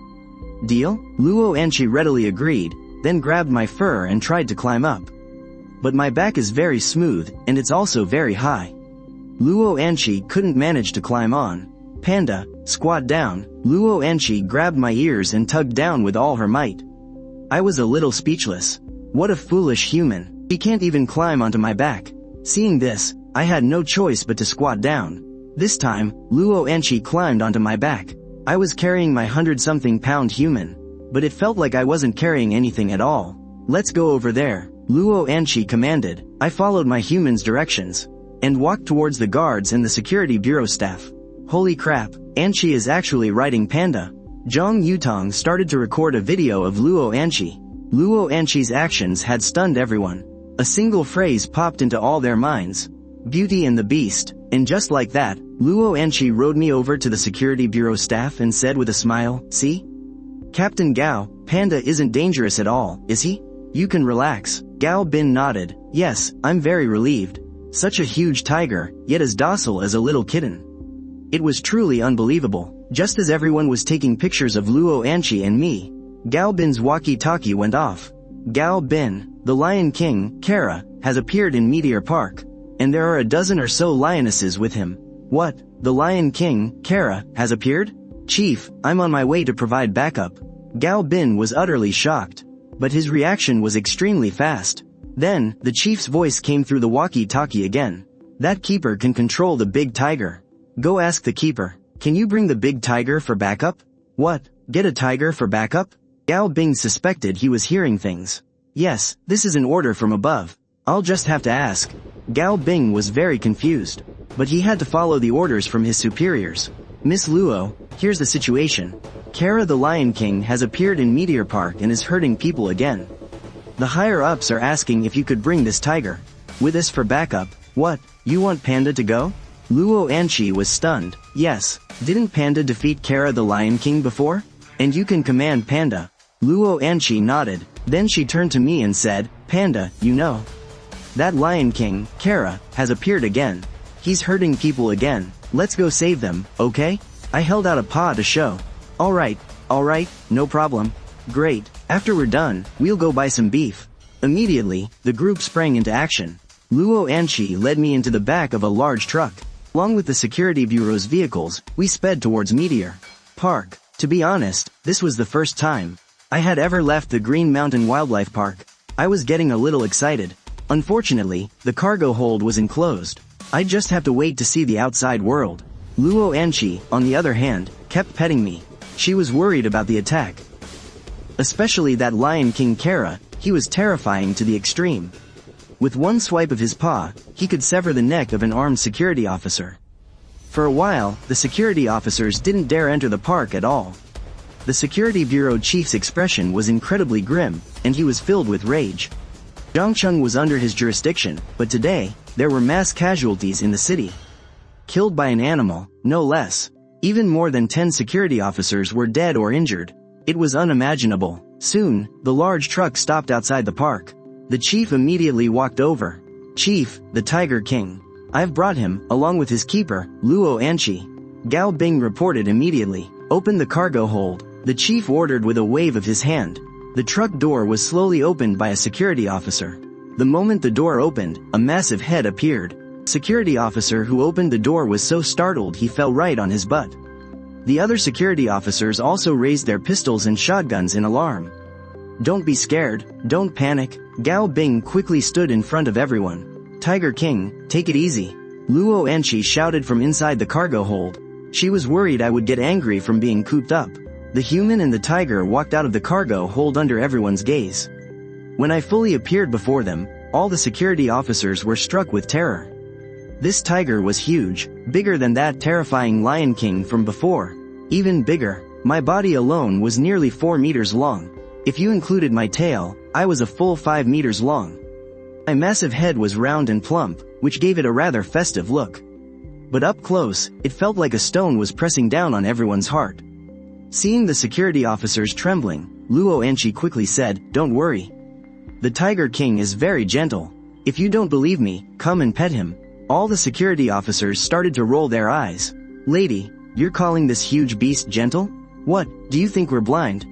Deal? Luo Anchi readily agreed, then grabbed my fur and tried to climb up. But my back is very smooth, and it's also very high. Luo Anchi couldn't manage to climb on. Panda, squat down. Luo Anchi grabbed my ears and tugged down with all her might. I was a little speechless. What a foolish human. She can't even climb onto my back. Seeing this, I had no choice but to squat down. This time, Luo Anchi climbed onto my back. I was carrying my 100-something pound human, but it felt like I wasn't carrying anything at all. Let's go over there, Luo Anchi commanded. I followed my human's directions, and walked towards the guards and the security bureau staff. Holy crap, Anchi is actually riding Panda. Zhang Yutong started to record a video of Luo Anchi. Luo Anchi's actions had stunned everyone. A single phrase popped into all their minds. Beauty and the Beast. And just like that, Luo Anchi rode me over to the security bureau staff and said with a smile, see? Captain Gao, Panda isn't dangerous at all, is he? You can relax. Gao Bin nodded. Yes, I'm very relieved. Such a huge tiger, yet as docile as a little kitten. It was truly unbelievable. Just as everyone was taking pictures of Luo Anchi and me, Gao Bin's walkie-talkie went off. Gao Bin, the Lion King, Kara, has appeared in Meteor Park. And there are a dozen or so lionesses with him. What? The Lion King, Kara, has appeared? Chief, I'm on my way to provide backup. Gao Bin was utterly shocked. But his reaction was extremely fast. Then, the chief's voice came through the walkie-talkie again. That keeper can control the big tiger. Go ask the keeper. Can you bring the big tiger for backup? What? Get a tiger for backup? Gao Bing suspected he was hearing things. Yes, this is an order from above. I'll just have to ask. Gao Bing was very confused, but he had to follow the orders from his superiors. Miss Luo, here's the situation. Kara the Lion King has appeared in Meteor Park and is hurting people again. The higher-ups are asking if you could bring this tiger with us for backup. What? You want Panda to go? Luo Anchi was stunned. Yes, didn't Panda defeat Kara the Lion King before? And you can command Panda. Luo Anchi nodded. Then she turned to me and said, Panda, you know. That Lion King, Kara, has appeared again. He's hurting people again. Let's go save them, okay? I held out a paw to show. Alright, no problem. Great, after we're done, we'll go buy some beef. Immediately, the group sprang into action. Luo Anchi led me into the back of a large truck. Along with the security bureau's vehicles, we sped towards Meteor Park. To be honest, this was the first time I had ever left the Green Mountain Wildlife Park. I was getting a little excited. Unfortunately, the cargo hold was enclosed. I'd just have to wait to see the outside world. Luo Ani, on the other hand, kept petting me. She was worried about the attack. Especially that Lion King Kara, he was terrifying to the extreme. With one swipe of his paw, he could sever the neck of an armed security officer. For a while, the security officers didn't dare enter the park at all. The security bureau chief's expression was incredibly grim, and he was filled with rage. Zhangcheng was under his jurisdiction, but today, there were mass casualties in the city. Killed by an animal, no less. Even more than 10 security officers were dead or injured. It was unimaginable. Soon, the large truck stopped outside the park. The chief immediately walked over. "Chief, the Tiger King. I've brought him, along with his keeper, Luo Ani." Gao Bing reported immediately. "Open the cargo hold," the chief ordered with a wave of his hand. The truck door was slowly opened by a security officer. The moment the door opened, a massive head appeared. Security officer who opened the door was so startled he fell right on his butt. The other security officers also raised their pistols and shotguns in alarm. "Don't be scared, don't panic." Gao Bing quickly stood in front of everyone. "Tiger King, take it easy." Luo Ani shouted from inside the cargo hold. She was worried I would get angry from being cooped up. The human and the tiger walked out of the cargo hold under everyone's gaze. When I fully appeared before them, all the security officers were struck with terror. This tiger was huge, bigger than that terrifying Lion King from before. Even bigger. My body alone was nearly 4 meters long. If you included my tail, I was a full 5 meters long. My massive head was round and plump, which gave it a rather festive look. But up close, it felt like a stone was pressing down on everyone's heart. Seeing the security officers trembling, Luo Ani quickly said, "Don't worry. The Tiger King is very gentle. If you don't believe me, come and pet him." All the security officers started to roll their eyes. "Lady, you're calling this huge beast gentle? What, do you think we're blind?"